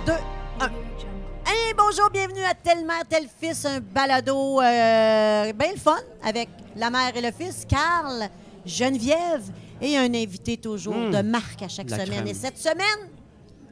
2, 1. Hey, bonjour, bienvenue à Telle mère, tel fils, un balado bien le fun avec la mère et le fils, Carl, Geneviève et un invité toujours de marque à chaque semaine. Crème. Et cette semaine,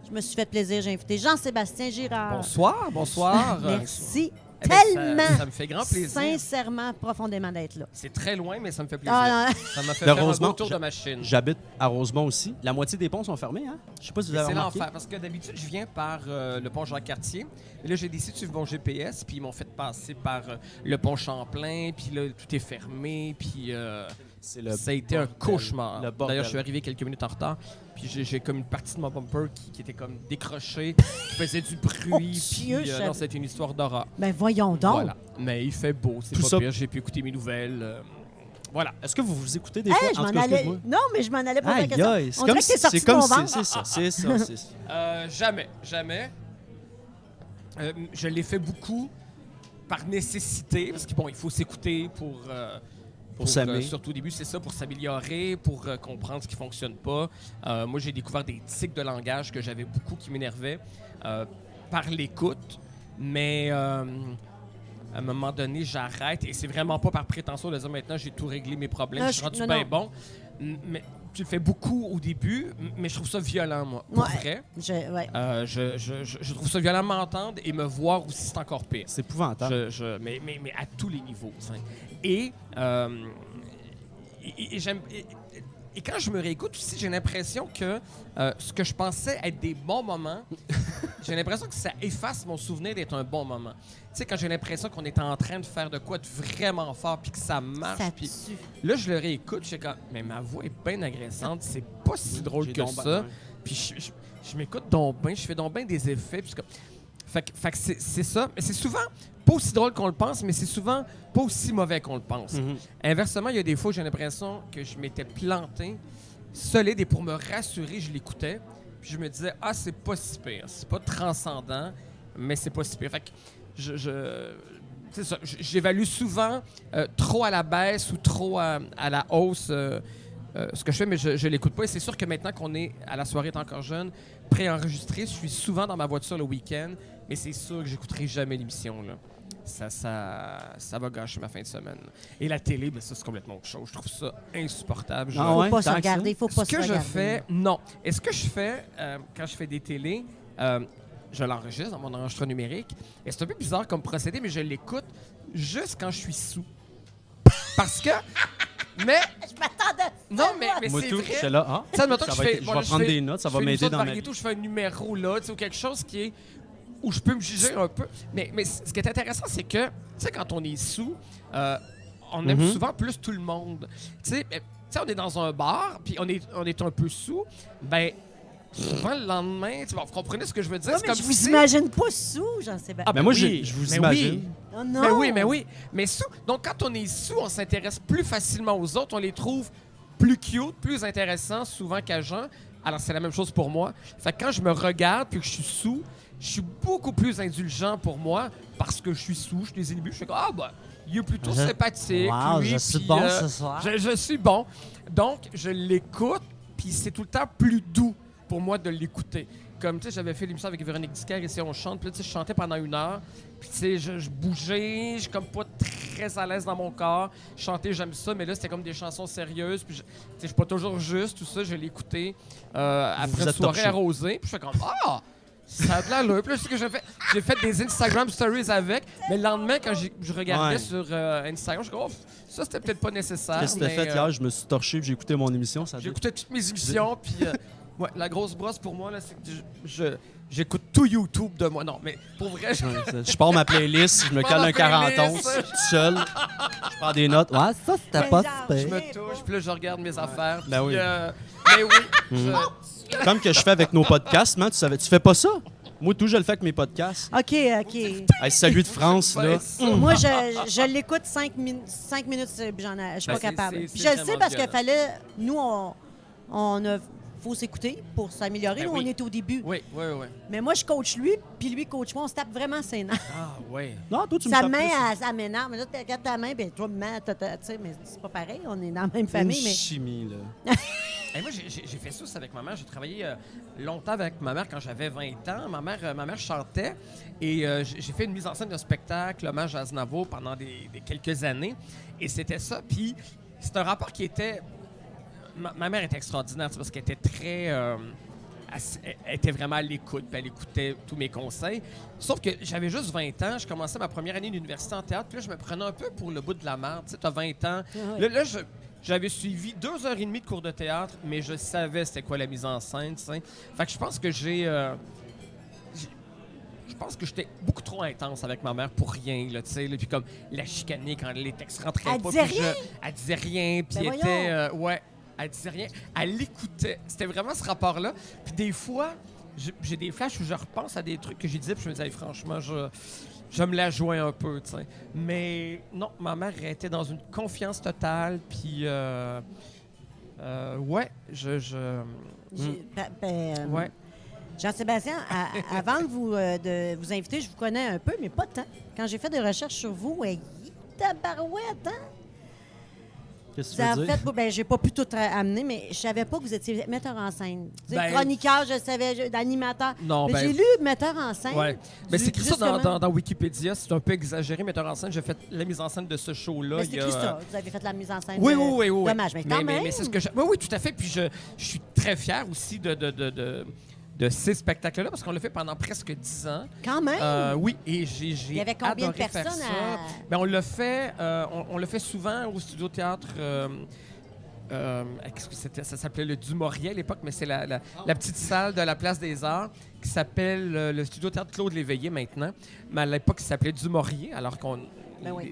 je me suis fait plaisir, j'ai invité Jean-Sébastien Girard. Bonsoir, bonsoir. Merci Eh bien, tellement, ça me fait grand plaisir. sincèrement, profondément d'être là. C'est très loin, mais ça me fait plaisir. Ah, non. Ça m'a fait De faire un Rosemont, beau tour de machine. J'habite à Rosemont aussi. La moitié des ponts sont fermés, hein? Je sais pas si vous Mais avez c'est remarqué. l'enfer, parce que d'habitude, je viens par le pont Jean-Cartier. Et là, j'ai décidé de suivre mon GPS, puis ils m'ont fait passer par le pont Champlain, puis là, tout est fermé, puis C'est le ça a été un bordel. cauchemar. Le bordel. D'ailleurs, je suis arrivé quelques minutes en retard, puis j'ai comme une partie de mon bumper qui était comme décrochée, qui faisait du bruit, Oh, puis Dieu, non, c'était une histoire d'horreur. Ben voyons donc. Voilà. Mais il fait beau, c'est Tout pas ça- pire, j'ai pu écouter mes nouvelles. Voilà. Est-ce que vous vous écoutez des Hey, fois? je En m'en tout cas, allais. excuse-moi. Non, mais je m'en allais poser la Aïe, question. aïe, c'est On comme dirait que t'es si- sorti c'est de mon comme ventre. c'est ça, c'est ça. Jamais. Je l'ai fait beaucoup par nécessité, parce que bon, il faut s'écouter pour s'aimer. surtout au début, c'est ça, pour s'améliorer, pour comprendre ce qui fonctionne pas. Moi, j'ai découvert des tics de langage que j'avais beaucoup qui m'énervaient par l'écoute, mais à un moment donné, j'arrête, et c'est vraiment pas par prétention de dire maintenant j'ai tout réglé mes problèmes, Non, je suis rendu non, bien non. bon. Mais tu le fais beaucoup au début, mais je trouve ça violent, moi, pour Ouais. vrai. Ouais. Je trouve ça violent de m'entendre et me voir aussi, c'est encore pire. C'est épouvantable. Mais à tous les niveaux. t'sais. Et j'aime. Et quand je me réécoute aussi, j'ai l'impression que ce que je pensais être des bons moments, j'ai l'impression que ça efface mon souvenir d'être un bon moment. Tu sais, quand j'ai l'impression qu'on est en train de faire de quoi de vraiment fort puis que ça marche. Ça Puis tue. là, je le réécoute, je suis comme, mais ma voix est bien agressante, c'est pas si drôle J'ai que donc ça. ben- Puis je m'écoute donc bien, je fais donc bien des effets. Puis fait que c'est ça. Mais c'est souvent pas aussi drôle qu'on le pense, mais c'est souvent pas aussi mauvais qu'on le pense. Mhm. Inversement, il y a des fois où j'ai l'impression que je m'étais planté solide et pour me rassurer, je l'écoutais. Puis je me disais, ah, c'est pas si pire. C'est pas transcendant, mais c'est pas si pire. Fait que c'est ça. J'évalue souvent trop à la baisse ou trop à la hausse ce que je fais, mais je l'écoute pas. Et c'est sûr que maintenant qu'on est à la soirée, est encore jeune, préenregistré, je suis souvent dans ma voiture le week-end, mais c'est sûr que j'écouterai jamais l'émission, là. Ça va gâcher ma fin de semaine. Et la télé, ben ça, c'est complètement autre chose. Je trouve ça insupportable. Ah Faut ouais, pas se tant que regarder, faut pas Ce se que je regarder. fais, non. Et ce que je fais quand je fais des télés, je l'enregistre dans mon enregistreur numérique. Et c'est un peu bizarre comme procédé, mais je l'écoute juste quand je suis sous. Parce que... Mais... Je m'attendais. Non, mais Moi, c'est tout, vrai. j'étais là. Ah, Tu sais, admettons que ça va être- je bon, vais là, prendre fais- des notes, ça je va fais une m'aider sorte de dans ma variété vie. où je fais un numéro là, tu sais, ou quelque chose qui est où je peux me juger un peu. Mais ce qui est intéressant, c'est que, tu sais, quand on est sous, on aime Mhm. souvent plus tout le monde. Tu sais, on est dans un bar, puis on est un peu sous, ben souvent le lendemain, tu vois, vous comprenez ce que je veux dire? Ouais, C'est mais comme je vous si- imagine pas sous, Jean-Sébastien. Ah, Mais ben moi, oui, je vous mais imagine. oui. Oh non. Mais oui. Mais sous. Donc, quand on est sous, on s'intéresse plus facilement aux autres. On les trouve plus cute, plus intéressants, souvent qu'à jeun. Alors, c'est la même chose pour moi. Fait que quand je me regarde puis que je suis sous, je suis beaucoup plus indulgent pour moi parce que je suis sous, je les inhibe. Je fais comme, ah, bah, il est plutôt sympathique. Wow, lui, je suis puis, bon ce soir. Je suis bon. Donc, je l'écoute, puis c'est tout le temps plus doux pour moi de l'écouter. Comme, tu sais, j'avais fait l'émission avec Véronique Disquaire, ici on chante, puis là, tu sais, je chantais pendant 1 heure, puis tu sais, je bougeais, je suis comme pas très à l'aise dans mon corps. Chanter, j'aime ça, mais là, c'était comme des chansons sérieuses, puis tu sais, je suis pas toujours juste, tout ça, je l'ai écouté après une êtes soirée torché. arrosée, puis je fais comme, ah! Ça a de l'allure. Puis là, ce que j'ai fait des Instagram stories avec, mais le lendemain, quand je regardais Ouais. sur Instagram, je suis comme, oh, ça, c'était peut-être pas nécessaire. Qu'est-ce que t'as mais, fait hier? Je me suis torché, puis j'ai écouté mon émission. Ça J'écoutais toutes mes émissions, puis ouais, la grosse brosse pour moi, là, c'est que j'écoute tout YouTube de moi. Non, mais pour vrai, Je pars ma playlist, je me Pars cale ma un 40 playlist. onces, tout seul. Je prends des notes. Ouais, ça, c'était pas genre, super. je me touche, puis là, je regarde mes affaires. Ben puis, oui. Mais oui, Comme que je fais avec nos podcasts, man, tu fais pas ça? Moi, tout, je le fais avec mes podcasts. OK. Hey, salut de France, là. ben, ça. Moi, je l'écoute 5 minutes, je suis pas Ben, capable. c'est Puis je le sais vraiment parce qu'il violent. fallait... Nous, on a... faut s'écouter pour s'améliorer. Ben Nous, oui. on est au début. Oui. Mais moi, je coach lui, puis lui coach moi. On se tape vraiment ses nerfs. Ah, oui. Non, toi, tu me Sa tapes main, plus. elle m'énerve. Mais là, tu regardes ta main, bien, toi, main, tu sais, mais c'est pas pareil. On est dans la même Une famille, mais... chimie, là. Et moi, j'ai fait ça aussi avec ma mère. J'ai travaillé longtemps avec ma mère quand j'avais 20 ans. Ma mère chantait et j'ai fait une mise en scène d'un spectacle, hommage à Aznavour, pendant des quelques années. Et c'était ça. Puis c'est un rapport qui était... Ma mère était extraordinaire parce qu'elle était très... elle était vraiment à l'écoute, puis elle écoutait tous mes conseils. Sauf que j'avais juste 20 ans, je commençais ma première année d'université en théâtre, puis là, je me prenais un peu pour le bout de la merde. Tu sais, t'as 20 ans. Là, j'avais suivi 2h30 de cours de théâtre, mais je savais c'était quoi la mise en scène, tu sais. Fait que je pense que je pense que j'étais beaucoup trop intense avec ma mère pour rien, là, tu sais. Puis comme la chicaner quand les textes rentraient Elle pas. disait Puis rien? elle disait rien, puis Ben elle était... ouais. Elle disait rien. Elle l'écoutait. C'était vraiment ce rapport-là. Puis des fois, j'ai des flashs où je repense à des trucs que j'ai dit, puis je me disais, hey, franchement, je me la jouais un peu, tu sais. Mais non, ma mère était dans une confiance totale, puis ouais, ouais. Jean-Sébastien, avant de vous inviter, je vous connais un peu, mais pas tant. Quand j'ai fait des recherches sur vous, tabarouette, hein? Qu'est-ce que tu veux dire? J'ai pas pu tout amener, mais je savais pas que vous étiez metteur en scène. Ben, chroniqueur, je savais, d'animateur. Non, mais j'ai lu metteur en scène. Ouais. Mais c'est écrit ça justement. dans Wikipédia. C'est un peu exagéré, metteur en scène. J'ai fait la mise en scène de ce show-là. Mais c'est écrit ça. Vous avez fait la mise en scène. Oui, oui. Dommage, mais quand même. Mais c'est ce que oui, tout à fait. Puis je suis très fier aussi de ces spectacles-là parce qu'on l'a fait pendant presque 10 ans. Quand même. Oui, et j'ai Il y avait combien de adoré faire personnes ça. Ben, on l'a fait souvent au Studio Théâtre. Qu'est-ce que c'était? Ça s'appelait le Dumouriez à l'époque, mais c'est la petite salle de la Place des Arts qui s'appelle le Studio Théâtre Claude Léveillé maintenant. Mais à l'époque, il s'appelait Dumouriez, alors qu'on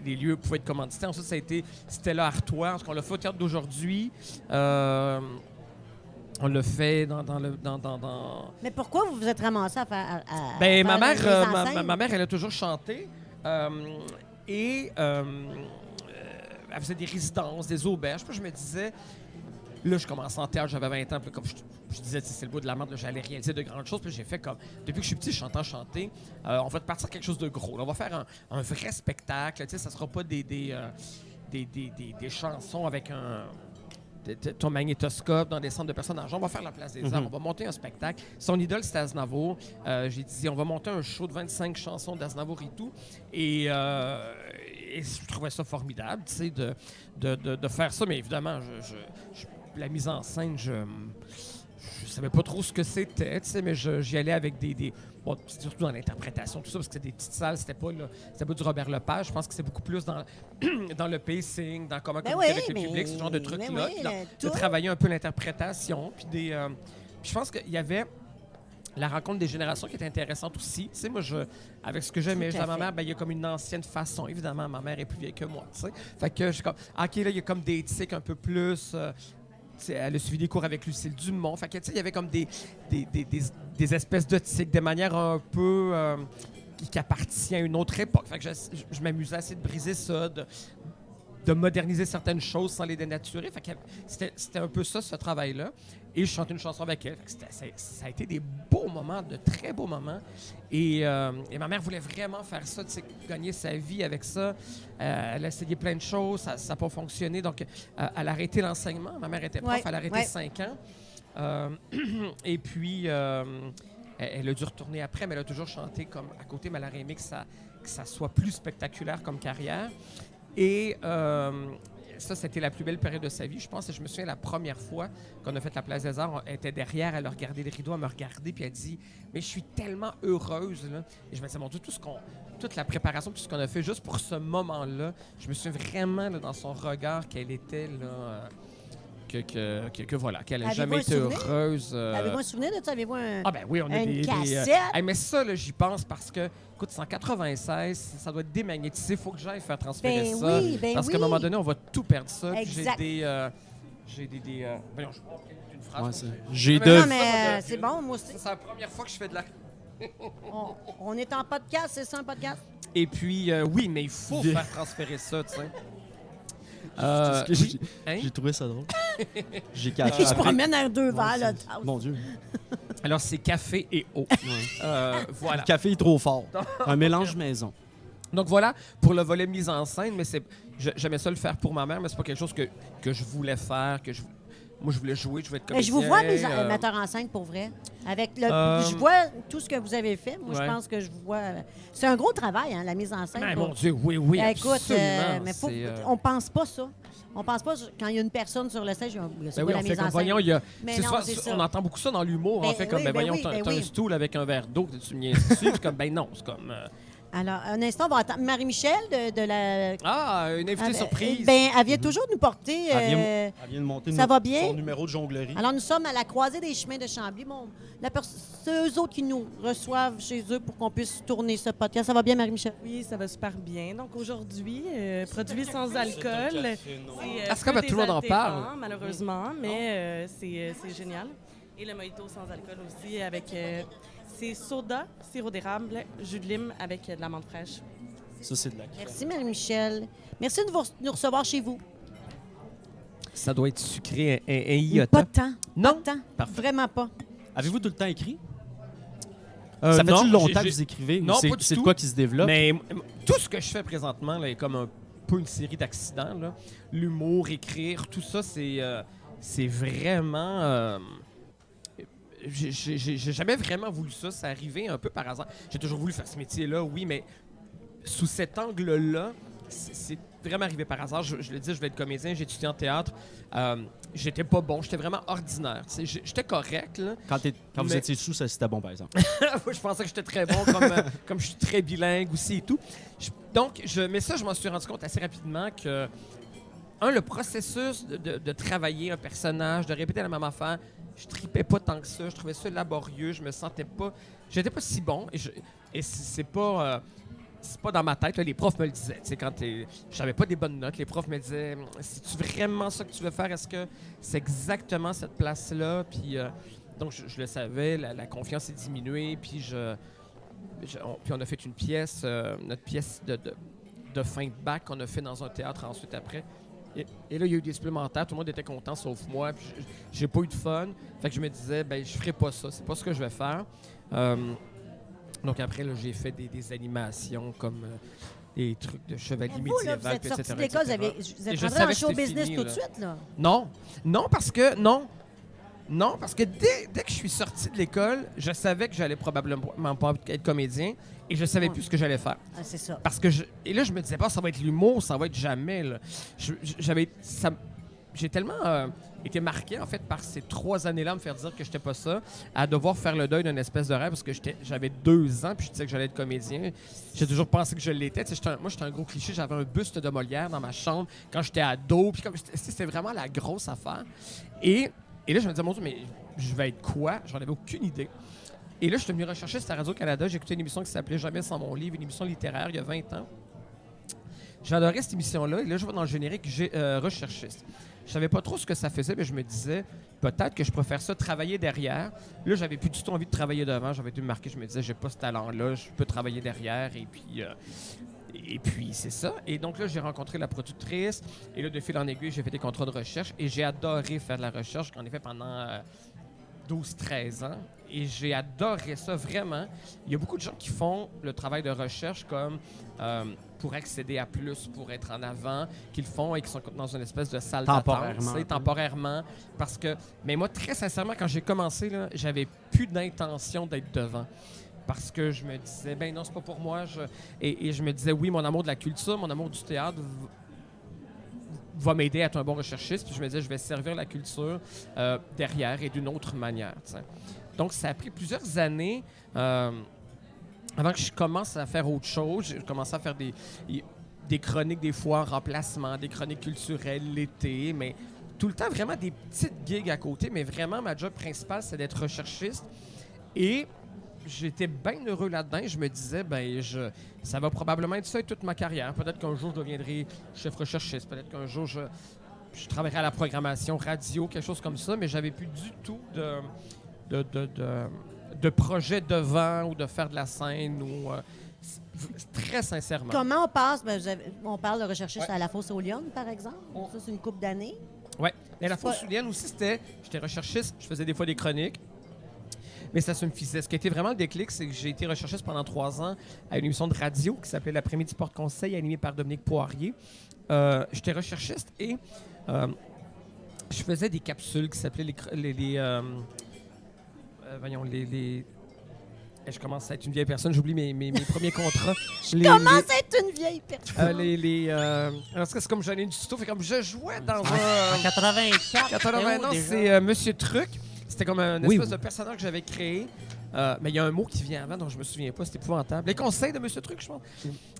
les lieux pouvaient être commandités. Ensuite, ça a été Stella Artois. Parce qu'on l'a fait au Théâtre d'aujourd'hui. On l'a fait dans... Mais pourquoi vous vous êtes ramassé à faire... Ben, faire ma une mise en scène? mère, ma mère, elle a toujours chanté. Et elle faisait des résidences, des auberges. Puis je me disais... Là, je commençais en théâtre, j'avais 20 ans. Puis comme je disais, c'est le bout de la merde, j'allais réaliser de grandes choses. Puis j'ai fait comme... Depuis que je suis petit, je chante chanter. On va partir quelque chose de gros. Là, on va faire un vrai spectacle. Tu sais, ça sera pas des chansons avec ton magnétoscope dans des centres de personnes en genre. On va faire la Place des Arts. On va monter un spectacle. Son idole, c'était Aznavour. J'ai dit, on va monter un show de 25 chansons d'Aznavour et tout. Et je trouvais ça formidable, tu sais, de faire ça. Mais évidemment, la mise en scène, je savais pas trop ce que c'était, tu sais, mais j'y allais avec bon, surtout dans l'interprétation, tout ça, parce que c'était des petites salles, c'était pas du Robert Lepage. Je pense que c'est beaucoup plus dans le pacing, dans comment communiquer avec le public, ce genre de trucs-là. De travailler un peu l'interprétation. Puis je pense qu'il y avait la rencontre des générations qui était intéressante aussi. Tu sais, moi, avec ce que j'aimais, à ma mère, il y a comme une ancienne façon. Évidemment, ma mère est plus vieille que moi, tu sais. Fait que je suis comme, OK, là, il y a comme des tics un peu plus... elle a suivi des cours avec Lucille Dumont. Fait que, il y avait comme des espèces de tics, des manières un peu qui appartiennent à une autre époque. Fait que je m'amusais à essayer de briser ça, de moderniser certaines choses sans les dénaturer. Fait que c'était un peu ça, ce travail-là. Et je chantais une chanson avec elle. Fait que ça a été des beaux moments, de très beaux moments. Et ma mère voulait vraiment faire ça, gagner sa vie avec ça. Elle a essayé plein de choses, ça n'a pas fonctionné. Donc, elle a arrêté l'enseignement. Ma mère était prof, elle a arrêté 5 ans. Et puis, elle a dû retourner après, mais elle a toujours chanté comme à côté, mais elle aurait aimé que ça soit plus spectaculaire comme carrière. Et ça, c'était la plus belle période de sa vie. Je pense que je me souviens la première fois qu'on a fait la Place des Arts, elle était derrière, elle a regardé les rideaux, elle me regardait, puis elle dit « Mais je suis tellement heureuse. » là. Et je me disais, mon Dieu, toute la préparation, tout ce qu'on a fait juste pour ce moment-là, je me souviens vraiment là, dans son regard qu'elle était là... voilà, qu'elle n'a jamais été heureuse. Avez-vous un souvenir de ça? Avez-vous oui, on a une cassette? Mais ça, là, j'y pense parce que, écoute, c'est en 96, ça doit être démagnétisé. Il faut que j'aille faire transférer ça. Parce qu'à un moment donné, on va tout perdre ça. Exact. J'ai des... Voyons, je prends une phrase. Non, mais c'est bon, moi aussi. C'est la première fois que je fais de la... on est en podcast, c'est ça, un podcast? Et puis, oui, mais il faut faire transférer ça, tu sais. J'ai trouvé ça drôle. J'ai caché. Je promène un 2 verres, là. Mon Dieu. Alors, c'est café et eau. Voilà. Le café est trop fort. Un mélange maison. Donc voilà, pour le volet mise en scène, mais j'aimais ça le faire pour ma mère, mais c'est pas quelque chose que je voulais faire, que Moi, je voulais jouer, je voulais être Mais comédien. je vous vois, metteur en scène, pour vrai. Avec je vois tout ce que vous avez fait. Moi, je pense que je vous vois... C'est un gros travail, hein, la mise en scène. Ben, mon Dieu, oui, Écoute, absolument. mais on pense pas ça. On pense pas, quand il y a une personne sur le stage, c'est quoi la mise en scène? Voyons, Mais non, c'est ça. on entend beaucoup ça dans l'humour. Ben On fait comme, oui, voyons, ben t'as un oui. stool avec un verre d'eau, tu me niaises dessus. C'est comme, ben non, c'est comme... Alors, un instant, on va attendre Marie-Michel de la... Ah, une invitée surprise. Ben, elle vient toujours nous porter... Elle vient de monter ça va bien? son numéro de jonglerie. Alors, nous sommes à la croisée des chemins de Chambly. C'est eux autres qui nous reçoivent chez eux pour qu'on puisse tourner ce podcast. Ça va bien, Marie-Michel? Oui, ça va super bien. Donc aujourd'hui, produit sans alcool. C'est comme tout le monde en parle. Malheureusement, mais c'est génial. Et le mojito sans alcool aussi avec... c'est soda, sirop d'érable, jus de lime avec de l'amande fraîche. Ça, c'est de la crème. Merci, Marie-Michel. Merci de nous recevoir chez vous. Ça doit être sucré, un iota. Pas de temps. Non? Pas de temps. Parfait. Vraiment pas. Avez-vous tout le temps écrit? Ça non, fait-tu longtemps que vous écrivez? Non, ou c'est, pas du c'est de tout. quoi qui se développe? Mais tout ce que je fais présentement là, est comme un peu une série d'accidents. Là. L'humour, écrire, tout ça, c'est vraiment... J'ai jamais vraiment voulu ça. C'est arrivé un peu par hasard. J'ai toujours voulu faire ce métier-là, oui, mais sous cet angle-là, c'est vraiment arrivé par hasard. Je le dis, je vais être comédien, j'ai étudié en théâtre. J'étais pas bon, j'étais vraiment ordinaire. J'étais correct. Là, quand vous étiez sous, ça c'était bon, par exemple. je pensais que j'étais très bon, comme je suis très bilingue aussi et tout. Mais ça, je m'en suis rendu compte assez rapidement que, le processus de travailler un personnage, de répéter la même affaire, je tripais pas tant que ça. Je trouvais ça laborieux. Je me sentais pas... J'étais pas si bon. Et c'est pas... c'est pas dans ma tête. Là, les profs me le disaient. Quand j'avais pas des bonnes notes, les profs me disaient « C'est-tu vraiment ça que tu veux faire? Est-ce que c'est exactement cette place-là? » Puis donc, je le savais. La confiance est diminuée. Puis puis on a fait une pièce, notre pièce de fin de bac qu'on a fait dans un théâtre ensuite après. Et là, il y a eu des supplémentaires. Tout le monde était content, sauf moi. Puis j'ai pas eu de fun. Fait que je me disais, ben je ferai pas ça. C'est pas ce que je vais faire. Donc après, là, j'ai fait des animations comme des trucs de chevalier médiéval, vous êtes etc. sorti de l'école, vous êtes rentré en show business tout de suite, là? Non, parce que dès que je suis sorti de l'école, je savais que j'allais probablement pas être comédien et je savais plus ce que j'allais faire. Ah, c'est ça. Parce que et là, je me disais pas, ça va être l'humour, ça va être jamais. Là. J'ai tellement été marqué, en fait, par ces 3 années-là, à me faire dire que j'étais pas ça, à devoir faire le deuil d'une espèce de rêve, parce que j'avais 2 ans, puis je disais que j'allais être comédien. J'ai toujours pensé que je l'étais. Moi, j'étais un gros cliché. J'avais un buste de Molière dans ma chambre quand j'étais ado, puis c'était vraiment la grosse affaire. Et là, je me disais, mon Dieu, mais je vais être quoi? J'en avais aucune idée. Et là, je suis venu rechercher, c'était à Radio-Canada. J'ai écouté une émission qui s'appelait Jamais sans mon livre, une émission littéraire, il y a 20 ans. J'adorais cette émission-là. Et là, je vois dans le générique, j'ai recherchiste. Je savais pas trop ce que ça faisait, mais je me disais, peut-être que je préfère ça, travailler derrière. Là, j'avais plus du tout envie de travailler devant. J'avais été marqué, je me disais, j'ai pas ce talent-là, je peux travailler derrière. Et puis, c'est ça. Et donc là, j'ai rencontré la productrice. Et là, de fil en aiguille, j'ai fait des contrats de recherche. Et j'ai adoré faire de la recherche. J'en ai fait pendant 12-13 ans. Et j'ai adoré ça, vraiment. Il y a beaucoup de gens qui font le travail de recherche comme pour accéder à plus, pour être en avant, qui le font et qui sont dans une espèce de salle d'attente. Temporairement. Parce que... Mais moi, très sincèrement, quand j'ai commencé, là, j'avais plus d'intention d'être devant. Parce que je me disais, ben non, c'est pas pour moi. Et je me disais, oui, mon amour de la culture, mon amour du théâtre va m'aider à être un bon recherchiste. Puis je me disais, je vais servir la culture derrière et d'une autre manière. T'sais. Donc, ça a pris plusieurs années avant que je commence à faire autre chose. J'ai commencé à faire des chroniques, des fois en remplacement, des chroniques culturelles l'été, mais tout le temps vraiment des petites gigs à côté. Mais vraiment, ma job principale, c'est d'être recherchiste. Et j'étais bien heureux là-dedans. Je me disais, ça va probablement être ça toute ma carrière. Peut-être qu'un jour, je deviendrai chef recherchiste. Peut-être qu'un jour, je travaillerai à la programmation radio, quelque chose comme ça. Mais j'avais plus du tout de projet devant ou de faire de la scène. Ou très sincèrement. Comment on passe? On parle de recherchiste à la Fosse aux Lyonnes, par exemple. Ça, c'est une couple d'années. Oui. Mais la Fosse aux Lyonnes aussi, j'étais recherchiste. Je faisais des fois des chroniques. Mais ça suffisait. Ce qui a été vraiment le déclic, c'est que j'ai été recherchiste pendant 3 ans à une émission de radio qui s'appelait L'après-midi porte-conseil, animée par Dominique Poirier. J'étais recherchiste et je faisais des capsules qui s'appelaient voyons, je commence à être une vieille personne, j'oublie mes premiers contrats. Comment ça être une vieille personne? Alors, c'est comme Janine Dusto, fait comme je jouais dans En un... 84. 80 ans, c'est Monsieur Truc. C'était comme un espèce de personnage que j'avais créé. Mais il y a un mot qui vient avant dont je me souviens pas, c'était épouvantable. Les conseils de Monsieur Truc, je pense.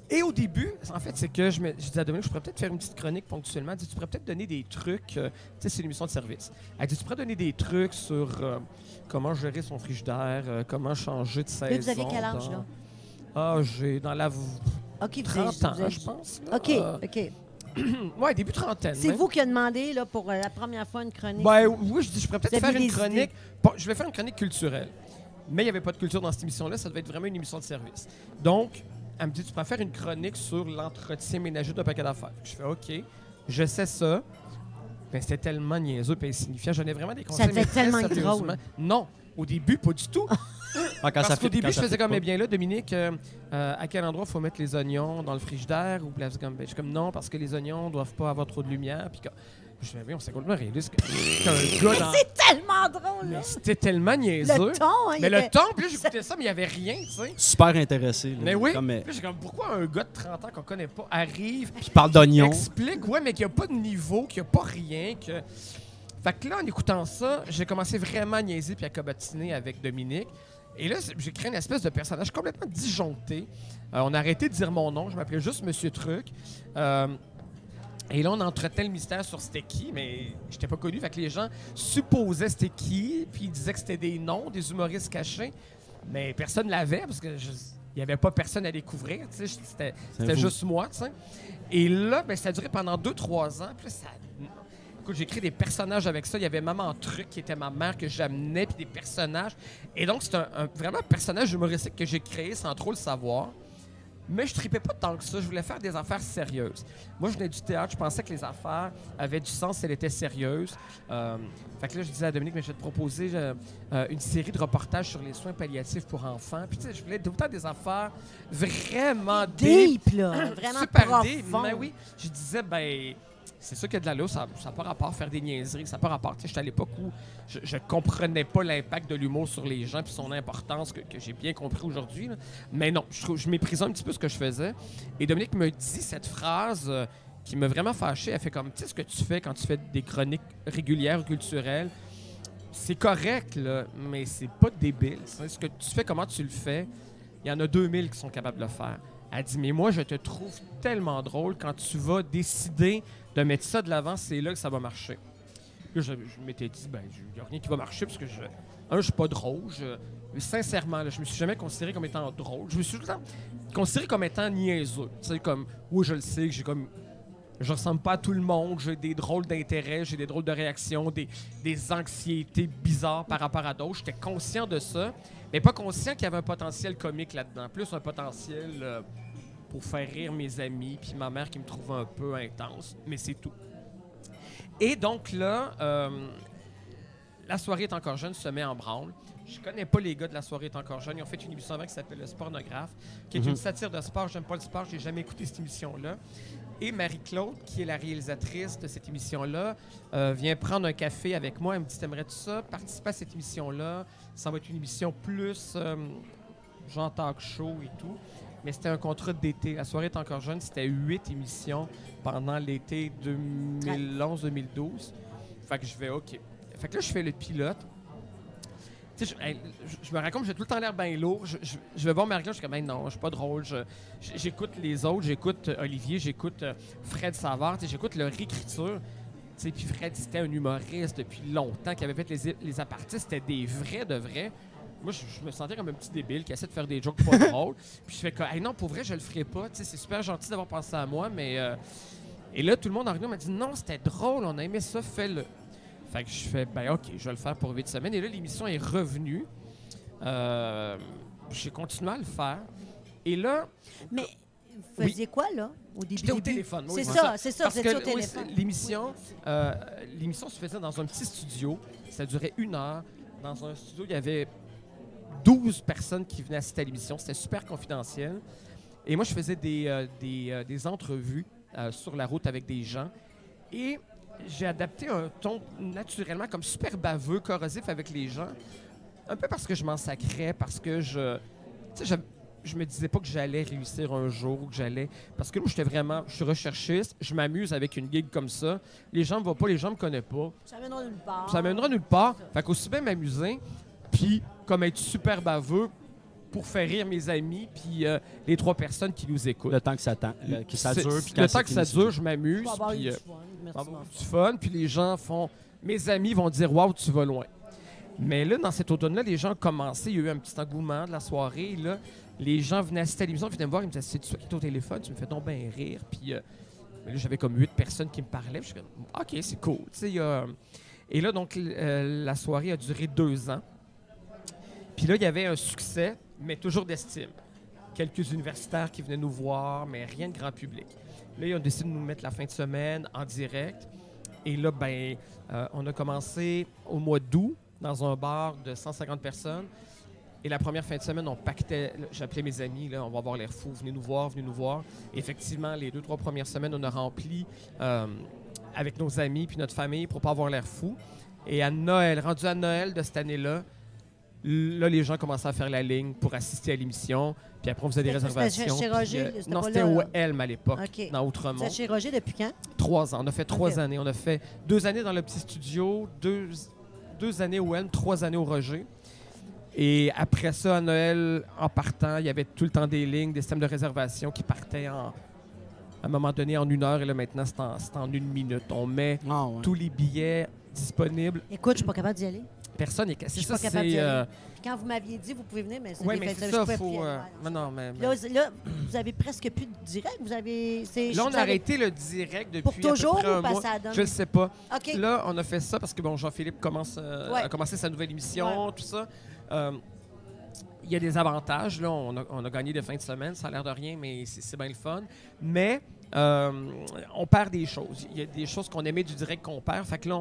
Et au début, en fait, c'est que je disais à Dominique, je pourrais peut-être faire une petite chronique ponctuellement. Elle dit, tu pourrais peut-être donner des trucs. Tu sais, c'est une émission de service. Elle dit, tu pourrais donner des trucs sur comment gérer son frigidaire, comment changer de saison. Là, vous avez quel âge, là? Ah, j'ai dans la OK, 30 ans, je pense. Là. OK. Ouais, début trentaine. C'est même. vous qui avez demandé là, pour la première fois une chronique. Ben, oui, je dis, je pourrais peut-être Vous faire aviez une des chronique. Bon, je vais faire une chronique culturelle. Mais il n'y avait pas de culture dans cette émission-là, ça devait être vraiment une émission de service. Donc, elle me dit, tu pourrais faire une chronique sur l'entretien ménager d'un paquet d'affaires. Je fais, OK, je sais ça. Mais c'était tellement niaiseux et insignifiant. J'en ai vraiment des conseils. Ça devait être mais très tellement sérieusement. drôle. Non, au début, pas du tout. Parce qu'au début, je faisais comme, eh bien là, Dominique, à quel endroit il faut mettre les oignons dans le frigidaire? Ou je suis comme, non, parce que les oignons ne doivent pas avoir trop de lumière. Puis je me dis, on s'est complètement réaliste. C'est tellement drôle, là. Mais c'était tellement niaiseux. Le ton, hein, Mais il le était- ton, puis là, j'écoutais ça, mais il n'y avait rien, tu sais. Super intéressé. Là. Mais oui. Comme, Puis là, j'ai comme, pourquoi un gars de 30 ans qu'on connaît pas arrive, qui parle d'oignons. explique, ouais, mais qu'il n'y a pas de niveau, qu'il n'y a pas rien, que... Fait que là, en écoutant ça, j'ai commencé vraiment à niaiser puis à cabotiner avec Dominique. Et là, j'ai créé une espèce de personnage complètement disjoncté. On a arrêté de dire mon nom, je m'appelais juste Monsieur Truc. Et là, on entretenait le mystère sur c'était qui, mais j'étais pas connu. Fait que les gens supposaient c'était qui, puis ils disaient que c'était des noms, des humoristes cachés. Mais personne l'avait, parce que il n'y avait pas personne à découvrir. Tu sais, c'était juste moi, tu sais. Et là, ben, ça a duré pendant 2-3 ans. Puis là, écoute, j'ai créé des personnages avec ça. Il y avait Maman Truc, qui était ma mère, que j'amenais, puis des personnages. Et donc, c'est vraiment un personnage humoristique que j'ai créé sans trop le savoir. Mais je tripais pas tant que ça. Je voulais faire des affaires sérieuses. Moi, je venais du théâtre. Je pensais que les affaires avaient du sens si elles étaient sérieuses. Fait que là, je disais à Dominique, mais je vais te proposer une série de reportages sur les soins palliatifs pour enfants. Puis, tu sais, je voulais tout le temps des affaires vraiment Deep, là. Vraiment super deep. profond. Mais oui, je disais, ben... C'est ça qu'il y a de l'allure, ça n'a pas rapport à faire des niaiseries, ça n'a pas rapport. Tu sais, j'étais à l'époque où je comprenais pas l'impact de l'humour sur les gens puis son importance que j'ai bien compris aujourd'hui. Là. Mais non, je méprisais un petit peu ce que je faisais. Et Dominique me dit cette phrase qui m'a vraiment fâché. Elle fait comme, tu sais ce que tu fais quand tu fais des chroniques régulières ou culturelles, c'est correct, là, mais c'est pas débile. C'est ce que tu fais, comment tu le fais, il y en a 2000 qui sont capables de le faire. Elle dit, mais moi, je te trouve tellement drôle quand tu vas décider de mettre ça de l'avant, c'est là que ça va marcher. Là, je m'étais dit, ben, il n'y a rien qui va marcher parce que je suis pas drôle. Sincèrement, là, je me suis jamais considéré comme étant drôle. Je me suis tout le temps considéré comme étant niaiseux. Tu sais, comme, oui, je le sais, que je ressemble pas à tout le monde, j'ai des drôles d'intérêts, j'ai des drôles de réactions, des anxiétés bizarres par rapport à d'autres. J'étais conscient de ça, mais pas conscient qu'il y avait un potentiel comique là-dedans. Plus un potentiel pour faire rire mes amis, puis ma mère qui me trouve un peu intense, mais c'est tout. Et donc là, La soirée est encore jeune se met en branle. Je connais pas les gars de La soirée est encore jeune. Ils ont fait une émission avant qui s'appelle Le Spornographe, qui est une satire de sport. J'aime pas le sport, j'ai jamais écouté cette émission-là. Et Marie-Claude, qui est la réalisatrice de cette émission-là, vient prendre un café avec moi. Elle me dit, t'aimerais-tu ça, participer à cette émission-là? Ça va être une émission plus genre talk show et tout. Mais c'était un contrat d'été. La soirée est encore jeune. C'était 8 émissions pendant l'été 2011-2012. Fait que je vais, OK. Fait que là, je fais le pilote. Tu sais, je me raconte, j'ai tout le temps l'air bien lourd. Je vais voir Marie-Claude, je suis comme, non, je suis pas drôle. J'écoute les autres, j'écoute Olivier, j'écoute Fred Savard, j'écoute leur écriture. Puis Fred, c'était un humoriste depuis longtemps qui avait fait les apartés. C'était des vrais de vrais. Moi, je me sentais comme un petit débile qui essaie de faire des jokes pas drôles. Puis je fais comme, non, pour vrai, je le ferai pas. C'est super gentil d'avoir pensé à moi, mais... Et là, tout le monde en regardant m'a dit, non, c'était drôle, on a aimé ça, fais-le. Fait que je fais, ben OK, je vais le faire pour 8 semaines. Et là, l'émission est revenue. J'ai continué à le faire. Et là... Mais vous faisiez quoi, là, au début? J'étais au téléphone. Oui, c'est ça, vous étiez au téléphone. L'émission se faisait dans un petit studio. Ça durait 1 heure. Dans un studio, il y avait 12 personnes qui venaient assister à l'émission. C'était super confidentiel. Et moi, je faisais des entrevues sur la route avec des gens. Et j'ai adapté un ton naturellement comme super baveux, corrosif avec les gens. Un peu parce que je m'en sacrais, parce que je me disais pas que j'allais réussir un jour, que j'allais... Parce que moi, je suis recherchiste, je m'amuse avec une gig comme ça. Les gens me voient pas, les gens me connaissent pas. Ça mènera nulle part. Ça mènera nulle part. Fait qu'aussi bien m'amuser, puis comme être super baveux pour faire rire mes amis, puis les 3 personnes qui nous écoutent. Le temps que ça dure. Puis Le temps que ça dure, je m'amuse, Faut avoir eu puis du fun. Merci, avoir Vincent. du fun, puis les gens font... Mes amis vont dire « Wow, tu vas loin ». Mais là, dans cet automne-là, les gens ont commencé, il y a eu un petit engouement de la soirée, là. Les gens venaient assister à l'émission, ils venaient me voir, ils me disaient « C'est toi qui es au téléphone, tu me fais donc bien rire ». Puis là, j'avais comme 8 personnes qui me parlaient, puis je suis comme « OK, c'est cool ». Et là, donc, la soirée a duré 2 ans. Puis là, il y avait un succès, mais toujours d'estime. Quelques universitaires qui venaient nous voir, mais rien de grand public. Là, ils ont décidé de nous mettre la fin de semaine en direct. Et là, on a commencé au mois d'août dans un bar de 150 personnes. Et la première fin de semaine, on pactait. J'appelais mes amis, là, on va avoir l'air fou, venez nous voir, venez nous voir. Et effectivement, les 2-3 premières semaines, on a rempli avec nos amis puis notre famille pour pas avoir l'air fou. Et à Noël, rendu à Noël de cette année-là, là, les gens commençaient à faire la ligne pour assister à l'émission. Puis après, on faisait des réservations. C'était chez Roger? Puis, C'était non, pas c'était là, au là? Elm à l'époque, OK. dans Vous Outremont. êtes chez Roger depuis quand? 3 ans. On a fait 3 OK. années. On a fait 2 années dans le petit studio, 2 années au Elm, 3 années au Roger. Et après ça, à Noël, en partant, il y avait tout le temps des lignes, des systèmes de réservation qui partaient à un moment donné en 1 heure. Et là, maintenant, c'est en 1 minute. On met Ah, ouais. tous les billets disponibles. Écoute, je suis pas capable d'y aller. Personne n'est Je cassé. suis pas capable d'y aller. Puis quand vous m'aviez dit, vous pouvez venir, mais Oui, des mais fêtes, c'est je ça, pouvais faut... plus y aller. mais non, mais... Là, vous avez presque plus de direct. Vous avez... Là, on a arrêté le direct depuis Pour à peu toujours près un ou parce mois. que ça donne? Je ne sais pas. OK. Là, on a fait ça parce que bon, Jean-Philippe Ouais. a commencé sa nouvelle émission, tout ça. Il y a des avantages. Là, on a gagné des fins de semaine, ça a l'air de rien, mais c'est bien le fun. Mais on perd des choses. Il y a des choses qu'on aimait du direct qu'on perd. Fait que là,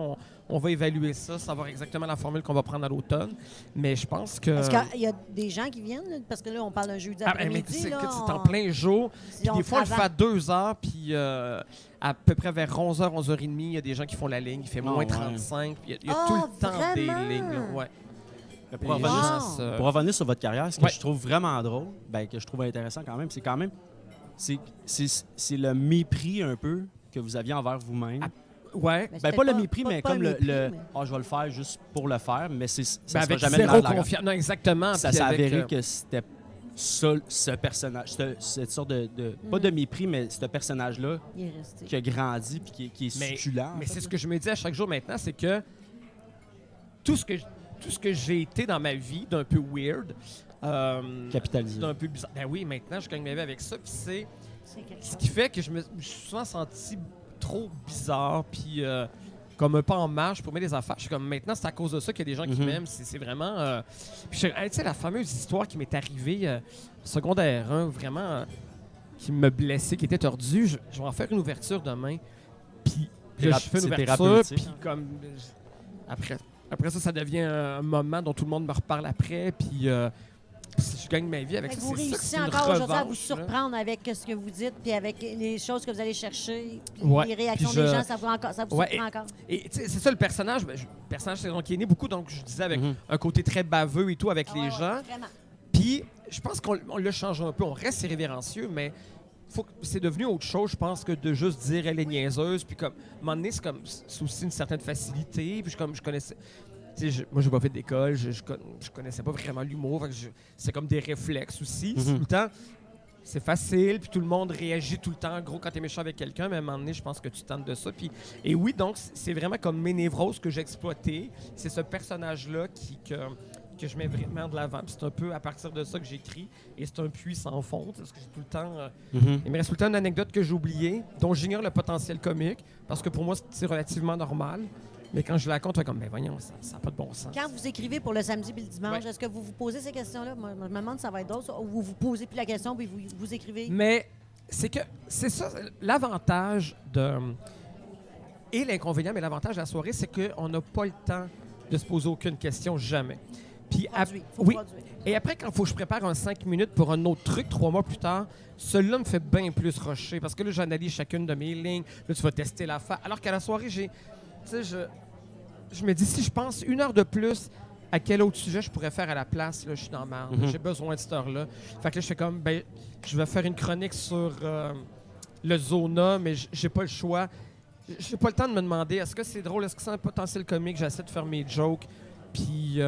on va évaluer ça, savoir exactement la formule qu'on va prendre à l'automne. Mais je pense que... Est-ce qu'il y a des gens qui viennent? Là? Parce que là, on parle d'un jeudi mais après-midi. c'est là, c'est en plein jour. Puis on des fois, on le fait à travaille. 2 heures, puis à peu près vers 11h, 11h30, il y a des gens qui font la ligne. Il fait moins ouais. 35. Puis il y a Ah, tout le temps vraiment? des lignes. Là. Ouais. Pour Les revenir, gens Wow. se- pour revenir sur votre carrière, ce que Ouais. je trouve vraiment drôle, que je trouve intéressant quand même, c'est le mépris un peu que vous aviez envers vous-même. Ouais. Mais Ben, c'était pas le mépris, mais pas comme le mépris, mais- je vais le faire juste pour le faire, mais ça Ben, sera avec jamais zéro de la confiance. Non, exactement. Ça Puis s'est avec, avéré que c'était ça, ce personnage, cette sorte pas de mépris, mais ce personnage-là Il est resté. qui a grandi puis qui est Mais- succulent. en Mais fait, c'est ce là. que je me dis à chaque jour maintenant, c'est que tout ce que j'ai été dans ma vie d'un peu weird, Capitalisé. d'un peu bizarre. Ben oui, maintenant, je gagne ma vie avec ça. Puis c'est C'est quelque ce chose. qui fait que je me suis souvent senti trop bizarre, puis comme un pas en marche pour mettre des affaires. Je suis comme, maintenant, c'est à cause de ça qu'il y a des gens qui Mhm. m'aiment. C'est vraiment... Puis tu sais, la fameuse histoire qui m'est arrivée secondaire 1, vraiment, qui me blessait, qui était tordue. Je vais en faire une ouverture demain. Puis là, je fais une C'est ouverture, thérapeutique. puis comme... Après ça, ça devient un moment dont tout le monde me reparle après, puis je gagne ma vie avec Fait que ça. vous C'est ça que réussissez c'est une encore aujourd'hui à vous revanche, là. surprendre avec ce que vous dites, puis avec les choses que vous allez chercher, puis Ouais, les réactions puis des je- gens, ça vous Ouais, surprend encore. Et tu sais, c'est ça le personnage. Le personnage, c'est donc qui est né beaucoup, donc je disais, avec Mhm. un côté très baveux et tout avec Ah les ouais, gens. ouais, vraiment. Puis je pense qu'on le change un peu. On reste irrévérencieux, mais c'est devenu autre chose, je pense, que de juste dire elle est niaiseuse. Puis comme, à un moment donné, c'est aussi une certaine facilité. Puis je connaissais... Tu sais, moi, j'ai pas fait d'école, je connaissais pas vraiment l'humour. Fait que c'est comme des réflexes aussi. C'est tout le temps, c'est facile, puis tout le monde réagit tout le temps. Gros, quand t'es méchant avec quelqu'un, mais à un moment donné, je pense que tu tentes de ça. Puis, et oui, donc, c'est vraiment comme mes névroses que j'ai exploitées. C'est ce personnage-là que je mets vraiment de l'avant. Puis c'est un peu à partir de ça que j'écris. Et c'est un puits sans fond, parce que j'ai tout le temps... Mhm. Il me reste tout le temps une anecdote que j'ai oubliée, dont j'ignore le potentiel comique, parce que pour moi, c'est relativement normal. Mais quand je la compte, je fais comme, ben voyons, ça n'a pas de bon sens. Quand vous écrivez pour le samedi et le dimanche, Ouais. est-ce que vous vous posez ces questions-là? Moi, je me demande si ça va être d'autres, ou vous vous posez plus la question, puis vous écrivez. Mais c'est ça, l'avantage et l'inconvénient, mais l'avantage de la soirée, c'est qu'on n'a pas le temps de se poser aucune question, jamais. Puis Faut oui. produire. Et après, quand il faut que je prépare un 5 minutes pour un autre truc, 3 mois plus tard, celui-là me fait bien plus rusher. Parce que là, j'analyse chacune de mes lignes. Là, tu vas tester l'affaire. Alors qu'à la soirée, tu sais, je me dis, si je pense 1 heure de plus à quel autre sujet je pourrais faire à la place, là, je suis dans ma merde. J'ai besoin de cette heure-là. Fait que là, je fais comme, ben, je vais faire une chronique sur le Zona, mais j'ai pas le choix. J'ai pas le temps de me demander, est-ce que c'est drôle, est-ce que c'est un potentiel comique? J'essaie de faire mes jokes. Puis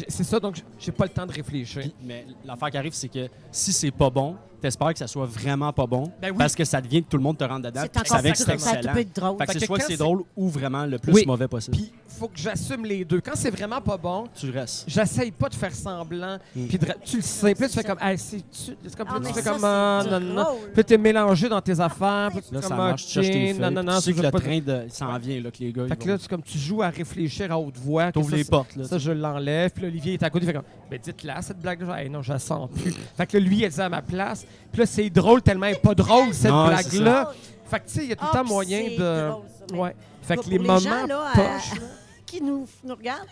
c'est ça, donc j'ai pas le temps de réfléchir. Mais l'affaire qui arrive, c'est que si c'est pas bon, t'espères que ça soit vraiment pas bon, Ben oui. parce que ça devient que tout le monde te rentre dedans, C'est puis que encore ça que c'est ça excellent. peut être drôle. Fait que Fait c'est que soit que quand c'est c'est- drôle ou vraiment le plus Oui. mauvais possible. Puis faut que j'assume les deux. Quand c'est vraiment pas bon, Tu restes. j'essaye pas de faire semblant. Puis tu le sais. Puis là, tu fais comme, hey, c'est comme, Ah, puis là, mais tu fais ça, comme, c'est ah, non, drôle. non. Puis là, t'es mélangé dans tes affaires. Puis Là, tu ça comme, marche, tu cherches tes OK, feuilles. non, Tu sais je que veux le pas- train s'en vient, là, que les gars, Fait que là, tu joues à réfléchir à haute voix. que t'ouvres ça, les portes. Là, Ça, je l'enlève. Puis là, Olivier est à côté. Il fait comme, ben dites-la, cette blague-là. Hey, non, je la sens plus. Fait que là, lui, il est à ma place. Puis là, c'est drôle tellement elle est pas drôle, cette Non, c'est blague-là. Fait que, tu sais, il y a tout le Ah, temps puis moyen c'est de. drôle, ça, mais Ouais. Fait que pour les les moments gens, là, poches. qui nous regardent,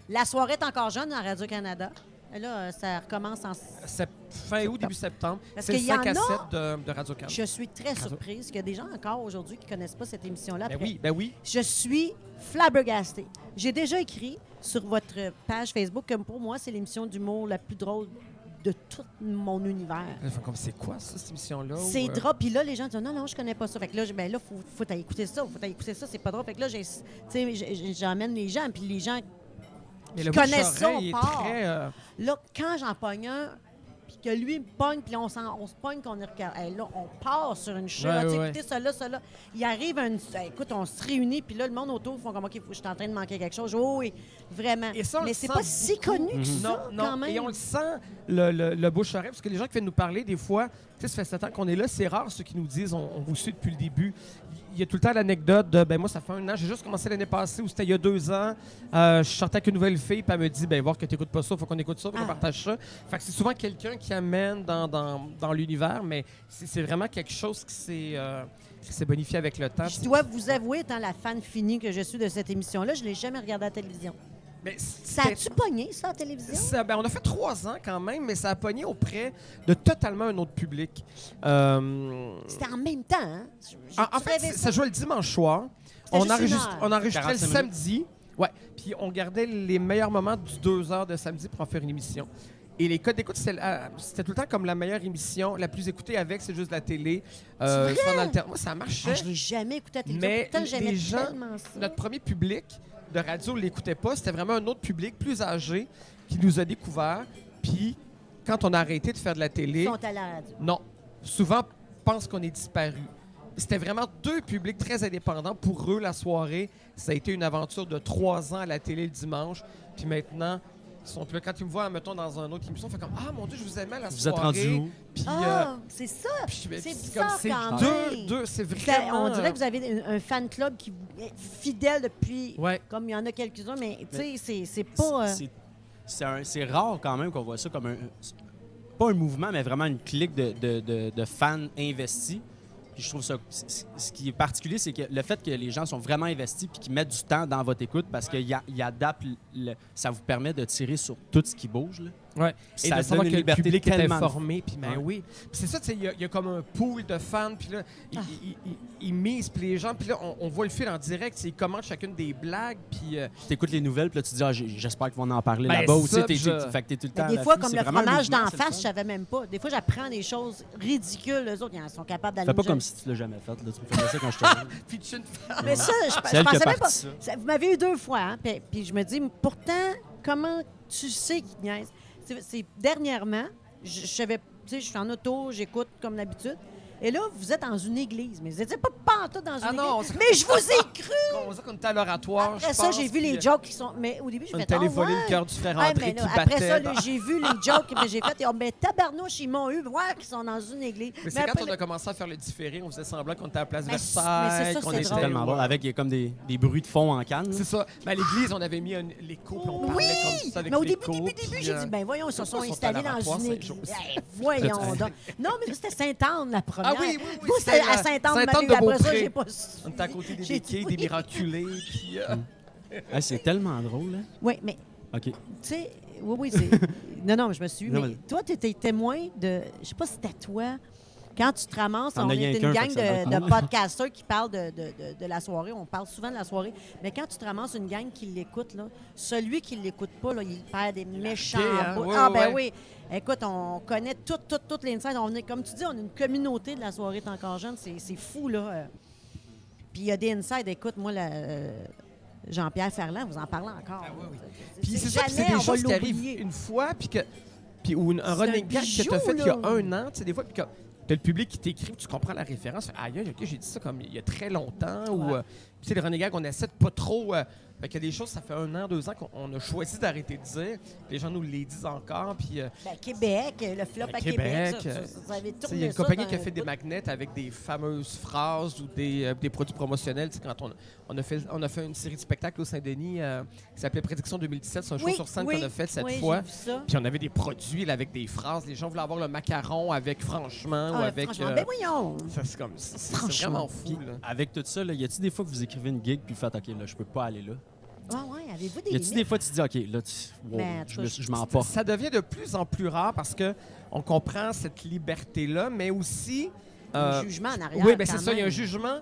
la soirée est encore jeune à Radio-Canada. Et là, ça recommence en... C'est fin août, début septembre. Parce C'est le qu'il y en 5 à a- 7 de Radio-Canada. Je suis très surprise qu'il y a des gens encore aujourd'hui qui ne connaissent pas cette émission-là. Ben Après, oui, ben oui. je suis flabbergastée. J'ai déjà écrit sur votre page Facebook que pour moi, c'est l'émission d'humour la plus drôle de tout mon univers. Ils font comme, c'est quoi ça, cette émission-là? C'est Ou, drôle. Puis là, les gens disent non, je connais pas ça. Fait que là, ben là, faut t'aller écouter ça. Faut t'aller écouter ça. C'est pas drôle. Fait que là, tu sais, j'emmène les gens. Puis les gens, Mais le connaissent ça, bouche-oreille on est part. très... là, quand j'en pogne un, puis que lui me pogne, puis on se pogne, qu'on est regarde. Hey, là, on part sur une chose. Ouais, Tu sais, ouais. écoutez ça, là. Il arrive écoute, on se réunit, puis là, le monde autour font comme, OK, je suis en train de manquer quelque chose. Oh, oui, vraiment. Et ça, on mais le c'est sent pas si beaucoup. connu que ça, Non, quand même. et on le sent, le bouche-oreille, parce que les gens qui viennent nous parler, des fois, tu sais, ça fait 7 ans qu'on est là, c'est rare ceux qui nous disent on vous suit depuis le début. Il y a tout le temps l'anecdote de, ben moi, ça fait 1 an, j'ai juste commencé l'année passée, ou c'était il y a 2 ans, je sortais avec une nouvelle fille, puis elle me dit, ben voir que tu n'écoutes pas ça, faut qu'on écoute ça, faut qu'on partage ça. Fait que c'est souvent quelqu'un qui amène dans l'univers, mais c'est vraiment quelque chose qui s'est bonifié avec le temps. Je dois vous avouer, étant la fan finie que je suis de cette émission-là, je ne l'ai jamais regardée à la télévision. Mais Ça a-tu pogné, ça, à la télévision? Ben, on a fait 3 ans quand même, mais ça a pogné auprès de totalement un autre public. C'était en même temps, hein? En fait, ça jouait le dimanche soir. C'était juste une heure. On enregistrait le 45 samedi. Ouais. Puis on gardait les meilleurs moments du 2 heures de samedi pour en faire une émission. Et les codes d'écoute, c'était tout le temps comme la meilleure émission, la plus écoutée avec, c'est juste la télé. vrai? Moi, ça marchait. Ah, je ne l'ai jamais écouté à la télévision. Mais Pourtant, j'aimais les gens, tellement ça. notre premier public de radio ne l'écoutait pas. C'était vraiment un autre public plus âgé qui nous a découvert. Puis quand on a arrêté de faire de la télé, Ils sont à la radio. non, souvent pensent qu'on est disparu. C'était vraiment 2 publics très indépendants. Pour eux, la soirée, ça a été une aventure de 3 ans à la télé le dimanche. Puis maintenant, ils sont plus là. Quand ils me voient, mettons, dans une autre émission, ils font comme « Ah, mon Dieu, je vous aimais à la Vous êtes soirée. » rendu où? Puis, Ah, c'est ça! puis je- C'est puis bizarre c'est quand même. c'est Ça, vraiment... on dirait que vous avez un fan club qui est fidèle depuis, Ouais. comme il y en a quelques-uns, mais tu sais, c'est pas... C'est rare quand même qu'on voit ça comme pas un mouvement, mais vraiment une clique de fans investis. Puis je trouve ça... Ce qui est particulier, c'est que le fait que les gens sont vraiment investis puis qu'ils mettent du temps dans votre écoute parce qu'ils adaptent... ça vous permet de tirer sur tout ce qui bouge. Là. Ouais. Puis Et ça de savoir donne que une le liberté public est tellement de- informé, puis ben Ouais. oui. Puis c'est ça, tu sais, il y a comme un pool de fans, puis là, ils misent, puis les gens, puis là, on voit le fil en direct, ils commentent chacune des blagues, puis... T'écoutes les nouvelles, puis là, tu te dis, j'espère qu'ils vont en parler Ben, là-bas. Ou tu ça, sais, puis fait que t'es tout le temps Des à fois, l'affût. comme C'est le vraiment un fromage mouvement, d'en c'est le face, je fun. savais même pas. Des fois, j'apprends des choses ridicules. Eux autres, ils sont capables d'aller Fais pas me comme jeter. si tu l'as jamais fait. Là. Tu me faisais ça quand je te dis. Puis tu- Mais ça, je C'est elle qui a pensais même pas. parti ça. Vous m'avez eu 2 fois, hein? Puis je me dis, pourtant, comment tu sais qu'ils niaisent? C'est dernièrement, je savais, tu sais, je suis en auto, j'écoute comme d'habitude. Et là, vous êtes dans une église. Mais vous n'étiez pas pantoute dans une Ah non, église. c'est- Mais je vous ai cru! On dirait qu'on était à l'oratoire, Après je ça, pense, j'ai vu puis, les jokes qui sont... Mais au début, je On fait est allé voler ouais. le cœur du frère Ouais, André mais qui là, après battait. ça, là, j'ai vu les jokes que j'ai fait. Et oh, ben, tabarnouche, ils m'ont eu voir qu'ils sont dans une église. Mais c'est quand après, on a commencé à faire le différé, on faisait semblant qu'on était à la place Mais c'est Versailles, ça, qu'on c'est était... drôle. Tellement drôle. Avec comme des bruits de fond en canne. C'est ça. Ben, à l'église, on avait mis l'écho, puis on parlait comme ça avec mais au l'écho. début, puis, j'ai dit, ben voyons, ils se pourquoi sont ils sont installés à l'oratoire, dans une c'est église. juste? Voyons donc. Non, mais là, c'était Sainte-Anne, la première. Ah oui, oui, oui, Moi, c'était à c'était Sainte-Anne, Sainte-Anne ma de Après ça, Beaupré. j'ai pas... On était à côté des J'ai béquilles, dit des oui. miraculés, puis... Ah, c'est tellement drôle. Hein? Oui, mais OK. Tu sais, oui, c'est... non, mais je me suis... Non, mais mais- toi, tu étais témoin de... Je sais pas si c'était toi. Quand tu te ramasses, T'en on as est rien une qu'un, gang fait que ça doit être de moi. podcasters qui parlent de la soirée. On parle souvent de la soirée. Mais quand tu te ramasses une gang qui l'écoute, là, celui qui l'écoute pas, là, il perd des méchants hein? bouts. Ouais, Ah, ben ouais. oui. Écoute, on connaît toutes les insides. On est, comme tu dis, on a une communauté de la soirée T'es encore jeune. C'est fou, là. Puis il y a des insides. Écoute, moi, Jean-Pierre Ferland, vous en parlez encore. Ah, oui, oui. C'est- Puis c'est jamais ça, puis c'est des on va choses qui arrivent l'oublier. une fois, ou un C'est un running gag que tu as bijou, fait il y a là. 1 an, tu sais, des fois, puis que t'as le public qui t'écrit, puis tu comprends la référence. Aïe, OK, j'ai dit ça comme il y a très longtemps. Ou, Ouais. tu sais, les running gags, on essaie de pas trop... fait qu'il y a des choses, ça fait 1 an, 2 ans qu'on a choisi d'arrêter de dire. Les gens nous les disent encore, puis... Ben, Québec, le flop Ben, à Québec, Québec, ça avait Tu sais, il y tourné a une ça compagnie dans qui a un fait des bout. magnets avec des fameuses phrases ou des produits promotionnels. Tu sais, quand on a fait une série de spectacles au Saint-Denis qui s'appelait Prédiction 2017. C'est un show sur scène qu'on a fait cette oui, fois. j'ai vu ça. Puis on avait des produits là, avec des phrases. Les gens voulaient avoir le macaron avec franchement ou Ah, avec... franchement, ben voyons! ça, c'est Franchement. vraiment fou. Là. Avec tout ça, là, y a-t-il des fois que vous écrivez une gig puis vous faites OK, là, je peux pas aller là? Ah ouais, avez-vous des Y a-t-il limites? des fois que tu dis OK, là, wow, Mais, en tout cas, je m'en porte? Ça devient de plus en plus rare parce que on comprend cette liberté-là, mais aussi... Un jugement en arrière. Oui, bien quand c'est ça. Il y a un même. jugement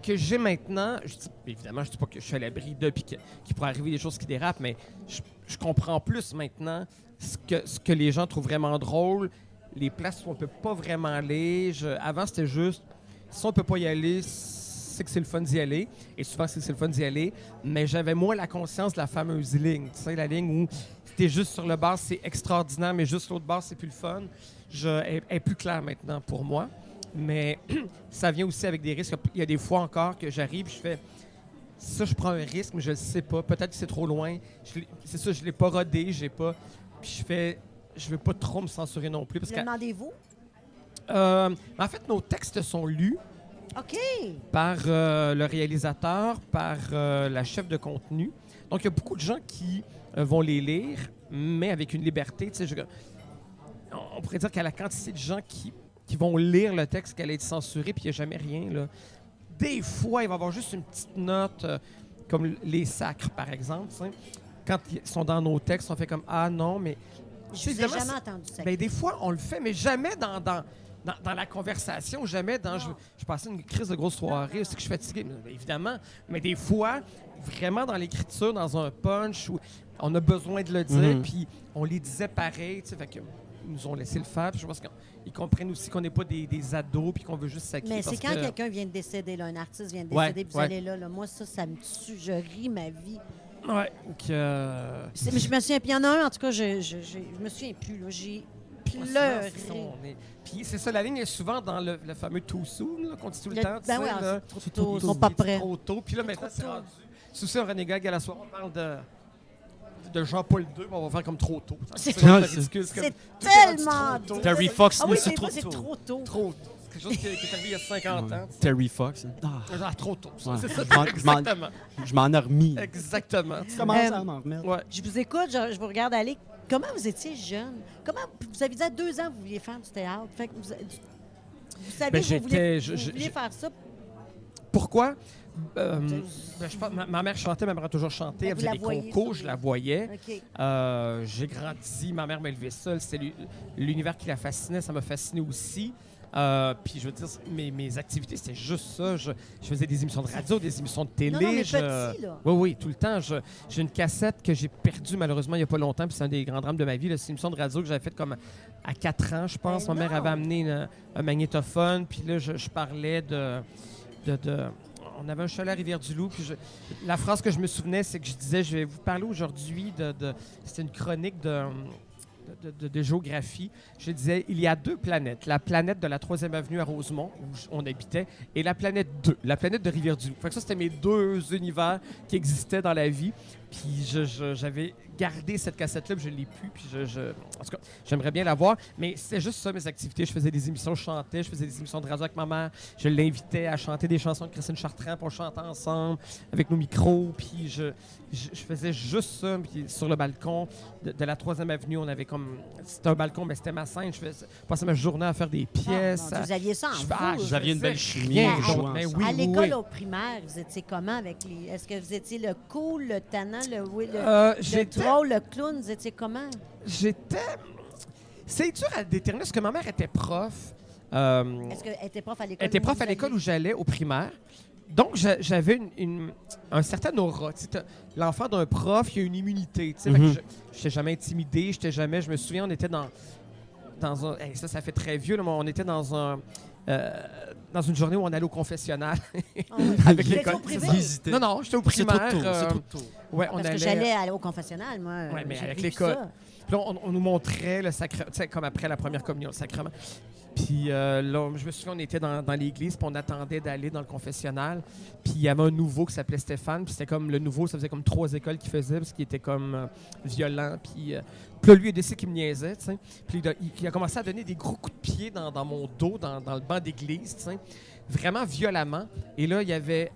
que j'ai maintenant. Évidemment, je dis pas que je suis à l'abri d'eux et qu'il pourrait arriver des choses qui dérapent, mais je comprends plus maintenant ce que les gens trouvent vraiment drôle, les places où on peut pas vraiment aller. Avant, c'était juste, si on peut pas y aller, c'est que c'est le fun d'y aller. Et souvent, c'est que c'est le fun d'y aller. Mais j'avais moins la conscience de la fameuse ligne. Tu sais, la ligne où si t'es juste sur le bar, c'est extraordinaire, mais juste l'autre bar, c'est plus le fun. Elle est plus claire maintenant pour moi. Mais ça vient aussi avec des risques. Il y a des fois encore que j'arrive, je fais ça, je prends un risque, mais je le sais pas. Peut-être que c'est trop loin. C'est ça, je l'ai pas rodé, j'ai pas. Puis je veux pas trop me censurer non plus parce Le que demandez-vous? en fait, nos textes sont lus OK. par le réalisateur, par la chef de contenu. Donc il y a beaucoup de gens qui vont les lire, mais avec une liberté. Tu sais, on pourrait dire qu'à la quantité de gens qui vont lire le texte, qu'elle est censurée, puis il n'y a jamais rien. Là. Des fois, il va y avoir juste une petite note, comme les sacres, par exemple. Tu sais. Quand ils sont dans nos textes, on fait comme « Ah non, mais... » Je vous ai évidemment, jamais entendu ça. Ben, des fois, on le fait, mais jamais dans la conversation, jamais dans... Je passais une crise de grosse soirée, c'est que je suis fatigué, mais évidemment. Mais des fois, vraiment dans l'écriture, dans un punch, où on a besoin de le dire, puis on les disait pareil, tu sais, fait que ils nous ont laissé le faire. Puis je pense qu'ils comprennent aussi qu'on n'est pas des ados puis qu'on veut juste sacrer. Mais c'est parce quand que- quelqu'un vient de décéder, là, un artiste vient de Ouais, décéder, puis vous ouais. allez là. Moi, ça me tue. Je ris ma vie. Ouais. Donc, Mais je me souviens, puis il y en a un, en tout cas, je me souviens plus. Là, j'ai pleuré. c'est ça, Puis c'est ça, la ligne est souvent dans le fameux too soon là, qu'on dit tout le, Le- temps. tu ben sais, ouais, là. c'est trop tôt, ils sont pas prêts. Trop tôt. Puis là, C'est maintenant, trop c'est tôt. rendu. Souci un renégade à la soirée, on parle de Jean-Paul II, mais on va faire comme trop tôt. C'est vraiment ridicule. C'est C'est comme- tout est rendu tellement... trop tôt. Terry Fox, Ah oui, mais c'est c'est trop c'est tôt. trop tôt. Trop tôt. C'est quelque chose qui est arrivé il y a 50 ans. tu sais. Terry Fox. Ah, Ah, trop tôt. ça. Ouais. C'est ça, Je m'en- exactement. je m'en ai remis. Exactement. Je commence Euh, à m'en remettre. Ouais. Je vous écoute, je vous regarde aller. Comment vous étiez jeune? Comment vous avez dit à 2 ans que vous vouliez faire du théâtre? Fait que vous savez Ben, que vous vouliez, j'étais- vous vouliez faire ça? Pourquoi? Vous- Je pense, ma mère chantait, ma mère a toujours chanté. Vous Elle faisait la des voyez concours, sur je les- la voyais. OK. J'ai grandi, ma mère m'a élevé seule. C'était l'univers qui la fascinait, ça m'a fasciné aussi. Puis je veux dire, mes activités, c'était juste ça. Je faisais des émissions de radio, des émissions de télé. Non, mais petit, là. Oui, tout le temps. J'ai une cassette que j'ai perdue malheureusement il n'y a pas longtemps, puis c'est un des grands drames de ma vie. là. C'est une émission de radio que j'avais faite comme à 4 ans, je pense. Ben Ma mère non. avait amené un magnétophone, puis là, je parlais de on avait un chalet à Rivière-du-Loup. Puis la phrase que je me souvenais, c'est que je disais, je vais vous parler aujourd'hui c'était une chronique de géographie. Je disais, il y a 2 planètes. La planète de la 3e avenue à Rosemont, où on habitait, et la planète 2, la planète de Rivière-du-Loup. Fait que ça, c'était mes 2 univers qui existaient dans la vie. Puis j'avais gardé cette cassette-là, puis je ne l'ai plus. Puis en tout cas, j'aimerais bien la voir. Mais c'était juste ça, mes activités. Je faisais des émissions, je chantais, je faisais des émissions de radio avec ma mère. Je l'invitais à chanter des chansons de Christine Chartrand, puis on chantait ensemble avec nos micros. Puis je faisais juste ça. Puis sur le balcon de la 3e avenue, on avait comme... C'était un balcon, mais c'était ma scène. Je passais ma journée à faire des pièces. Ah, mon Dieu, vous aviez ça en vous. Vous aviez une belle faisais chimie rien en d'autre. jouant Mais ensemble. oui, À oui, l'école oui. au primaire, vous étiez comment avec les... Est-ce que vous étiez le cool, le tannant, maintenant? Le J'étais... drôle, le clown, vous étiez comment? C'est dur à déterminer parce que ma mère était prof. Est-ce qu'elle était prof à l'école? Elle était prof à l'école où j'allais, au primaire. Donc, j'avais un certain aura. Tu sais, l'enfant d'un prof, il a une immunité. Tu sais, fait que je n'étais jamais intimidé. Je me souviens, on était dans un... Hey, ça fait très vieux. Là, mais on était dans une journée où on allait au confessionnal avec Vous étiez l'école. au privé? Non, j'étais au C'est primaire. trop tôt, c'est trop tôt. Ouais, on Parce que allait... j'allais aller au confessionnal, moi. Ouais, mais j'ai avec vécu l'école. ça. Puis là, on nous montrait le sacrement, tu sais, comme après la première communion, le sacrement. Puis là, je me souviens, on était dans l'église, puis on attendait d'aller dans le confessionnal. Puis il y avait un nouveau qui s'appelait Stéphane, puis c'était comme le nouveau, ça faisait comme 3 écoles qu'il faisait, parce qu'il était comme violent. Puis là, lui, il a décidé qu'il me niaisait, tu sais. Puis il a commencé à donner des gros coups de pied dans mon dos, dans le banc d'église, tu sais, vraiment violemment. Et là, il y avait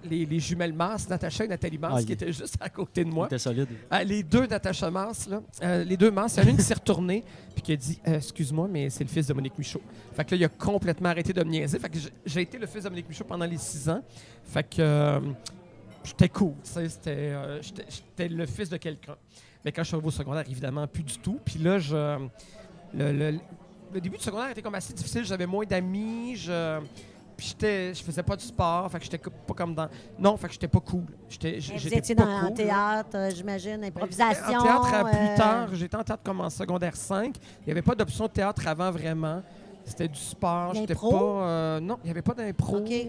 les jumelles Mars, Natacha et Nathalie Mars, qui étaient juste à côté de moi. C'était solide. Les deux Natacha Mars, là, les deux Mars, il y en a une qui s'est retournée puis qui a dit excuse-moi, mais c'est le fils de Monique Michaud. Fait que là, il a complètement arrêté de me niaiser. Fait que j'ai été le fils de Monique Michaud pendant les 6 ans. Fait que j'étais cool. J'étais le fils de quelqu'un. Mais quand je suis arrivé au secondaire, évidemment, plus du tout. Puis là, le début du secondaire était comme assez difficile. J'avais moins d'amis. Puis je faisais pas du sport, fait que j'étais pas comme dans... Non, fait que j'étais pas cool. Vous étiez en théâtre, j'imagine, improvisation. En théâtre plus tard, j'étais en théâtre comme en secondaire 5. Il n'y avait pas d'option de théâtre avant vraiment. C'était du sport. J'étais pas... non, il n'y avait pas d'impro. Okay.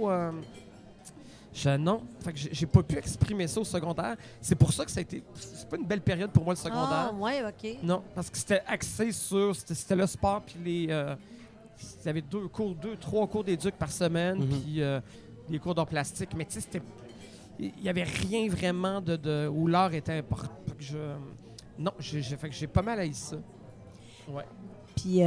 Non. Fait que j'ai pas pu exprimer ça au secondaire. C'est pour ça que ça a été... C'est pas une belle période pour moi, le secondaire. Ah, ouais, OK. Non, parce que c'était axé sur... C'était le sport puis les... Il y avait 3 cours d'éduc par semaine, puis des cours d'art plastique. Mais tu sais, il n'y avait rien vraiment où l'art était important. Non, fait que j'ai pas mal haï ça. Ouais. Puis,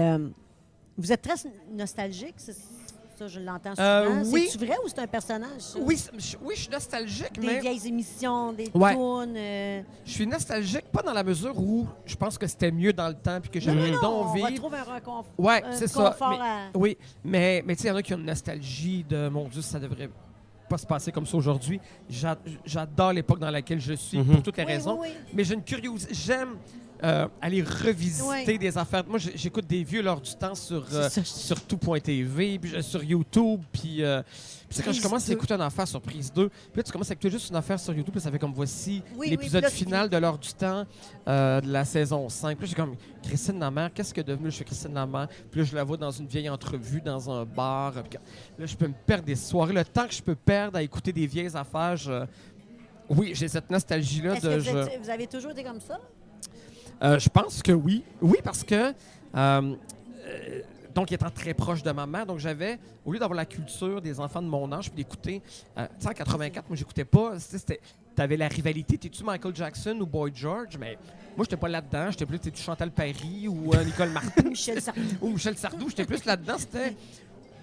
vous êtes très nostalgique, ça, je l'entends souvent. Oui. C'est-tu vrai ou c'est un personnage, ça? Oui, je suis nostalgique, Des mais... vieilles émissions, des Ouais. tunes. Je suis nostalgique, pas dans la mesure où je pense que c'était mieux dans le temps puis que j'avais le don on vivre. retrouve un reconfort. Ouais, c'est ça. À... Oui, mais tu sais, il y en a qui ont une nostalgie de, mon Dieu, ça devrait pas se passer comme ça aujourd'hui. J'adore l'époque dans laquelle je suis pour toutes les raisons. Oui. Mais j'ai une curiosité. J'aime aller revisiter des affaires. Moi, j'écoute des vieux lors du temps sur tout.tv, puis sur YouTube, puis quand je commence à écouter une affaire sur Prise 2, puis là, tu commences à écouter juste une affaire sur YouTube, puis ça fait comme voici l'épisode final de l'heure du temps de la saison 5. Puis là, j'ai comme Christine Lamère, qu'est-ce que devenu? Je fais Christine Lamère, puis là, je la vois dans une vieille entrevue, dans un bar. Puis là, je peux me perdre des soirées. Le temps que je peux perdre à écouter des vieilles affaires, oui, j'ai cette nostalgie-là. Est-ce que vous avez toujours été comme ça? Je pense que oui. Oui, parce que, donc, étant très proche de ma mère, donc j'avais, au lieu d'avoir la culture des enfants de mon âge, puis d'écouter, tu sais, en 84, moi, j'écoutais pas, t'avais la rivalité, t'es-tu Michael Jackson ou Boy George, mais moi, j'étais pas là-dedans, j'étais plus, t'es-tu Chantal Paris ou Nicole Martin. Michel Sardou. Ou Michel Sardou, j'étais plus là-dedans, c'était...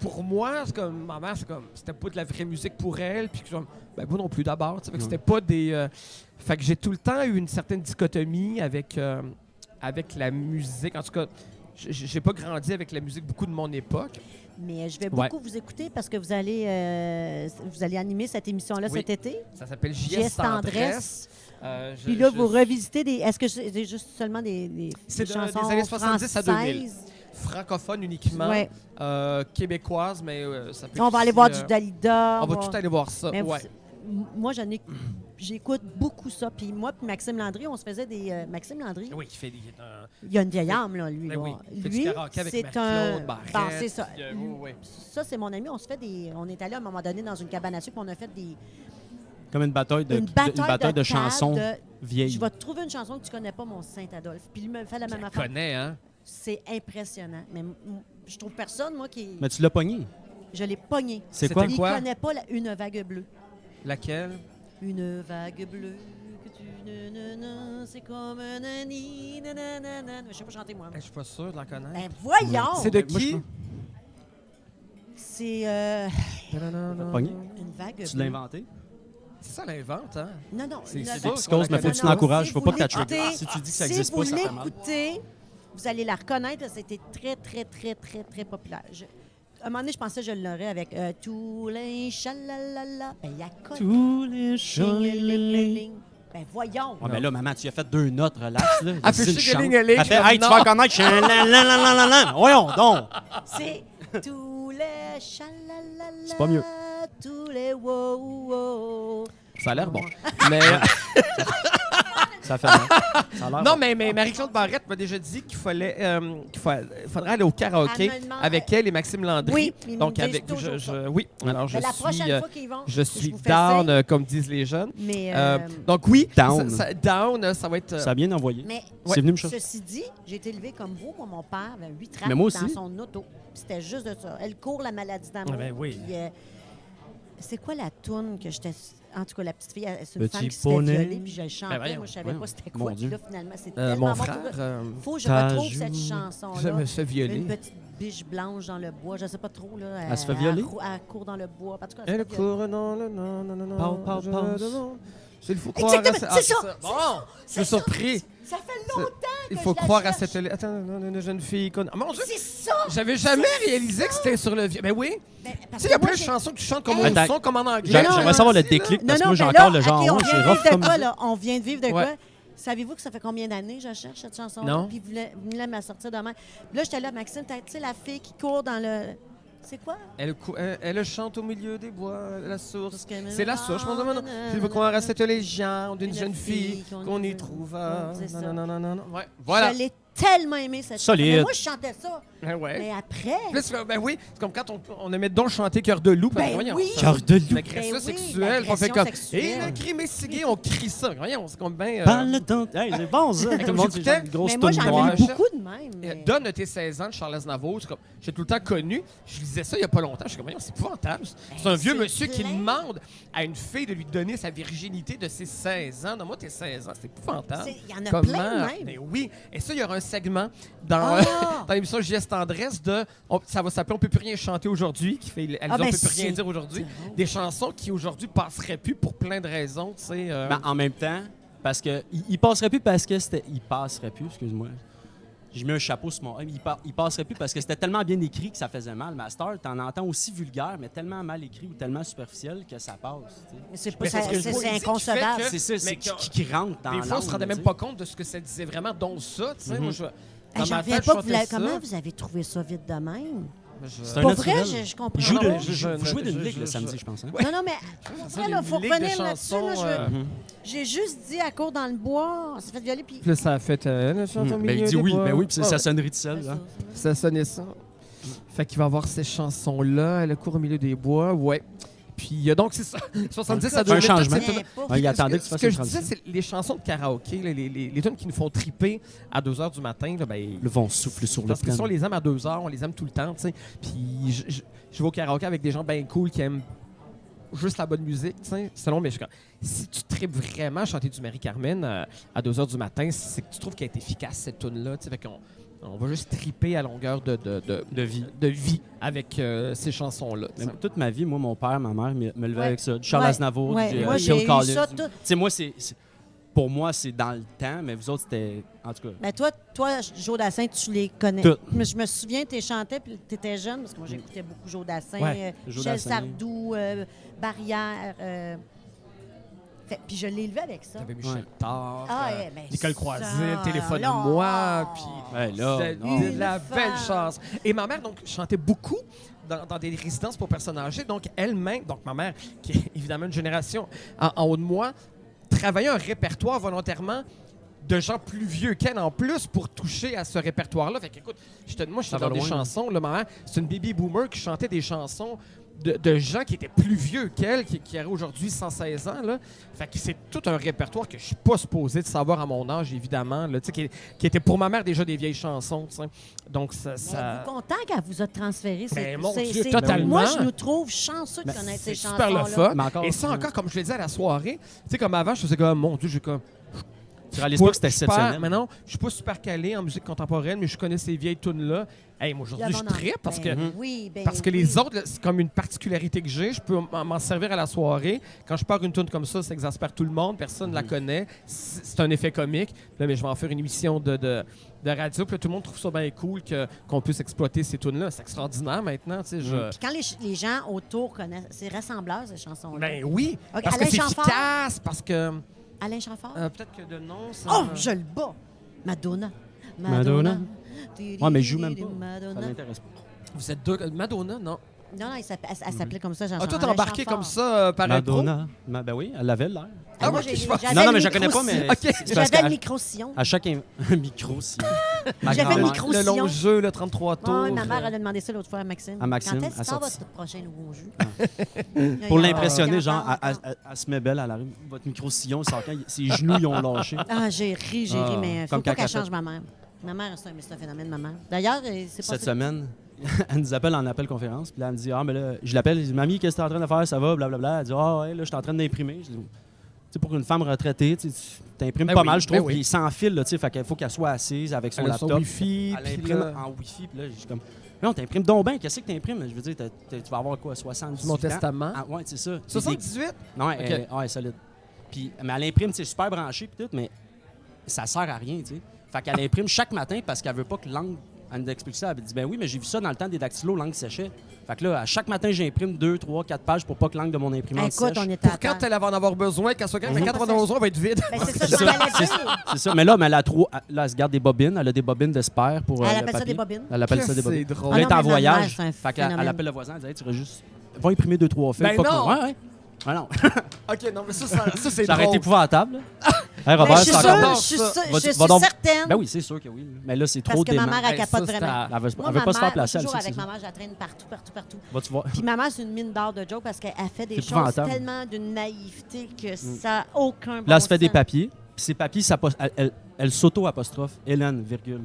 Pour moi, c'est comme ma mère, c'était pas de la vraie musique pour elle, puis moi non plus d'abord. Fait que c'était pas des. Fait que j'ai tout le temps eu une certaine dichotomie avec la musique. En tout cas, j'ai pas grandi avec la musique beaucoup de mon époque. Mais je vais beaucoup vous écouter parce que vous allez animer cette émission-là cet été. Ça s'appelle JS Tendresse. Puis là, vous revisitez des... Est-ce que c'est juste seulement des chansons des années 70 à 2000. françaises? Francophone uniquement, québécoise, mais ça peut on va aller voir du Dalida. On va tout aller voir ça, Moi, j'écoute beaucoup ça. Puis moi puis Maxime Landry, on se faisait des... Maxime Landry? Oui, qui fait des... Il a une vieille âme, là, lui. Oui, lui, c'est un... Bon, c'est ça. Ça, c'est mon ami. On se fait des... On est allé à un moment donné dans une cabane à sucre, puis on a fait des... Comme une bataille de chansons vieilles. Je vais te trouver une chanson que tu connais pas, mon Saint-Adolphe. Puis lui me fait la même affaire. Je connais, hein? C'est impressionnant. Mais je trouve personne, moi, qui... Mais tu l'as pogné? Je l'ai pogné. C'est quoi? Il ne connaît pas Une vague bleue. Laquelle? Une vague bleue que tu... c'est comme un nani, nanana. Je sais pas chanter, moi. Je suis pas sûr de la connaître. Ben voyons! C'est de qui? C'est... Pogné? Une vague bleue. Tu l'as inventé? C'est ça l'invente, hein? Non. C'est psychose, mais faut que tu l'encourages. Faut pas que tu trigger. Si tu dis que ça n'existe pas, ça fait mal. Si vous l'écoutez, vous allez la reconnaître. C'était très, très, très, très, très populaire. À un moment donné, je pensais que je l'aurais avec tous les chalalala. Ben, il y a quoi? Tous les chalalala. Ben voyons. Ouais, mais là, maman, tu as fait 2 notes, relax. Là. Elle fait C'est une chigaling-a-ling, chance. Elle fait, je hey, tu non. vas connaître, je suis un lan. Voyons donc. C'est tous les chalalala. C'est pas mieux. Tous les wow. Ça a l'air bon. Mais Ça fait mal. Ça a l'air non, bon. mais Marie-Claude Barrette m'a déjà dit qu'il faudrait aller au karaoké Elle me demande- avec elle et Maxime Landry. Oui, ils donc me disent avec toujours ça. oui. Alors je Mais la suis prochaine fois qu'ils vont, je suis vous fais down signe. comme disent les jeunes. Mais, Donc oui, Down. down, ça va être Ça a bien envoyé. mais C'est venu me chercher. ceci dit, j'ai été élevée comme vous. Moi, mon père avait 8 tracts Mais moi dans aussi. son auto. C'était juste de ça. Elle court la maladie d'amour. Ah ben oui. Puis, c'est quoi la toune que j'étais... En tout cas, la petite fille, c'est une Petit femme qui se fait poney. violer, puis je le chantais. voyons, Moi, je savais voyons. pas c'était Mon quoi. Puis Dieu. là, finalement, c'est tellement mon bon. frère Faut que je Ta retrouve joue. cette chanson-là. je me fais violer. Une petite biche blanche dans le bois, je sais pas trop. Là, Elle se fait violer? Elle court dans le bois. En tout cas, elle Elle se fait violer. court dans le non. Pau, pau, pau. Il faut croire à Exactement, c'est ça. Bon, je suis surpris. Ça fait longtemps Il que faut je la croire à cherche. cette... Attends, une jeune fille... Ah, mon Dieu! C'est ça! J'avais jamais réalisé que c'était sur le vieux. Ben oui. Ben, Tu parce sais, il y a que moi, plein de j'ai- chansons que tu chantes comme Hey. au Attends. son, comme en anglais. Non, J'aimerais savoir le Tu sais, là. déclic parce que Non, moi, j'ai ben là, encore le genre OK, on 11, c'est vient de rough vivre de comme quoi, ça. là? On vient de vivre de quoi? Ouais. Savez-vous que ça fait combien d'années que je cherche cette chanson? Non. Puis vous voulez me la sortir demain. Puis là, j'étais là, Maxime, tu sais, la fille qui court dans le... C'est quoi? Elle chante au milieu des bois, la source. Parce que- C'est la source, je pense. Non, il faut croire à cette légende d'une Une jeune fille fille qu'on y trouva. C'est ça. Non. Ouais, voilà. Je l'ai tellement aimé, cette Solide. chanson. Mais moi, je chantais ça. Ouais. Mais après... Puis là, ben oui, c'est comme quand on aimait donc chanter Cœur de loup. Ben voyons, oui. ça. Cœur de loup. L'agression Ben oui, sexuelle. On fait l'agression comme. sexuelle. Et le crime est sigué, on crie ça. Voyons, c'est comme bien. Parle le temps. Hey, c'est bon, ça. Tout le monde, c'est j'écoutais- genre une grosse Mais moi, toune j'en noire. ai eu beaucoup de même. mais- Donne tes 16 ans de Charles Aznavour. C'est comme, j'ai tout le temps connu. Je lisais ça il n'y a pas longtemps. Je suis comme, voyons, c'est épouvantable. C'est un vieux c'est monsieur qui plein. demande à une fille de lui donner sa virginité de ses 16 ans. Donne-moi tes 16 ans. C'est épouvantable. Il y en a Comment? plein, même. Mais oui. Et ça, il y aura un segment dans, Ah! dans l'émission JS Tendresse de. Ça va s'appeler On peut plus rien chanter aujourd'hui. Qui fait, elle dit, Ah, On ben, peut plus rien c'est- dire aujourd'hui. c'est bon. Des chansons qui aujourd'hui passeraient plus pour plein de raisons. Tu sais. Ben, en même temps, parce que il passerait plus parce que c'était. Il passerait plus, excuse-moi. J'ai mis un chapeau sur mon. Il passerait plus parce que c'était tellement bien écrit que ça faisait mal. Master, t'en entends aussi vulgaire, mais tellement mal écrit ou tellement superficiel que ça passe. Tu sais. Mais c'est pas- Mais c'est ça- ce que je c'est vous c'est dis qui fait inconcevable. que- C'est ça, c'est mais que- qui rentre dans Des fois, on se l'âme, rendait tu même sais. pas compte de ce que ça disait vraiment, dont ça. Tu sais, Mhm. moi, je. Hey, dans j'en ma reviens tête, pas je que vous chantais l'avez- comment ça. vous avez trouvé ça vite de même? C'est un Pas naturel. vrai, je comprends Il joue, pas. vous jouez d'une ligue le samedi, je pense. Hein? Non, non, mais Ça, après, il une faut ligue de revenir là-dessus. là, chansons, j'ai juste dit à court dans le bois, on s'est fait violer, puis... Puis là, ça a fait. Elle chante au Ben, milieu il dit des oui, bois. ben oui, puis c'est Ah sa ouais. sonnerie de sel. Là. Ça sonnait ça. Fait qu'il va avoir ces chansons-là. Elle court au milieu des bois. Ouais. Puis donc, c'est ça. 70 à Fait un 2000. changement. c'est tout. Ouais, il attendait que tu Ce fasses que une je disais, transition. c'est les chansons de karaoké, là, les tunes qui nous font triper à 2 h du matin. Là, ben, Le vent souffle sur le parce que plan. si on les aime à 2 h, on les aime tout le temps. Tu sais. Puis je vais au karaoké avec des gens bien cool qui aiment juste la bonne musique. Tu sais. Selon, mais je suis comme, si tu tripes vraiment à chanter du Marie-Carmen à 2 h du matin, c'est que tu trouves qu'elle est efficace, cette tune-là. Tu sais. Fait qu'on on va juste triper à longueur De vie. de vie avec ces chansons-là. tu sais. Même toute ma vie, moi, mon père, ma mère me levait Ouais. avec ça. Du Charles Ouais. Aznavour, Ouais. du Moi, j'ai Phil eu Collins. ça Tu tout. sais, moi, pour moi, c'est dans le temps, mais vous autres, c'était. En tout cas. Ben toi, Joe Dassin, tu les connais. Toutes. Mais je me souviens, tu chantais, puis tu étais jeune, parce que moi, j'écoutais beaucoup Joe Dassin, Ouais, Joe Michel Dassin. Sardou, Barrière. Puis je l'ai élevé avec ça. T'avais Michel Ouais. Tard, ouais, ben Nicole ça, Croisille, là. Téléphone-moi, puis Ouais, là, c'est non. de la Une belle femme. chance. Et ma mère, donc, chantait beaucoup dans des résidences pour personnes âgées. Donc, elle-même, donc ma mère, qui est évidemment une génération en haut de moi, travaillait un répertoire volontairement de gens plus vieux qu'elle en plus pour toucher à ce répertoire-là. Fait qu'écoute, moi, j'étais Ça va dans des loin, chansons. Là, ma mère, c'est une baby boomer qui chantait des chansons de gens qui étaient plus vieux qu'elle, qui auraient aujourd'hui 116 ans. Là. Fait que c'est tout un répertoire que je suis pas supposé de savoir à mon âge, évidemment, là, tu sais, qui était pour ma mère déjà des vieilles chansons. Tu sais. Donc, ça... Êtes-vous content qu'elle vous a transféré Ben, mon Dieu, c'est- totalement. Moi, je nous trouve chanceux de Ben, connaître C'est ces super le chansons-là. fun. Mais encore- Et ça encore, comme je l'ai dit à la soirée, tu sais, comme avant, je faisais comme, mon Dieu, j'ai comme... Tu réalises pas que c'était exceptionnel. Maintenant, je suis pas super calé en musique contemporaine, mais je connais ces vieilles tunes-là. Hey, moi, aujourd'hui, je trippe parce que... Oui, ben Parce que oui. les autres, là, c'est comme une particularité que j'ai. Je peux m'en servir à la soirée. Quand je pars une tune comme ça exaspère tout le monde. Personne ne la connaît. C'est un effet comique. Là, mais je vais en faire une émission de radio. Puis là, tout le monde trouve ça bien cool qu'on puisse exploiter ces tunes-là. C'est extraordinaire maintenant. Tu sais, Puis quand les gens autour connaissent, c'est rassembleur, ces chansons-là. Ben oui. Ok, Parce que Alain c'est Chamfort. efficace. Parce que... Alain Chamfort? Peut-être que de nom, ça... Oh, je le bats! Madonna. Madonna. Ouais, mais je joue même pas. Ça Madonna. m'intéresse pas. Vous êtes deux... Madonna, non? Non, elle s'appelait comme ça, Jean Ah, toi, t'as Alain embarqué Chamfort. comme ça par intro? Madonna. Ben oui, elle l'avait l'air. Ah, moi, ok, j'ai- je vois. j'avais Non, le mais je la connais pas, micro-sillon. mais... Ok. c'est parce J'avais qu'à- le micro-sillon. À chaque micro, si. Ma J'avais le grand-mère. micro- Le long Sillon. jeu, le 33 tours. Ouais, ma mère, elle a demandé ça l'autre fois à Maxime. À Maxime, Quand est-ce elle que sort sortit votre prochain nouveau jeu? Pour Il y a- l'impressionner, il y a genre, encore. elle se met belle à la rue. Votre micro-sillon, il sort quand ses genoux, ils ont lâché. Ah, j'ai ri, Ah, mais faut comme pas quand qu'elle elle change fait- ma mère. Ma mère, c'est un phénomène, ma mère. D'ailleurs, c'est pas Cette semaine, elle nous appelle en appel conférence. Puis là, elle me dit, ah, mais là, je l'appelle, je dis, mamie, qu'est-ce que tu es en train de faire? Ça va, blablabla. Elle dit, ah, ouais, là, je suis en train d'imprimer. Je dis, tu sais, pour une femme retraitée, tu imprimes Ben pas oui, mal, je ben trouve. oui. Puis sans fil, là, tu sais, fait qu'il faut qu'elle soit assise avec son Elle a son laptop. Wi-Fi. Elle puis imprime là, en Wi-Fi. Puis là, je suis comme, non, t'imprimes donc bien. Qu'est-ce que t'imprimes? Je veux dire, tu vas avoir quoi, 70 Mon ans? testament. Ah, ouais, c'est ça. 78? Non, Ok. elle est solide. Puis, mais elle imprime, c'est super branché, puis tout, mais ça sert à rien, tu sais. Fait qu'elle imprime chaque matin parce qu'elle veut pas que l'angle. Elle nous explique ça. Elle dit, ben oui, mais j'ai vu ça dans le temps des dactylos, l'angle séchait. Fait que là, à chaque matin, j'imprime 2, 3, 4 pages pour pas que l'angle de mon imprimante Écoute, sèche. on était à Pour quand temps. elle va en avoir besoin, quand Mhm. elle va en avoir besoin, elle va être vide. Ben, c'est ça, C'est je m'en ça, allais dire. c'est ça. Mais là, elle a trop. Là, elle se garde des bobines. Elle a des bobines d'espère pour. Elle le appelle ça papier. des bobines? Elle appelle ça des C'est bobines. drôle. Là, elle est Ah non, en mais ma mère, voyage. c'est un Fait qu'elle phénomène. appelle le voisin. Elle dit, hey, tu irais juste. Va imprimer 2, 3 fils. Ben pas non! que- Ouais, ouais. Ah non. OK, non, mais ça c'est Ça aurait été drôle. épouvantable. Hey, Ben, Robert, je suis c'est sûre, encore. je suis ça. sûre- Va- je suis va donc- certaine. Ben oui, c'est sûr que oui. Mais là, c'est Parce trop que ma dément. mère, elle Hey, capote ça, c'est vraiment. à- Elle veut, Moi, elle veut ma pas se faire mère, placer. Elle toujours sait que avec c'est ma mère, je la traîne partout. Va-tu voir? Puis ma mère, c'est une mine d'or de joke parce qu'elle fait des C'est choses épouvantable. tellement d'une naïveté que ça n'a aucun bon Là, elle se fait des sens. papiers. Puis ces papiers, elle s'auto-apostrophe. Hélène, virgule.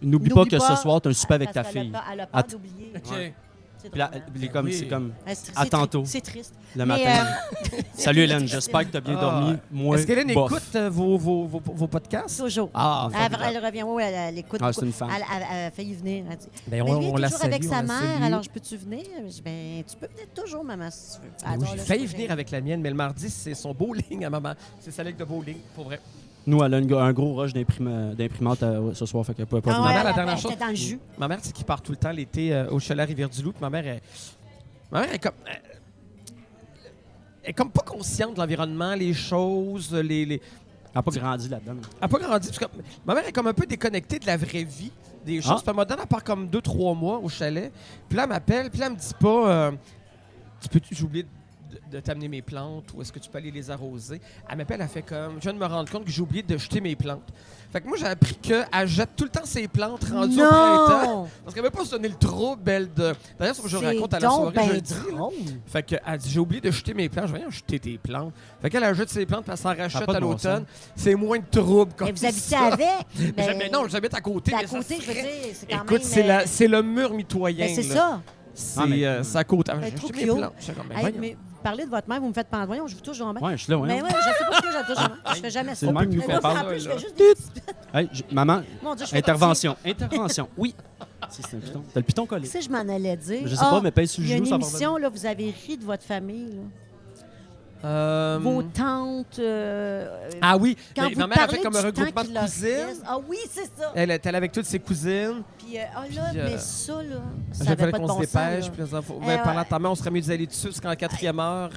N'oublie pas que ce soir, tu as un souper avec ta parce qu'elle fille. Elle a peur Att- d'oublier. OK. Ouais. C'est Puis là, drôle, hein? elle est comme, Oui. c'est comme C'est à tri- tantôt. C'est triste. le Mais, matin. Salut Hélène, j'espère que tu as bien Ah. dormi. Moi, Est-ce qu'Hélène bof. écoute vos podcasts? Toujours. Ah, Elle revient, oui, elle écoute. Ah, beaucoup. c'est une fan. Elle a failli venir. Elle dit, Ben, mais lui, on la toujours salue, avec on sa la mère, salue. alors je peux-tu venir? Je dis, ben, tu peux venir toujours, maman, si tu veux. Ben Elle oui, dit, j'ai là, failli je peux venir avec la mienne, mais le mardi, c'est son bowling à maman. C'est sa ligue de bowling, pour vrai. Nous, elle a un gros rush d'imprimante ce soir, fait qu'elle pouvait pas Ah venir. ouais, mère, la elle dernière était chose- dans le jus. Ma mère, c'est qui part tout le temps l'été au chalet Rivière-du-Loup. puis Ma mère est comme... Elle est comme pas consciente de l'environnement, les choses, les... Elle n'a pas grandi là-dedans. Elle n'a pas grandi. Parce que ma mère est comme un peu déconnectée de la vraie vie, des choses. Ah. Puis elle m'a donné à part comme 2-3 mois au chalet. Puis là, elle m'appelle. Puis là, elle me dit pas j'ai oublié de t'amener mes plantes ou est-ce que tu peux aller les arroser? Elle m'appelle, elle fait comme je viens de me rendre compte que j'ai oublié de jeter mes plantes. Fait que moi, j'ai appris qu'elle jette tout le temps ses plantes rendues au printemps. Parce qu'elle veut pas se donner le trouble, elle, de. D'ailleurs, c'est ce que je raconte à la soirée, je le dis. drôle. Fait qu'elle dit j'ai oublié de jeter mes plantes. Je vais rien jeter tes plantes. Fait qu'elle jette ses plantes, puis elle s'en rachète pas de à bon l'automne. C'est moins de trouble comme Et vous habitez ça. avec? Mais non, j'habite à côté. à mais ça côté, je veux serait- dire, c'est quand Écoute, même... c'est le mur mitoyen. Ben, c'est là. ça. C'est Ah, mais- c'est à côté. Elle est J'ai trop jeté mes cute. plantes. J'étais comme, ben, Hey, voyons. mais vous parlez de votre mère, vous me faites penser. Voyons, je vous touche jamais. Ouais, je suis là, ouais. Mais ouais, je sais pas pourquoi je la touche jamais. Je fais jamais ça. C'est le même qui nous Mais fait moi, parler, en plus, je là. fais juste des petits... Hey, maman, Mon Dieu, je fais intervention. Intervention. Oui. C'est un piton. T'as le piton collé. Tu sais, je m'en allais dire. Je sais pas, mais pèse sur le il y a genou, une ça va émission, là, vous avez ri de votre famille. Là. Euh, Vos tantes... Ah oui, quand mais vous ma mère a parlez fait comme du un temps regroupement qui de leur cousines. reste. Ah oui, c'est ça. Elle est allée avec toutes ses cousines. Puis, là, Puis, mais ça, là, ça Il avait fallait pas de qu'on bon se sens. dépêche. là. Puis là, Eh, pendant ouais. ta mère, on serait mieux d'aller dessus jusqu'en la 4e heure.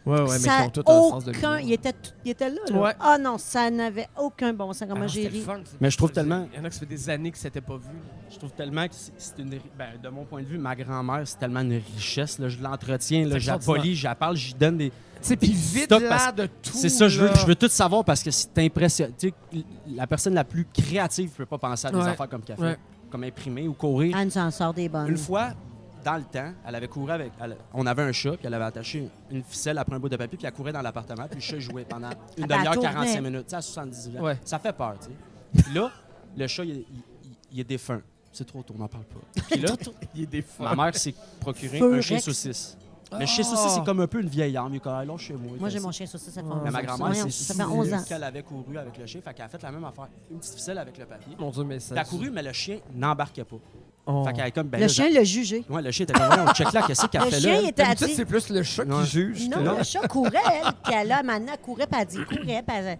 Ouais, mais Ça qui ont tout un sens de aucun... l'humour. Il était là, là. Ouais. Ah non, ça n'avait aucun bon sens. Comment j'ai c'était ri. le fun. Mais je trouve tellement- Il y en a qui ça fait des années que c'était pas vu. Je trouve tellement que c'est une. Ben, de mon point de vue, ma grand-mère, c'est tellement une richesse. Là, je l'entretiens, là, C'est j'appolie, j'appelle, j'y donne des. Tu sais, puis vite Stock, là parce- de tout. C'est ça, je là. veux tout savoir parce que c'est impressionnant. Tu sais, la personne la plus créative ne peut pas penser à des Ouais. affaires comme café, Ouais. comme imprimer ou courir. Anne s'en sort des bonnes. Une fois, dans le temps, elle avait couru avec. On avait un chat, puis elle avait attaché une ficelle après un bout de papier, puis elle courait dans l'appartement, puis le chat jouait pendant une Ah ben, demi-heure, elle 45 tournait. minutes, tu sais, à 78 ans. Ouais. Ça fait peur, tu sais. Puis là, le chat, il est défunt. C'est trop tôt, on n'en parle pas. Puis là, Il est des ma mère s'est procuré Feu un chien Rex. saucisse. Le chien saucisse, c'est comme un peu une vieille arme. Il est comme, ah, là, chez moi. Moi, j'ai mon chien saucisse, ça fait Mais 11 Mais ma ans. grand-mère, Voyons, c'est ça fait 11 ans. qu'elle avait couru avec le chien. Fait qu'elle a fait la même affaire. Une petite ficelle avec le papier. Mon Dieu, mais ça. Elle a couru, mais le chien n'embarquait pas. Oh. Fait qu'elle est comme, ben Le là, chien l'a jugé. Ouais, le chien était comme, on check là, qu'est-ce qu'elle Le fait chien, là? il était à D'habitude, dire... c'est plus le chat Ouais. qui juge. Non, le chat courait, elle. Puis elle, là, maintenant, elle courait, puis elle dit, courait, puis elle...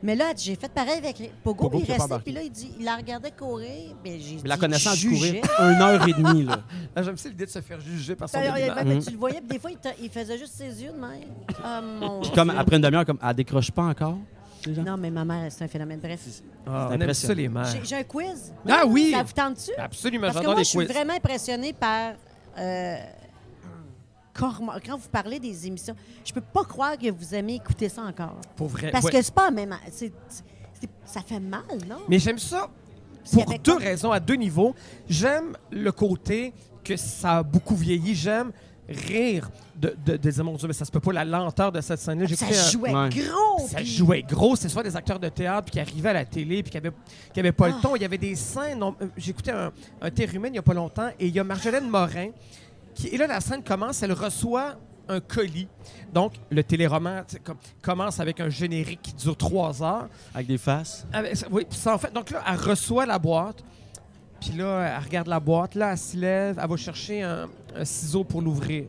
Mais là, j'ai fait pareil avec Pogo. Pogo Il qui a pas restait, embarqué. puis là, il la regardait courir. Ben, j'ai Mais la dit, connaissance du jugeait. courir, 1h30, là. Ah, j'aime ça l'idée de se faire juger par son Ben, demi-heure. tu le voyais, puis des fois, il faisait juste ses yeux de même. Ah, mon Puis comme Dieu. après une demi-heure, comme elle décroche pas encore. tu sais, genre. Non, mais ma mère, c'est un phénomène. Bref, Ah, on C'est aime impressionnant. ça, les mères. j'ai un quiz. Ah oui! Ça vous tente-tu? Absolument, Parce que j'adore moi, les je suis quiz. vraiment impressionnée par... quand vous parlez des émissions, je peux pas croire que vous aimez écouter ça encore. Pour vrai. Parce ouais. que c'est pas même... ça fait mal, non? Mais j'aime ça S'il y pour avait deux comme- raisons, à deux niveaux. J'aime le côté que ça a beaucoup vieilli. J'aime rire de mon Dieu, mais ça se peut pas, la lenteur de cette scène-là. J'ai Ça écouté un- jouait Ouais. gros. Ça puis- jouait gros. C'était soit des acteurs de théâtre puis qui arrivaient à la télé puis qui avaient pas le ton. Il y avait des scènes. J'écoutais un Térumen il y a pas longtemps et il y a Marjolaine Morin et là, la scène commence. Elle reçoit un colis. Donc, le téléroman commence avec un générique qui dure 3 heures. Avec des faces. Oui, puis ça, en fait. Donc là, elle reçoit la boîte. Puis là, elle regarde la boîte. Là, elle se lève. Elle va chercher un ciseau pour l'ouvrir.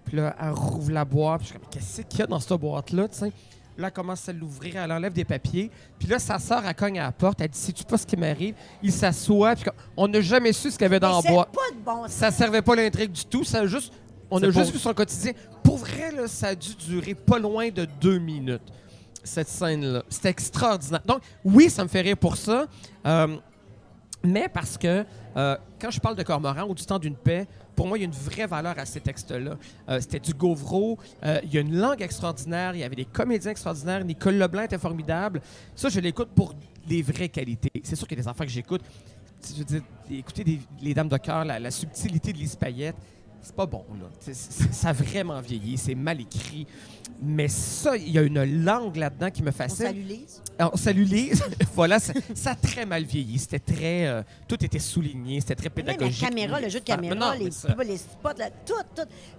Puis là, elle rouvre la boîte. Puis je suis comme, qu'est-ce qu'il y a dans cette boîte-là, tu sais? Là, elle commence à l'ouvrir. Elle enlève des papiers. Puis là, sa sœur, elle cogne à la porte. Elle dit, sais-tu pas ce qui m'arrive? Il s'assoit. Puis on n'a jamais su ce qu'il y avait dans la Mais boîte. c'est pas de bon sens. Ça servait pas à l'intrigue du tout. Ça a juste... On C'est a juste pour- vu son quotidien. Pour vrai, là, ça a dû durer pas loin de 2 minutes, cette scène-là. C'était extraordinaire. Donc, oui, ça me fait rire pour ça. Mais parce que quand je parle de Cormoran ou du temps d'une paix, pour moi, il y a une vraie valeur à ces textes-là. C'était du Gauvreau. Il y a une langue extraordinaire. Il y avait des comédiens extraordinaires. Nicole Leblanc était formidable. Ça, je l'écoute pour des vraies qualités. C'est sûr qu'il y a des enfants que j'écoute. Je veux dire, écouter Les Dames de cœur, la subtilité de Lise Payette, c'est pas bon, là. Ça a vraiment vieilli. C'est mal écrit. Mais ça, il y a une langue là-dedans qui me On fascine. salue Lise. Alors, salut Lise. Voilà, ça a très mal vieilli. C'était très... tout était souligné, c'était très Même la pédagogique. caméra, le jeu de Ah, caméra, non, mais les ça- spots, là, tout.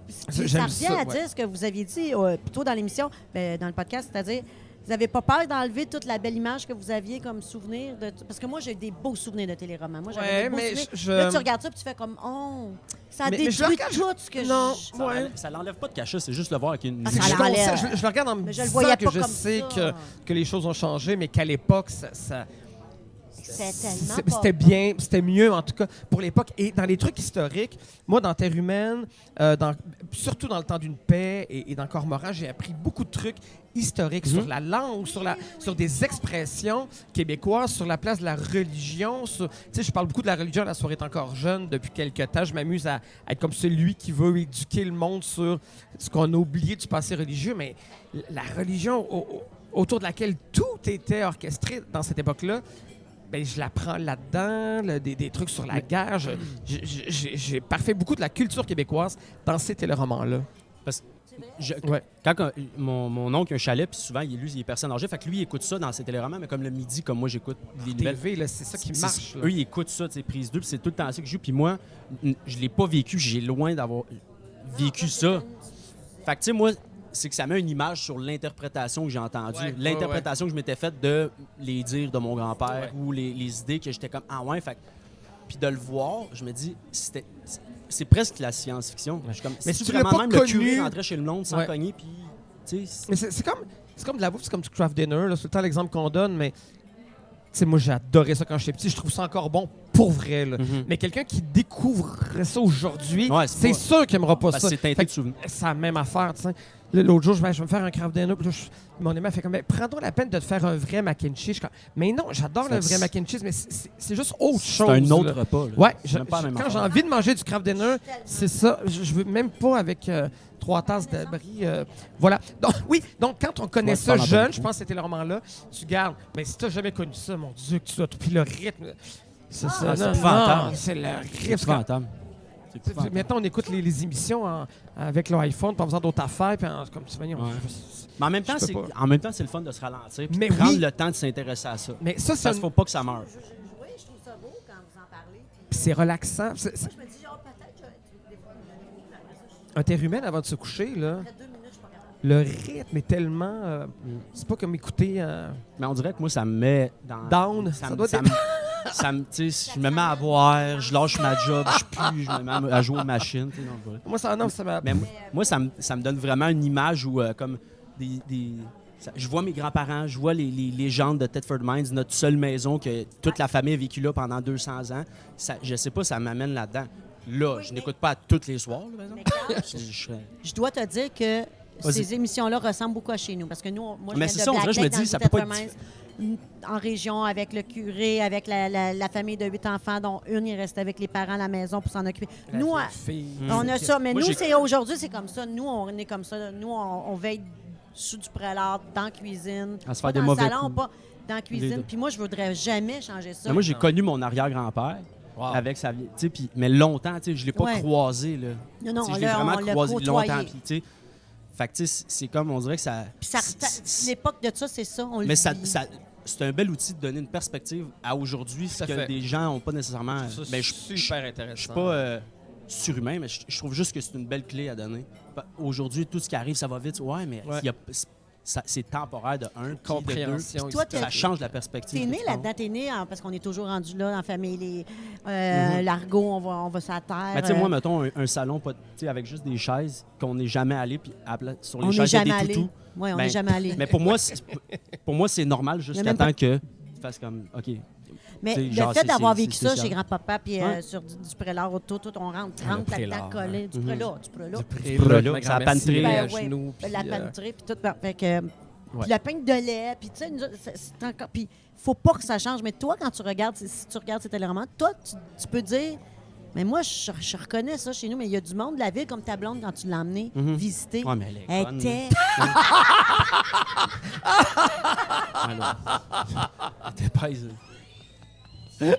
Puis J'aime ça revient ça, à ouais. dire ce que vous aviez dit plutôt dans l'émission, dans le podcast, c'est-à-dire, vous n'avez pas peur d'enlever toute la belle image que vous aviez comme souvenir de... Parce que moi, j'ai des beaux souvenirs de téléromans. Moi, j'avais Ouais, des beaux mais souvenirs. je- Là, tu regardes ça et tu fais comme, oh, ça a Mais je détruit le regarde, tout ce que non. je... Ça, Ouais. ça l'enlève pas de cachet, c'est juste le voir avec une. Ah, C'est ça que l'enlève. je le regarde en me Mais je le disant voyais que pas je comme sais ça. que les choses ont changé, mais qu'à l'époque, ça C'était tellement c'était pas bien, c'était mieux en tout cas pour l'époque. Et dans les trucs historiques, moi dans Terre humaine, surtout dans le temps d'une paix et dans Cormoran, j'ai appris beaucoup de trucs historiques sur la langue, sur des expressions québécoises, sur la place de la religion. Tu sais, je parle beaucoup de la religion, la soirée est encore jeune depuis quelques temps. Je m'amuse à être comme celui qui veut éduquer le monde sur ce qu'on a oublié du passé religieux, mais la religion autour de laquelle tout était orchestré dans cette époque-là, ben, je l'apprends là-dedans, des trucs sur la guerre. J'ai parfait beaucoup de la culture québécoise dans ces téléromans-là. Parce que Ouais. quand mon oncle a un chalet, puis souvent, il est personne âgée, fait que lui, il écoute ça dans ses téléromans, mais comme le midi, comme moi, j'écoute les nouvelles. TV, là, c'est ça qui C'est- marche. là. Eux, ils écoutent ça, tu sais, prise 2, puis c'est tout le temps ça que je joue. Puis moi, je l'ai pas vécu, j'ai loin d'avoir vécu ça. Fait que, tu sais, moi, c'est que ça met une image sur l'interprétation que j'ai entendue. Ouais, L'interprétation que je m'étais faite de les dires de mon grand-père ou les idées que j'étais comme, ah ouais, fait que- puis de le voir, je me dis, c'est presque la science-fiction. Je suis comme, Mais si tu vraiment l'as pas même le connu- curé rentrait chez le monde sans Ouais. cogner, puis, tu sais, Mais c'est comme de la bouffe, c'est comme du craft dinner. là. C'est tout le temps l'exemple qu'on donne, mais tu sais, moi, j'ai adoré ça quand j'étais petit. Je trouve ça encore bon pour vrai. Là. Mhm. Mais quelqu'un qui découvre ça aujourd'hui, Ouais, c'est pas- sûr qu'il n'aimera pas parce ça. que c'est teinté Fait de que souvenirs. c'est la même affaire, tu sais. Là, l'autre jour, je vais me faire un craft dinner. Puis là, mon aimant fait comme, ben, prends donc la peine de te faire un vrai mac and cheese. Je suis comme, mais non, j'adore le vrai mac and cheese, mais c'est juste autre chose. C'est un autre là. repas. là. Ouais, C'est même pas la même quand j'ai affaire. envie de manger du craft dinner, c'est ça. Je veux même pas avec 3 tasses de brie. Voilà. Donc, quand on connaît Ouais, ça tu parles en jeune, bonne je pense que c'était le roman-là, tu gardes. Mais si tu n'as jamais connu ça, mon Dieu, que tu dois. Puis le rythme, c'est ça. c'est Non, épouvantable. non, c'est le C'est rythme. épouvantable. C'est épouvantable. Maintenant, on écoute les émissions avec l'iPhone, pas besoin d'autres affaires. Puis comme tu Ouais. Mais en même temps, Je peux pas. c'est le fun de se ralentir puis Mais de prendre oui. le temps de s'intéresser à ça. Mais ça, c'est Parce qu'il faut pas que ça meure. Oui, je trouve ça beau quand vous en parlez. c'est relaxant. Je me dis, genre, peut-être que des fois, Un terre humaine avant de se coucher, là, après 2 minutes, je suis pas capable. le rythme est tellement. C'est pas comme écouter. Mais on dirait que moi, ça me met dans... Down. Ça Ça me- doit ça être- me- ça me- tu sais, je me mets à boire, je lâche ma job, je pue, je me mets à jouer aux machines. Tu sais, non, voilà. Moi, ça, non, ça m'a. Mais moi, ça me donne vraiment une image où, comme des Je vois mes grands-parents, je vois les légendes de Thetford Mines, notre seule maison que toute la famille a vécu là pendant 200 ans. Je sais pas, ça m'amène là-dedans. Là, Oui, je mais- n'écoute pas à tous les soirs, là, par Mais exemple. Carl, je dois te dire que Vas-y. ces émissions-là ressemblent beaucoup à chez nous. Parce que nous, moi, Mais je c'est viens ça, de on dirait, je me Black Lake, dis, ça dans peut le pas être Thetford Mines, en région, avec le curé, avec la famille de 8 enfants, dont une, il reste avec les parents à la maison pour s'en occuper. Nous, on a ça. Mais Moi, nous, j'ai- aujourd'hui, c'est comme ça. Nous, on est comme ça. Nous, on veille sous du prélat, dans la cuisine. À se Pas faire des dans le mauvais salon, coups. pas dans la Les cuisine. deux. Puis moi, je voudrais jamais changer ça. Mais moi, j'ai Non. connu mon arrière-grand-père Wow. avec sa vie. Tu sais, mais longtemps, tu sais, je l'ai pas Ouais. croisé. Là. Non, non, Tu sais, on je l'ai l'a- vraiment on l'a croisé côtoyé. longtemps. Puis, tu sais, fait que, tu sais, c'est comme, on dirait que ça. Puis l'époque de ça, c'est ça. On le Mais vit. c'est un bel outil de donner une perspective à aujourd'hui, ce Tout à que fait. des gens n'ont pas nécessairement. Ça, Ben, c'est super intéressant. je suis pas surhumain, mais je trouve juste que c'est une belle clé à donner. Aujourd'hui, tout ce qui arrive, ça va vite. Ouais, mais Ouais. il y a- c'est temporaire de un, puis de deux. Compréhension. Puis toi, historique. Ça change la perspective. T'es que né tu prends. là-dedans, t'es né parce qu'on est toujours rendu là, dans la famille, l'argot, on va sur la terre. Mais tu sais, moi, mettons un salon pas, tu sais, avec juste des chaises qu'on n'est jamais allé, puis sur les on n'est chaises, il y a jamais des allé. toutous. Oui, on Ben, n'est jamais allé. Mais pour moi, c'est normal jusqu'à même temps pas- que tu fasses comme, OK. Mais t'sais, le genre, fait c'est- d'avoir c'est- vécu c'est ça spécial. chez grand-papa, puis Ouais. sur du prélat autour, tout, on rentre là-dedans, prélat, collé, du prélat, du prélat. Du pré- Prélat, là, ça grand-mère a pantré. Sylvie à Ben, ouais, genoux, la puis, paneterie, puis tout. Fait que, Ouais. puis le pain de lait, puis tu sais, c'est encore... Puis faut pas que ça change. Mais toi, quand tu regardes, si tu regardes ces téléromans, toi, tu peux dire... Mais moi, je reconnais ça chez nous, mais il y a du monde de la ville comme ta blonde quand tu l'as emmenée visiter. Ouais, mais elle est Elle conne, était... Alors, t'es pas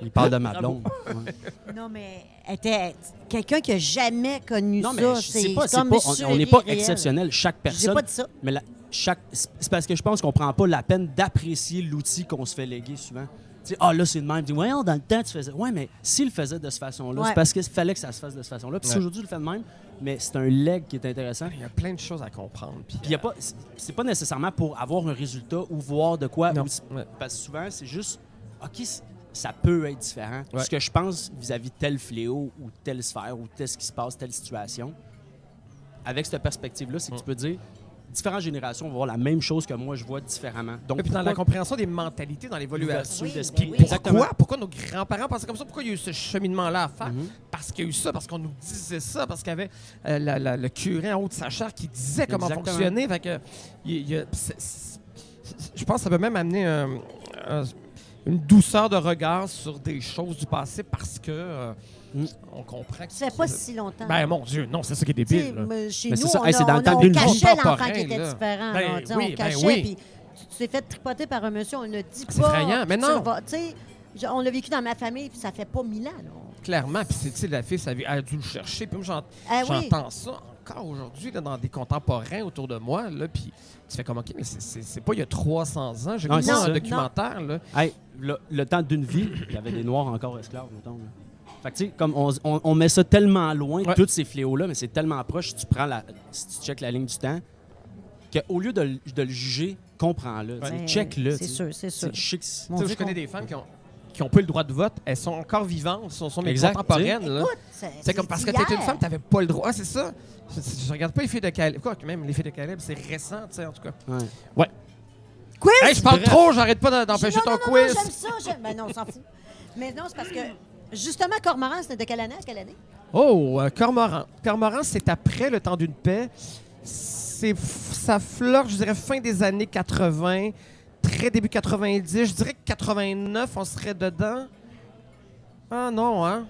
il parle de ma blonde. Ouais. Non, mais elle était quelqu'un qui a jamais connu Non, mais ça. c'est comme on n'est pas surréel. exceptionnel. Chaque J'ai personne. pas dit ça. Mais c'est parce que je pense qu'on prend pas la peine d'apprécier l'outil qu'on se fait léguer souvent. Tu sais, là, c'est le même. Tu dis, voyons, dans le temps, tu faisais. Ouais, mais s'il le faisait de cette façon-là, Ouais. c'est parce qu'il fallait que ça se fasse de cette façon-là. Puis si Ouais. aujourd'hui, il le fait de même, mais c'est un leg qui est intéressant. Il y a plein de choses à comprendre. Puis, Puis y a pas, c'est pas nécessairement pour avoir un résultat ou voir de quoi. Non. ou- Ouais. Parce que souvent, c'est juste, OK, ça peut être différent. Ouais. Ce que je pense vis-à-vis de tel fléau ou telle sphère ou tel ce qui se passe, telle situation, avec cette perspective-là, c'est que tu peux dire, différentes générations vont voir la même chose que moi, je vois différemment. Donc, Et puis dans la pourquoi- compréhension des mentalités, dans l'évaluation. l'ouverture Oui, d'esprit. ben oui. Exactement. Pourquoi nos grands-parents pensaient comme ça? Pourquoi il y a eu ce cheminement-là à faire? Mhm. Parce qu'il y a eu ça, parce qu'on nous disait ça, parce qu'il y avait le curé en haut de sa chair qui disait comment Exactement. fonctionner. Fait que, je pense que ça peut même amener une douceur de regard sur des choses du passé parce que on comprend que Ça fait pas si longtemps. Ben mon Dieu, non, c'est ça qui est Tu sais, débile. là. chez Mais nous, c'est ça. on, Hey, c'est dans le temps on d'une cachait vie. l'enfant Contemporain, qui était là. différent. Ben là, tu sais, oui, on ben cachait, oui. puis tu t'es fait tripoter par un monsieur, on le dit pas. C'est effrayant, mais puis non. tu sais, on l'a vécu dans ma famille, puis ça fait pas 1000 ans. Là. Clairement, puis tu sais, la fille, elle a dû le chercher. Puis moi, Ah oui. j'entends ça encore aujourd'hui là, dans des contemporains autour de moi. Là, puis tu fais comme, OK, mais c'est pas il y a 300 ans. J'ai Non, vu c'est ça ça. un documentaire. Là. Hey, le temps d'une vie, il y avait des Noirs encore esclaves, mettons. Là. Fait que, tu sais, comme on met ça tellement loin, Ouais. tous ces fléaux-là, mais c'est tellement proche, si tu checkes la ligne du temps, qu'au lieu de le juger, comprends-le. tu sais, Ben, check-le. c'est tu sais. sûr, c'est sûr. Je sais que Mon Tu sais, Dieu, je connais qu'on- des femmes qui ont pas eu le droit de vote. Elles sont encore vivantes, sont mes Exact, contemporaines. Là. Écoute, C'est comme parce que tu étais une femme, tu n'avais pas le droit. Ah, c'est ça. Je regarde pas les filles de Caleb. Quoi, que même les filles de Caleb, c'est récent, tu sais, en tout cas. Ouais. Quiz! Hey, je parle Bref. trop, j'arrête pas d'empêcher Non, ton non, quiz. Non, j'aime ça. Ben non, on s'en fout. Mais non, c'est parce que, justement, Cormoran, c'était de quelle année à quelle année? Oh, Cormoran. Cormoran, c'est après le temps d'une paix. Ça flirte, je dirais, fin des années 80, très début 90. Je dirais que 89, on serait dedans. Ah non, hein?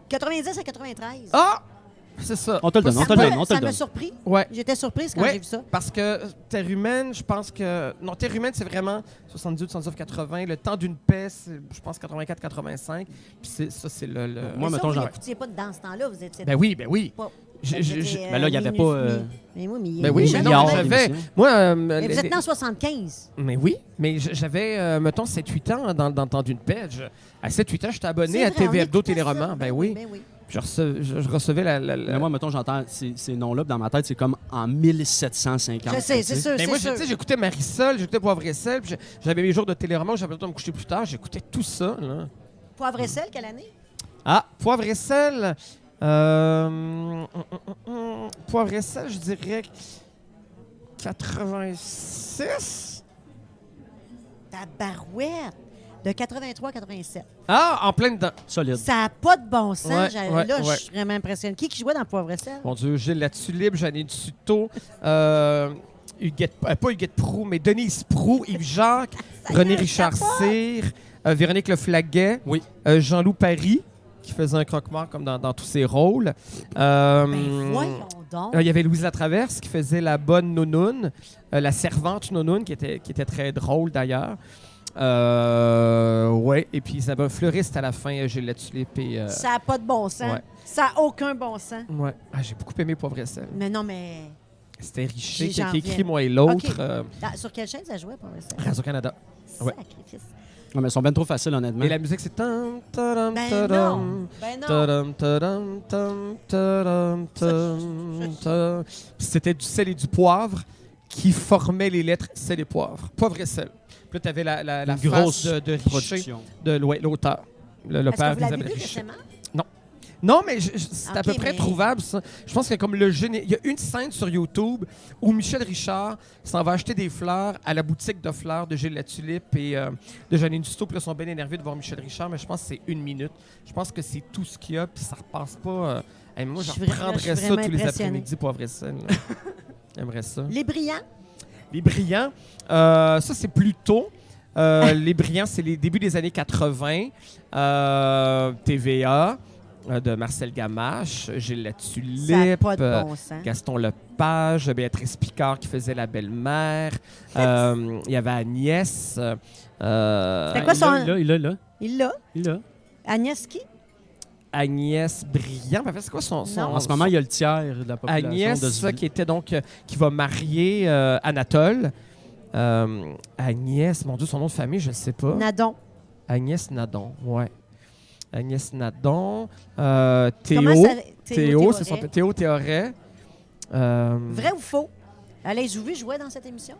90 à 93. Ah! C'est ça. On te le donne, on te le donne, on te Ça le m'a donne. surpris. Ouais. J'étais surprise quand Ouais. j'ai vu ça. Parce que Terre humaine, je pense que... Non, Terre humaine, c'est vraiment 78, 79, 80. Le temps d'une paix, c'est, je pense, 84, 85. Puis ça, c'est le... Moi, Mais ça, mettons, vous genre- n'écoutiez pas dans ce temps-là. Vous étiez Ben oui, ben oui. pas... Ben là, il y avait pas, Mais oui, mais, Ben oui, mais jamais non, on avait- j'avais... Moi, Mais vous êtes né en 75. Mais oui, mais j'avais, mettons, 7-8 ans dans le temps d'une paix. À 7-8 ans, j'étais abonné C'est à vrai, on TV Hebdo écoutait Téléroman. ça. Ben oui. Ben oui. Je recevais la... Mais moi, mettons, j'entends ces noms-là, puis dans ma tête, c'est comme en 1750. Je sais, tu c'est sûr, Mais c'est moi, sûr. tu sais, j'écoutais Marisol, j'écoutais Poivre et Sel, puis j'avais mes jours de Téléroman où j'avais le temps de me coucher plus tard. J'écoutais tout ça, là. Poivre et sel, quelle année? Ah, Poivre et Sel... Poivre et Sel, je dirais... 86? Tabarouette! De 83 à 87. Ah, en plein dedans. Solide. Ça n'a pas de bon sens. Ouais, ouais, Là, je ouais. suis vraiment impressionnée. Qui jouait dans Poivre et sel? Mon Dieu, Gilles La Tulipe, Janine Tuto, Huguette, pas Huguette Proux, mais Denise Proux, Yves Jacques, René Richard Cyr, Véronique Leflaguet, Oui. Jean-Loup Paris, qui faisait un croque-mort comme dans tous ses rôles. Ben voyons donc. Il y avait Louise Latraverse qui faisait la bonne nounoune, la servante nounoune, qui était très drôle d'ailleurs. Ouais, et puis ça avait un fleuriste à la fin, Gilles La Tulipe. Et, Ça n'a pas de bon sens. ouais. Ça n'a aucun bon sens. ouais. Ah, j'ai beaucoup aimé Poivre et sel. Mais non, mais... C'était Richer qui J'en a écrit reviens. Moi et l'autre. Ok. Sur quelle chaîne ça jouait, Poivre et sel? Radio-Canada. Ouais. Sacrifice. Non, mais ils sont bien trop faciles, honnêtement. Et la musique, c'est... Ben non. Ben non. C'était du sel et du poivre qui formaient les lettres sel et poivre. Poivre et sel. Puis là, tu avais la Une face grosse de Richer, production. de l'auteur, le Est-ce que père vous l'avez d'Isabelle vu Richer. récemment? Non, mais c'est à Ok, peu près mais- trouvable, ça. Je pense que comme le génie... Il y a une scène sur YouTube où Michel Richard s'en va acheter des fleurs à la boutique de fleurs de Gilles La Tulipe et de Janine Dusto. Puis là, ils sont bien énervés de voir Michel Richard, mais je pense que c'est 1 minute. Je pense que c'est tout ce qu'il y a, puis ça repasse pas... Hey, moi, je Je suis vra- je reprendrais suis ça vraiment tous les impressionnée. après-midi, Poivre et sel. là. J'aimerais ça. Les Brillants? Les Brillants, ça, c'est plus tôt. Les Brillants, c'est les débuts des années 80. TVA, de Marcel Gamache, Gilles La Ça n'a Tulipe, pas de bon sens. Gaston Lepage, Béatrice Picard qui faisait la belle-mère. Il y avait Agnès. C'était Ben, quoi son- Il l'a. Il l'a. Agnès qui? Agnès Briand. En fait, c'est quoi son... Non. En ce moment, il y a le tiers de la population Agnès, de ce qui était donc... qui va marier Anatole. Agnès, mon Dieu, son nom de famille, je ne sais pas. Nadon. Agnès Nadon, ouais. Agnès Nadon. Comment Théo. ça- Théo, c'est son Théoret. Théo Théoret. Vrai ou faux? Alain Zouvi jouait dans cette émission?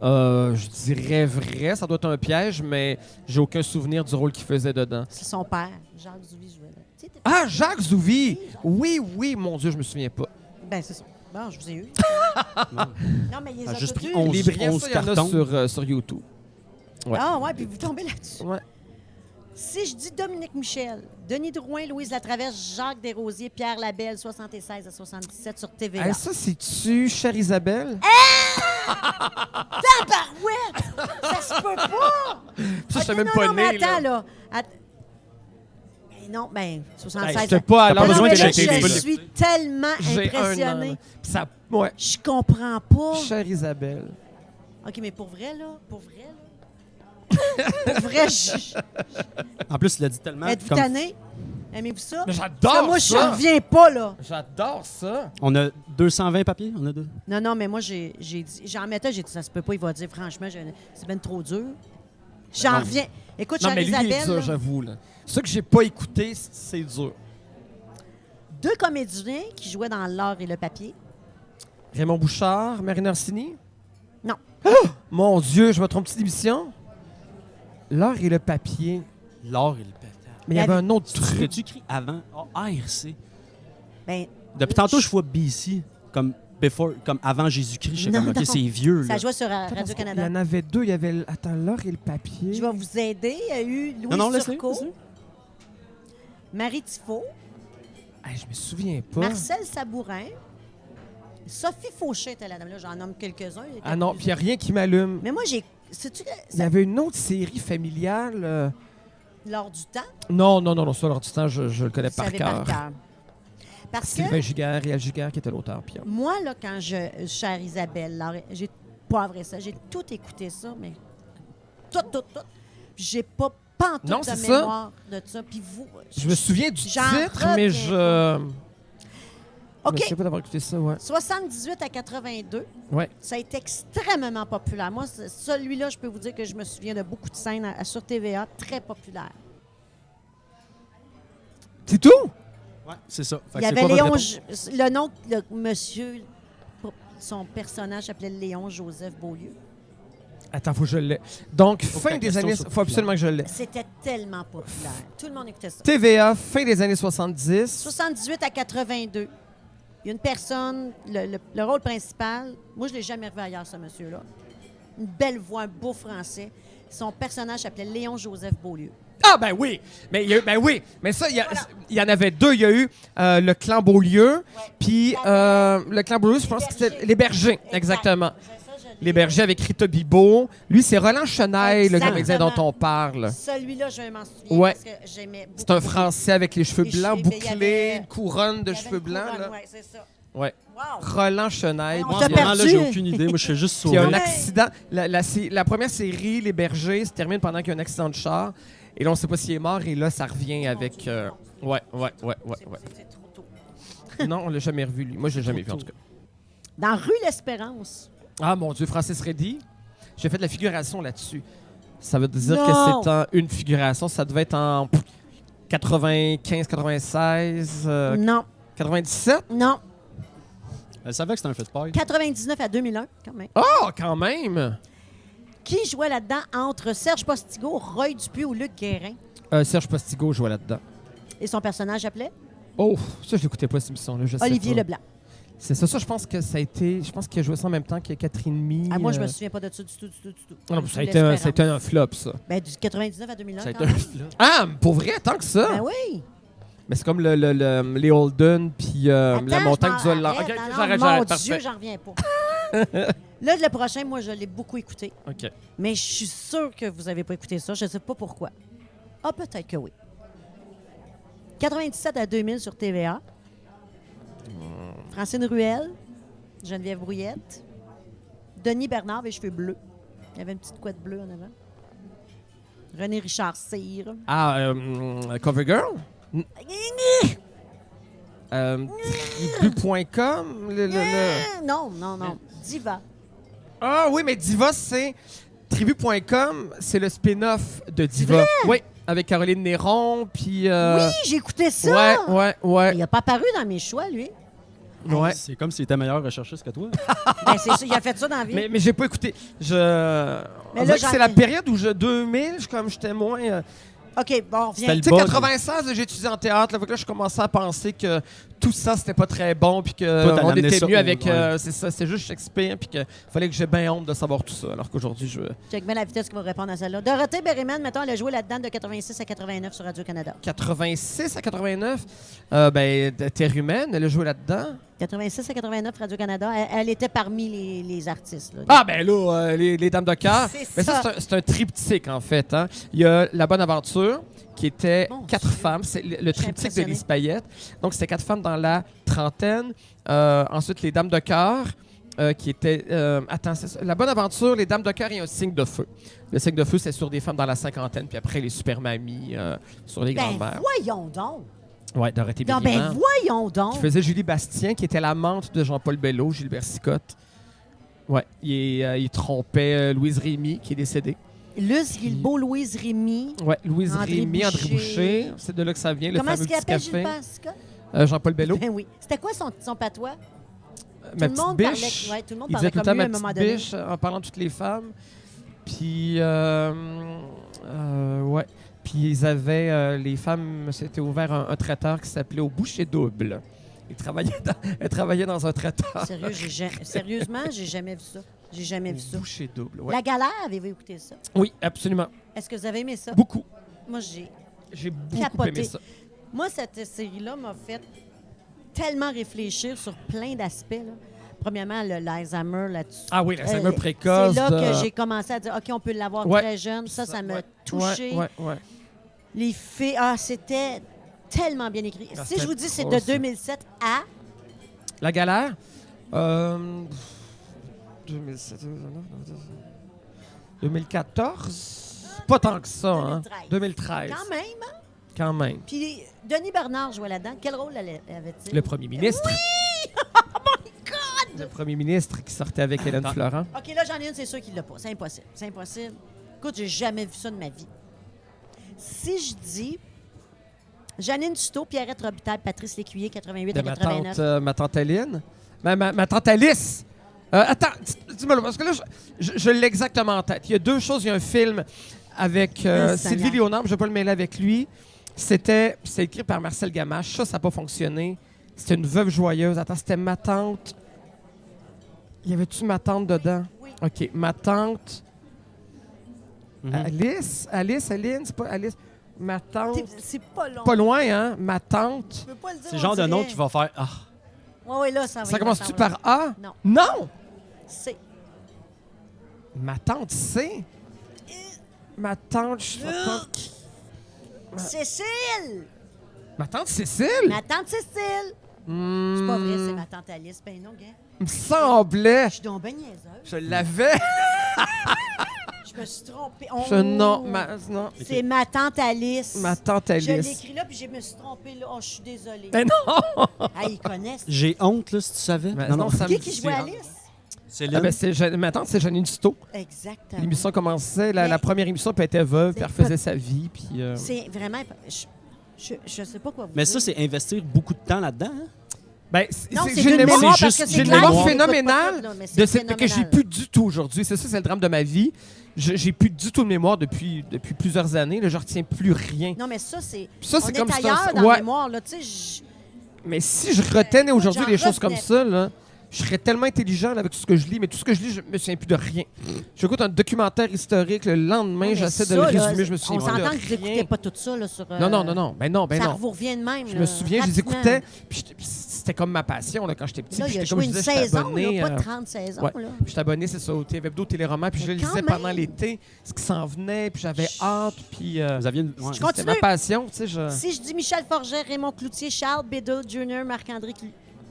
Je dirais vrai, ça doit être un piège, mais j'ai aucun souvenir du rôle qu'il faisait dedans. C'est son père. Jacques Zouvi jouait là. Tu sais, t'es- Ah, Jacques Zouvi! Oui, oui, mon Dieu, je me souviens pas. Ben, c'est ça. Bon, je vous ai eu. non, mais il les Ah, a juste tous pris eus. 11 Les Briens, ça, il y en a cartons. sur YouTube. Ouais. Ah ouais, puis vous tombez là-dessus. Ouais. Si je dis Dominique Michel, Denis Drouin, Louise Latraverse, Jacques Desrosiers, Pierre Labelle, 76 à 77 sur TVA. Hey, ça, c'est-tu, chère Isabelle? Tabarouette! Ça se peut pas! Ça, je suis Ok, même non, pas non, mais né, attends, là. là. Ben, Ben, 76. j'étais pas à Non, l'âge non, besoin mais de là, l'été, je là. suis tellement J'ai 1 an. impressionnée. là. Puis ça, ouais. Je comprends pas. Chère Isabelle. OK, mais pour vrai, là, pour vrai, En plus, il l'a dit tellement. êtes-vous comme- tanné? Aimez-vous ça? Mais Parce que j'adore moi, je ça! reviens pas, là. J'adore ça! On a 220 papiers? On a deux. Non, non, mais moi, j'ai dit... J'en mettais, j'ai dit, ça se peut pas. Il va dire, franchement, c'est bien trop dur. J'en non. reviens. Écoute, Non, chère mais lui, il est Isabelle, dur, là, j'avoue. Là. Ça que j'ai pas écouté, c'est dur. 2 comédiens qui jouaient dans l'art et le papier. Raymond Bouchard, Marine Orsini? Non. Mon Dieu, je me trompe-tu d'émission? L'art et le papier. L'or et le pétard. Mais il y avait un autre truc. L'as-tu écrit avant? ARC. Ben, Depuis tantôt, je vois BC, comme avant Jésus-Christ. Je sais Non, comme, OK, non. c'est vieux. ça Là. jouait sur Attends, parce qu'il Radio-Canada. y en avait 2. Il y avait... Attends, l'art et le papier. Je vais vous aider. Il y a eu Louis Non, laisse-le, Turcot, laisse-le. Marie Tifo, Hey, je me souviens pas. Marcel Sabourin, Sophie Fauché était là-dedans. Là, j'en nomme quelques-uns. Il y a Ah non, puis il n'y a rien qui m'allume. Mais moi, j'ai... Sais-tu que Il y avait une autre série familiale. lors du temps, Non, ça, lors du temps, je le connais vous par savez cœur. Parce que Sylvain Giguère, Réal Giguère qui était l'auteur. Puis, moi, là, quand chère Isabelle, j'ai pas vrai ça, j'ai tout écouté ça, mais tout. Puis j'ai pas pantoute Non, de c'est ça. mémoire de ça. Puis vous... je me souviens du J'en titre, mais reviens je OK. me souviens pas d'avoir écouté ça, ouais. 78 à 82, Ouais. ça a été extrêmement populaire. Moi, celui-là, je peux vous dire que je me souviens de beaucoup de scènes sur TVA, très populaires. C'est tout? Ouais, c'est ça. Fait Il que y c'est avait quoi votre Léon... réponse? Le nom, le monsieur, son personnage s'appelait Léon Joseph Beaulieu. Attends, faut que je l'ai. Donc, Faut que fin ta des question années... soit faut absolument que je l'ai. C'était tellement populaire. Tout le monde écoutait ça. TVA, fin des années 70. 78 à 82. Il y a une personne, le rôle principal, moi, je ne l'ai jamais revu ailleurs, ce monsieur-là. Une belle voix, un beau français. Son personnage s'appelait Léon-Joseph Beaulieu. Ah, ben oui! Mais mais ça, il y en avait deux. Il y a eu le clan Beaulieu, puis le clan Beaulieu, je pense que c'était les Bergers, exactement. Les Bergers avec Rita Bibot. Lui, c'est Roland Chenaille, le comédien dont on parle. Celui-là, je m'en souviens Ouais. parce que j'aimais beaucoup. C'est un Français avec les cheveux Les blancs cheveux, il y bouclés, avait- une couronne de Il y avait cheveux une blancs. couronne, Là. ouais, c'est ça. Ouais. Wow! Roland Chenaille. On Moi, en t'a ce moment-là, perdu. j'ai aucune idée. Moi, je suis juste Puis il y a sauvé. un accident. La première série, Les Bergers, se termine pendant qu'il y a un accident de char. Et là, on ne sait pas s'il est mort. Et là, ça revient avec. Ouais. C'est trop tôt. Non, on l'a jamais revu, lui. Moi, je l'ai jamais vu, en tout cas. Dans Rue l'Espérance. Ah, mon Dieu, Francis Reddy. J'ai fait de la figuration là-dessus. Ça veut dire Non. que c'est une figuration. Ça devait être en 95, 96, Non, 97. non. Elle savait que c'était un feu de paille. 99 à 2001, quand même. Oh, quand même! Qui jouait là-dedans entre Serge Postigo, Roy Dupuis ou Luc Guérin? Serge Postigo jouait là-dedans. Et son personnage appelait Oh, ça, je l'écoutais pas, cette émission-là. Je sais Olivier pas. Leblanc. C'est ça, je pense que ça a été. Je pense qu'il a joué ça en même temps que Catherine Mee. Ah, moi, je me souviens pas de ça du tout. Non, ça a été un flop, ça. Ben, du 99 à 2001, Ça a quand été un même. flop. Ah, pour vrai, tant que ça? Ben oui. Mais c'est comme les Holden puis la Attends, montagne je du Holland. m'en- Ok, arrête, non, j'arrête, mon parfait. Dieu, j'en reviens pas. Là, le prochain, moi, je l'ai beaucoup écouté. OK. Mais je suis sûre que vous n'avez pas écouté ça. Je ne sais pas pourquoi. Ah, peut-être que oui. 97 à 2000 sur TVA. Francine Ruel, Geneviève Brouillette, Denis Bernard, les cheveux bleus. Il y avait une petite couette bleue en avant. René Richard Cyr. Ah, Covergirl? Tribu.com? Non. Diva. Ah oui, mais Diva, c'est... Tribu.com, c'est le spin-off de Diva. Oui, avec Caroline Néron, puis... Oui, j'ai écouté ça. Ouais. Il n'a pas apparu dans mes choix, lui. Ouais. C'est comme s'il était meilleur recherchiste que toi. Ben, c'est ça, il a fait ça dans la vie. Mais j'ai pas écouté. Mais On là, dirait que j'en c'est la ai- période où 2000, comme j'étais moins... OK, bon, on C'était revient. le Tu sais, bug. 96, là, j'ai étudié en théâtre. Là, fait que là, je commençais à penser que tout ça, c'était pas très bon, puis Toi, t'as qu'on amené était ça mieux au- avec... ouais. c'est ça, c'est juste Shakespeare, puis qu'il fallait que j'ai bien honte de savoir tout ça, alors qu'aujourd'hui, je... Check bien la vitesse qui va répondre à celle-là. Dorothée Berryman, mettons, elle a joué là-dedans de 86 à 89 sur Radio-Canada. 86 à 89, Terre humaine, elle a joué là-dedans. 86 à 89, Radio-Canada. Elle était parmi les artistes. Là. Ah, ben là, les Dames de cœur. C'est Mais ça. c'est un triptyque, en fait. Hein. Il y a La Bonne Aventure, qui était Mon 4 Dieu. femmes. C'est le Je suis triptyque de impressionnée. Lise Payette. Donc, c'était 4 femmes dans la trentaine. Ensuite, Les Dames de cœur, qui était... attends, c'est ça. La Bonne Aventure, Les Dames de cœur et Un signe de feu. Le signe de feu, c'est sur des femmes dans la cinquantaine. Puis après, les super mamies sur les Ben, grandes-mères. voyons donc. Ouais, Dorothée Non, ben, Berryman. voyons donc. Qui faisait Julie Bastien, qui était l'amante de Jean-Paul Bello, Gilbert Sicotte. Ouais, il trompait Louise Rémy, qui est décédée. Luce Guilbeault, Louise Rémy. Ouais, Louise André Rémy, André Boucher. Boucher, c'est de là que ça vient, Comment le est-ce fameux qu'il petit appelle café. Gilbert Scott? Jean-Paul Bello, Ben oui. C'était quoi son patois? ma tout le monde petite biche. parlait, ouais, tout le monde Il parlait disait tout le comme temps lui à ma un moment petite donné. biche en parlant de toutes les femmes. Puis, ouais. Puis ils avaient, les femmes, c'était ouvert un traiteur qui s'appelait Au Boucher Double. Elle travaillait dans un traiteur. Sérieusement, j'ai jamais vu ça. J'ai jamais vu ça. Boucher Double, ouais. La galère, avez-vous écouté ça? Oui, absolument. Est-ce que vous avez aimé ça? Beaucoup. Moi, j'ai J'ai beaucoup capoté. aimé ça. Moi, cette série-là m'a fait tellement réfléchir sur plein d'aspects. Là. Premièrement, l'Alzheimer là-dessus. Ah oui, l'Alzheimer précoce. C'est là de- que j'ai commencé à dire, OK, on peut l'avoir Ouais. très jeune. Ça m'a Ouais. touché. Ouais. Les filles, c'était tellement bien écrit. Ah, Si je vous dis c'est c'était de trop, ça. 2007 à... La galère? 2007, 2014? Pas tant que ça, hein? 2013. 2013. Quand même. Hein? Quand même. Puis Denis Bernard jouait là-dedans. Quel rôle avait-il? Le premier ministre. Oui! Oh my God! Le premier ministre qui sortait avec Hélène Attends. Florent. OK, là, j'en ai une, c'est sûr qu'il l'a pas. C'est impossible. C'est impossible. Écoute, j'ai jamais vu ça de ma vie. Si je dis Janine Tuto, Pierrette Robitaille, Patrice Lécuyer, 88 De à 89. ma tante Aline. Ma tante Alice. Attends, dis-moi là, parce que là, je l'ai exactement en tête. Il y a deux choses. Il y a un film avec Ah, Sylvie Seigneur. Léonard, je ne vais pas le mêler avec lui. C'est écrit par Marcel Gamache. Ça n'a pas fonctionné. C'était une veuve joyeuse. Attends, c'était ma tante. Y avait-tu ma tante dedans? Oui. OK. Ma tante. Mhm. Alice, Aline, c'est pas Alice. Ma tante. C'est pas long. Pas loin, hein? Ma tante. Je peux pas le dire. C'est le genre de nom qui va faire. Ah, Oui, là, ça va. Ça commence-tu par A? Non. Non! C'est. Ma tante C. Ma tante. Je sais pas. Cécile! Ma tante Cécile? Ma tante Cécile! C'est pas vrai, c'est ma tante Alice. Ben non, gars. Il me semblait. Je suis donc ben niaiseuse. Je l'avais. Je me suis trompée. Non. C'est ma tante Alice. Ma tante Je Alice. l'ai écrit là, puis je me suis trompée là. Oh, je suis désolée. Mais non! Ah, ils connaissent. j'ai honte, là, si tu savais. Mais non, non. ça me Qui dit jouait rien. Alice? Céline. Ah ben, ma tante, c'est Janine Duto. Exactement. L'émission commençait, la Mais- première émission, puis elle était veuve, puis elle C'est refaisait sa vie, puis... C'est vraiment. Je sais pas quoi vous Mais dire. ça, c'est investir beaucoup de temps là-dedans. Hein? Ben, Non, c'est j'ai d'une une mémoire, mémoire c'est parce juste- que j'ai c'est une clair mémoire qu'ils écoutent pas phénoménale tout, là, mais c'est que j'ai phénoménal. plus du tout aujourd'hui. C'est ça, c'est le drame de ma vie. J'ai plus du tout de mémoire depuis plusieurs années. Là, je retiens plus rien. Non, mais ça, c'est. Puis ça, On c'est est comme ailleurs ça. dans la Ouais. mémoire, là. Tu sais, Mais si je retenais aujourd'hui j'en des choses comme retenais. ça, là, je serais tellement intelligent là, avec tout ce que je lis, mais tout ce que je lis, je me souviens plus de rien. J'écoute un documentaire historique, le lendemain, mais j'essaie de ça, le là, résumer, je me souviens On plus de s'entend que vous n'écoutez rien. pas tout ça là, sur. Non. Ben non. Ça vous revient de même. Je me souviens, je les écoutais, puis c'était comme ma passion là, quand j'étais petit. Là, Puis il a j'étais, comme joué je une disais, j'étais saison, abonné, là, pas 30 saisons. ouais. Là. Puis j'étais abonné, c'est ça, au TVF2 Télérama, puis je Mais le quand lisais pendant même. l'été, ce qui s'en venait, puis j'avais hâte, puis Vous aviez une. ouais. Je c'était continue. ma passion, tu sais. Je... Si je dis Michel Forget, Raymond Cloutier, Charles Bédard Jr., Marc-André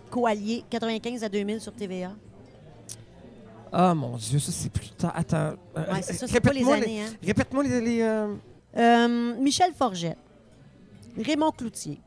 Coallier, 95 à 2000 sur TVA. Ah mon Dieu, ça c'est plus tard. Attends. Ouais, c'est ça, c'est pas les répète-moi années. Hein. Répète-moi les Michel Forget, Raymond Cloutier,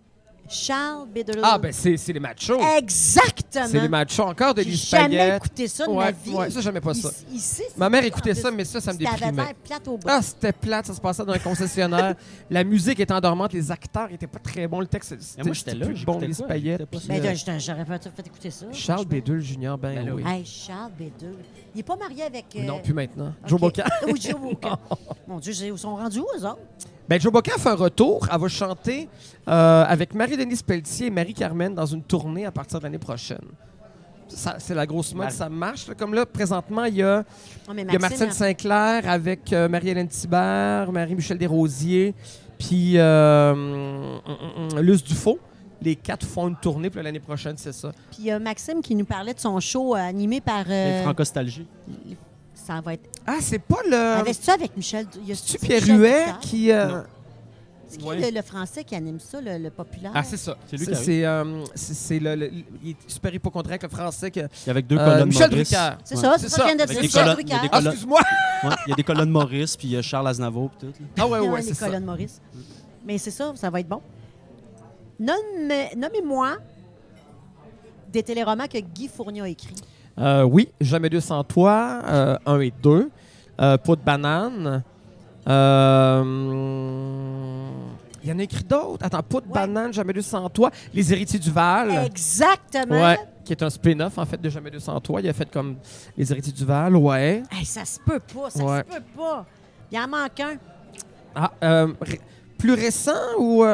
Charles Bédard. Ah, ben c'est les machos. Exactement. C'est les machos encore de J'ai Lise jamais Payette. écouté ça de Ouais, ma vie. ouais, ça, j'aimais pas ça. Ici, Ma mère écoutait ça, mais ça me C'était avait déprimait. l'air plate au bout. Ah, c'était plate, ça se passait dans un concessionnaire. La musique était endormante, les acteurs étaient pas très bons, le texte Mais moi, j'étais là. plus bon, j'écoutais Lise quoi? Payette. J'écoutais pas puis, ça. Ben, j'aurais pas fait écouter ça. Charles franchement. Bédul Junior, ben, Ben là, oui. Hey, Charles Bédard. Il est pas marié avec. Non, plus maintenant. OK. Joe Bocan. Oui, Joe Bocan. Mon Dieu, ils sont rendus où, eux autres? Ben, Joe Bocan fait un retour. Elle va chanter avec Marie-Denise Pelletier et Marie-Carmen dans une tournée à partir de l'année prochaine. C'est la grosse mode, Marie. ça marche. Là. Comme là, présentement, il y a Oh, mais Il y a Martine Sinclair avec Marie-Hélène Thibert, Marie-Michel Desrosiers, puis Luce Dufaux. Les quatre font une tournée, puis l'année prochaine, c'est ça. Puis il y a Maxime qui nous parlait de son show animé par. Les Francostalgie. Ça va être. Ah, c'est pas le... Avais-tu avec Michel? C'est-tu Pierre Huet qui... Non. C'est qui Ouais. le français qui anime ça, le populaire? Ah, c'est ça. C'est lui qui arrive. C'est il est super hypochondriaque, le français. Que, Avec deux colonnes Michel Maurice. Drucker. C'est Ouais. ça, C'est c'est ça que je viens de Avec dire. des Michel colonnes- Drucker. il y a des Ah, colonnes- excuse-moi! Ouais, il y a des colonnes Maurice, puis il y a Charles Aznavour, puis tout. là. Ah ouais, Ouais, c'est les ça. colonnes Maurice. Mais c'est ça va être bon. Nommez-moi des téléromans que Guy Fournier a écrits. Oui, Jamais 200 toi, 1 et 2. Peau de banane. Il y en a écrit d'autres. Attends, Peau de Ouais. banane, Jamais 200 toi. Les héritiers du Val. Exactement. Ouais, qui est un spin-off, en fait, de Jamais 200 toi. Il a fait comme Les héritiers du Val, ouais. Hey, ça se peut pas, ça Ouais. se peut pas. Il en manque un. Ah, plus récent ou...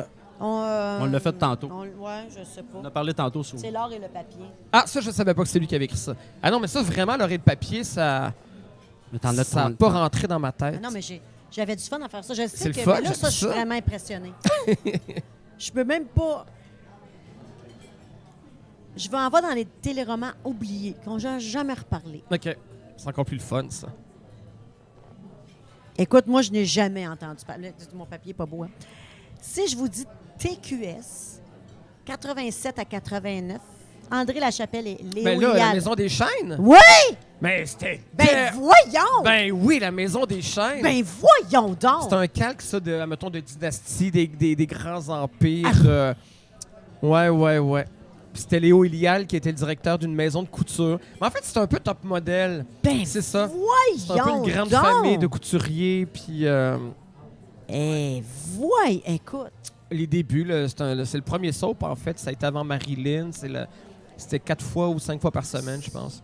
On l'a fait tantôt. Ouais, je sais On a pas. parlé tantôt sur. C'est l'or et le papier. Ah, ça, je savais pas que c'est lui qui avait écrit ça. Ah non, mais ça, vraiment, l'oreille de papier, ça Mais t'en as n'a pas rentré dans ma tête. Ah non, mais j'avais du fun à faire ça. Je C'est sais le que fun, mais là, ça, j'aime je suis ça. vraiment impressionnée. Je peux même pas. Je vais en voir dans les téléromans oubliés, qu'on n'a jamais reparlé. OK. C'est encore plus le fun, ça. Écoute, moi, je n'ai jamais entendu parler. Mon papier n'est pas beau. Hein? Si je vous dis TQS, 87 à 89, André Lachapelle et Léo Ben là, la Lial. Maison des Chaînes? Oui! Mais c'était... Ben voyons! Ben oui, la Maison des Chaînes! Ben voyons donc! c'est un calque, ça, de, mettons, de dynastie, des grands empires. Ah. Ouais. Puis c'était Léo Ilial qui était le directeur d'une maison de couture. Mais en fait, c'est un peu top modèle. Ben C'est ça. voyons C'est un peu une grande donc! famille de couturiers, puis Écoute. les débuts, là, c'est le premier soap, en fait. Ça a été avant Marilyn. C'était 4 fois ou 5 fois par semaine, je pense.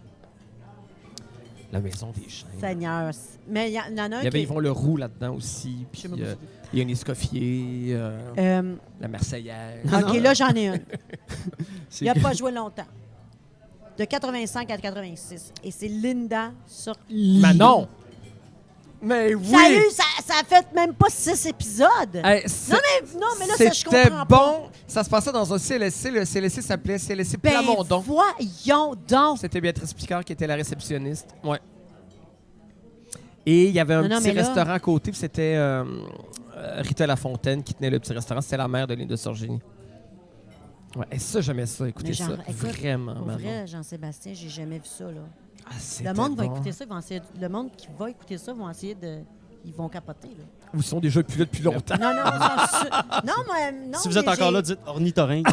La Maison des Chaînes. Seigneur. Mais il y en a un Il y avait qui... Yvon Leroux là-dedans aussi. Puis, sais même pas c'est il y a un Escoffier, la Marseillaise. OK, là, j'en ai une. C'est Il n'a que- pas joué longtemps. De 85 à 86. Et c'est Linda sur... Manon! Mais oui! Salut, ça a fait même pas 6 épisodes. Hey, Non, mais là, ça, je c'était comprends pas. bon. Ça se passait dans un CLSC. Le CLSC s'appelait CLSC Ben, Plamondon. voyons donc. C'était Béatrice Picard qui était la réceptionniste. Ouais. Et il y avait un Non, petit mais là- restaurant à côté, puis c'était Rita Lafontaine qui tenait le petit restaurant. C'était la mère de Linda Sorgini. Ouais, et ça, j'aimais ça, écoutez Mais genre, ça. écoute, Vraiment, Pour Manon. vrai, Jean-Sébastien, j'ai jamais vu ça, là. Ah, c'était Le monde va bon. écouter ça, le monde qui va écouter ça vont essayer de... Ils vont capoter, là. Ou ils sont déjà plus là depuis longtemps. Non, non, Si vous êtes encore là, dites ornithorynque.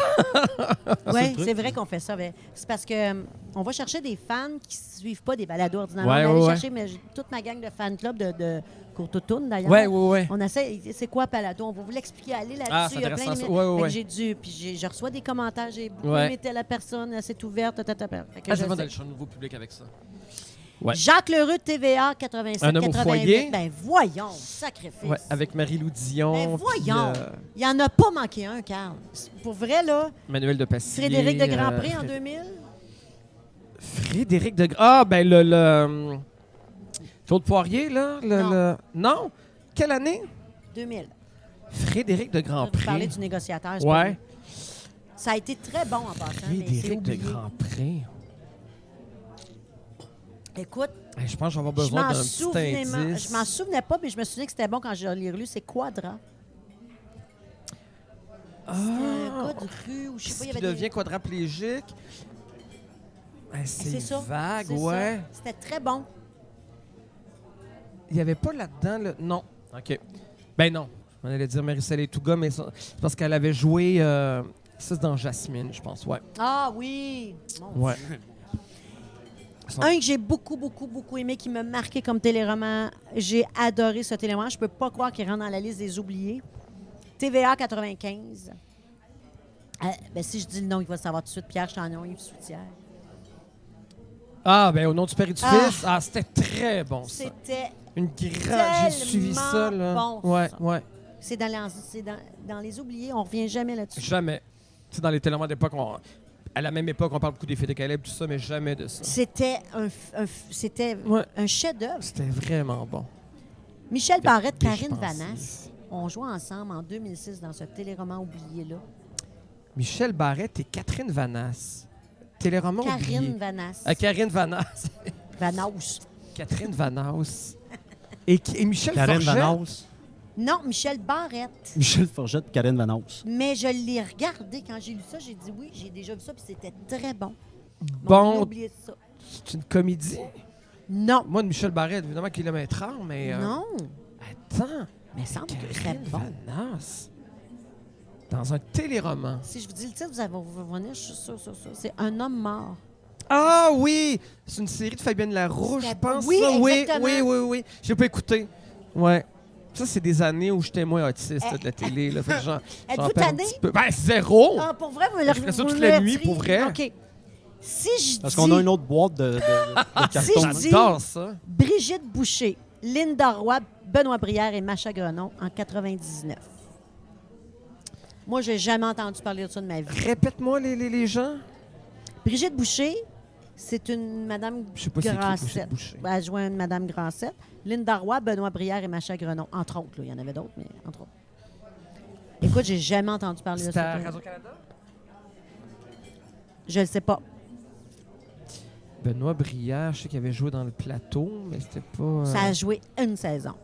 Oui, truc. c'est vrai qu'on fait ça. Mais c'est parce que on va chercher des fans qui ne suivent pas des balados ordinairement. Ouais, on allait ouais, chercher mais toute ma gang de fan club de Courtoutoune, d'ailleurs. Ouais, ouais, ouais. On essaie, c'est quoi balado? On va vous l'expliquer. Allez là-dessus. Ah, c'est il y a plein de intéressant, ça. minutes. Ouais, ouais, Fait que ouais. j'ai dû. Puis je reçois des commentaires. J'ai beaucoup Ouais. aimé telle personne. Elle s'est ouverte. Fait que Ah, je c'est bon sais. d'aller chercher un nouveau public avec ça. Ouais. Jacques Leroux de TVA 87 Un homme au 88. foyer. Ben voyons, sacrifice. Ouais, avec Marie-Lou Dion. Ben puis, voyons. Il n'y en a pas manqué un, Carl. Pour vrai, là, Manuel de Passier. Frédéric de Grandpré en 2000. Frédéric de Ah, ben le Claude Poirier, là. Non. Non? Quelle année? 2000. Frédéric de Vous Grandpré. parlez du négociateur. c'est pas Ouais. lui. Ça a été très bon en passant, mais c'est Frédéric de oublié. Grandpré. Écoute, Je pense que je vais avoir je besoin m'en d'un petit souvenais, indice. je m'en souvenais pas, mais je me souviens que c'était bon quand je l'ai relu. C'est Quadra. Ah, C'était un gars de rue ou je sais pas, il y qui avait devient quadraplégique. C'est ça. vague, C'est ça. ouais. C'était très bon. Il n'y avait pas là-dedans, le... Non. OK. Ben non. On allait dire Marie-Céline Touga, mais c'est parce qu'elle avait joué... Ça, c'est dans Jasmine, je pense, ouais. Ah oui! Mon Ouais. Dieu. Un que j'ai beaucoup aimé, qui m'a marqué comme téléroman. J'ai adoré ce téléroman. Je peux pas croire qu'il rentre dans la liste des oubliés. TVA 95. Ben, si je dis le nom, il va le savoir tout de suite. Pierre Chagnon, Yves Soutière. Ah, ben au nom du Père et du Ah. Fils. Ah, c'était très bon, ça. C'était... Une grande... J'ai suivi ça, là. bon, ouais, ça. ouais. C'est dans les oubliés. On revient jamais là-dessus. Jamais. Tu sais, dans les téléromans d'époque, à la même époque, on parle beaucoup des Fées de Caleb, tout ça, mais jamais de ça. C'était Ouais. un chef-d'œuvre. C'était vraiment bon. Michel Barrette, Dépensive. Karine Vanasse ont joué ensemble en 2006 dans ce téléroman oublié-là. Michel Barrette et Catherine Vanasse. Téléroman Karine oublié. Vanasse. Karine Vanasse. Vanasse. Catherine Vanasse. Et Michel Karen Forget. Vanasse. Non, Michel Barrette. Michel Forget, Karen Vanasse. Mais je l'ai regardé quand j'ai lu ça. J'ai dit oui, j'ai déjà vu ça, puis c'était très bon. Mais on a Bon, oublié ça. c'est une comédie. Non. Moi, de Michel Barrette, évidemment, Kilomètre Heure, mais... Non. Attends. Mais il semble que c'était Catherine bon. Vanasse. Dans un téléroman. Si je vous dis le titre, vous allez vous revenir, je suis sûre, sûre, sûre. C'est Un homme mort. Ah oui! C'est une série de Fabienne Larouche, je C'était- pense. oui, ça. exactement. Oui. J'ai pas écouté. Ouais. Ça, c'est des années où j'étais moins autiste là, de la télé. Là, fait que j'en Êtes-vous perds un tanné? petit peu. Ben, zéro! Ah, pour vrai, vous me le Je ferais ça vous toute me la le nuit, retirez? pour vrai. OK. Si je Parce dis qu'on a une autre boîte de carton. Si je dis- J'adore ça. Brigitte Boucher, Linda Roy, Benoît Brière et Macha Grenon en 99. Moi, j'ai jamais entendu parler de ça de ma vie. Répète-moi les gens. Brigitte Boucher, c'est une Madame Je sais pas c'est qui, Brigitte Grasset. Boucher. Elle jouait une Madame Grasset. Linda Roy, Benoît Brière et Macha Grenon, entre autres. Là. Il y en avait d'autres, mais entre autres. Écoute, j'ai jamais entendu parler de C'était à ça. Radio-Canada? Je ne sais pas. Benoît Brière, je sais qu'il avait joué dans le plateau, mais c'était pas... Ça a joué une saison.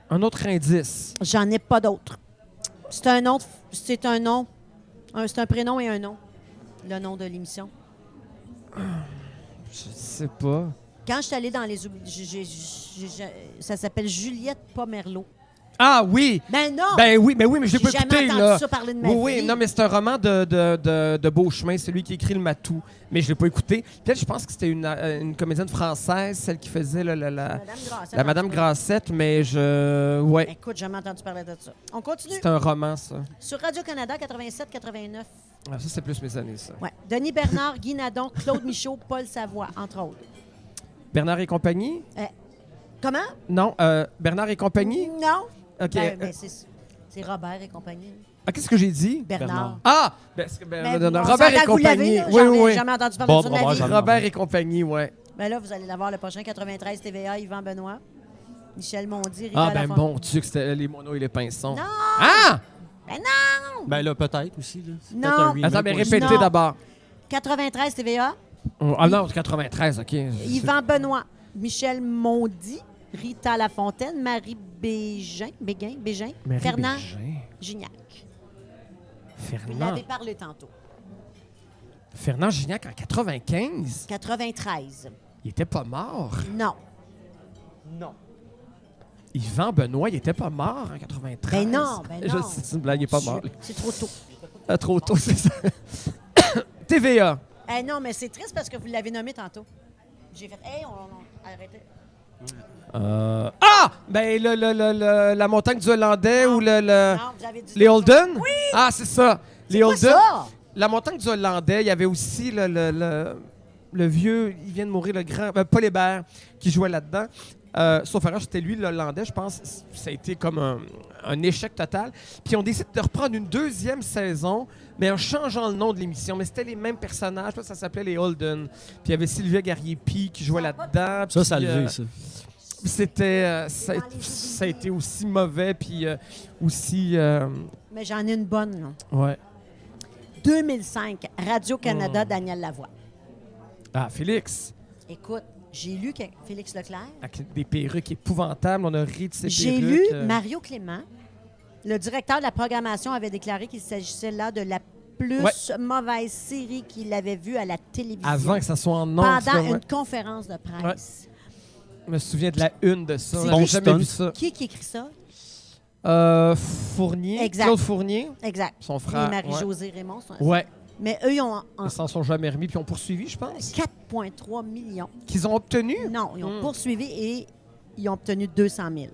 Un autre indice. J'en ai pas d'autres. C'est un nom. C'est un nom. C'est un prénom et un nom. Le nom de l'émission. Je sais pas. Quand je suis allée dans les ça s'appelle Juliette Pomerleau. Ah oui! Ben non! Ben oui, mais je l'ai pas J'ai jamais écouté, entendu là. ça parler de ma Oui, vie. non, mais c'est un roman de Beauchemin, c'est lui qui écrit Le Matou. Mais je l'ai pas écouté. Peut-être, je pense que c'était une comédienne française, celle qui faisait la Madame Grasset. la Madame Grassette, mais ouais. Écoute, j'ai jamais entendu parler de ça. On continue. C'est un roman, ça. Sur Radio-Canada, 87-89. Ah, ça, c'est plus mes années, ça. Ouais. Denis Bernard, Guy Nadon, Claude Michaud, Paul Savoie, entre autres. Bernard et compagnie? Comment? Non, Bernard et compagnie? Non. OK. Ben, c'est Robert et compagnie. Ah, qu'est-ce que j'ai dit? Bernard. Ah! Ben, non, on Robert et s'entend que vous l'avez, compagnie. là. Oui, J'en ai oui. jamais entendu parler Bob de ça de ma Robert, vie. j'en ai- Robert et compagnie, ouais. Ben là, vous allez l'avoir le prochain 93 TVA, Yvan Benoît, Michel Mondy, Rita Ah, ben Lafontaine. mon Dieu, que c'était les monos et les pinsons. Non! Ah! Ben non! Ben là, peut-être aussi. Là. C'est Non. peut-être un remake Attends, mais aussi. répétez Non. d'abord. 93 TVA, Ah non, 93, OK. Yvan Benoît, Michel Mondy, Rita Lafontaine, Marie Bégin, Marie Fernand Bégin. Gignac. Vous Fernand. l'avez parlé tantôt. Fernand Gignac en 95? 93. Il était pas mort. Non. Non. Yvan Benoît, il était pas mort en 93. Ben non, ben Je non. sais, c'est une blague, il est pas mort. C'est trop tôt. Trop tôt, c'est ça. TVA. Non, mais c'est triste parce que vous l'avez nommé tantôt. J'ai fait, arrêtez. Ah! Ben, la montagne du Hollandais ou le... Non, vous avez dit. Les Holden? Oui! Ah, c'est ça. Les Quoi Holden. ça? La montagne du Hollandais, il y avait aussi le vieux, il vient de mourir, le grand, Paul Hébert, qui jouait là-dedans. Sauf erreur, c'était lui, l'Hollandais, je pense. Ça a été comme un échec total. Puis on décide de reprendre une deuxième saison, mais en changeant le nom de l'émission. Mais c'était les mêmes personnages. Je pense que ça s'appelait les Holden. Puis il y avait Sylvia Garrier-Pi qui jouait là-dedans. Ça puis, le veut, ça. C'était... ça Dans les a été aussi mauvais, puis aussi... Mais j'en ai une bonne, là. ouais. 2005, Radio-Canada, Daniel Lavoie. Ah, Félix. Écoute, j'ai lu que Félix Leclerc. Avec des perruques épouvantables. On a ri de ces J'ai perruques. lu Mario Clément. Le directeur de la programmation avait déclaré qu'il s'agissait là de la plus mauvaise série qu'il avait vue à la télévision. Avant que ça soit en ondes. pendant ouais. une conférence de presse. Je me souviens de la une de ça. C'est On n'a qui? jamais vu ça. Qui écrit ça? Fournier. Exact. Claude Fournier. Exact. Son Et frère. Marie-Josée Raymond. Ouais. Mais eux, ils ont Ils s'en sont jamais remis, puis ils ont poursuivi, je pense. 4,3 millions. Qu'ils ont obtenu. Non, ils ont poursuivi et ils ont obtenu 200 000.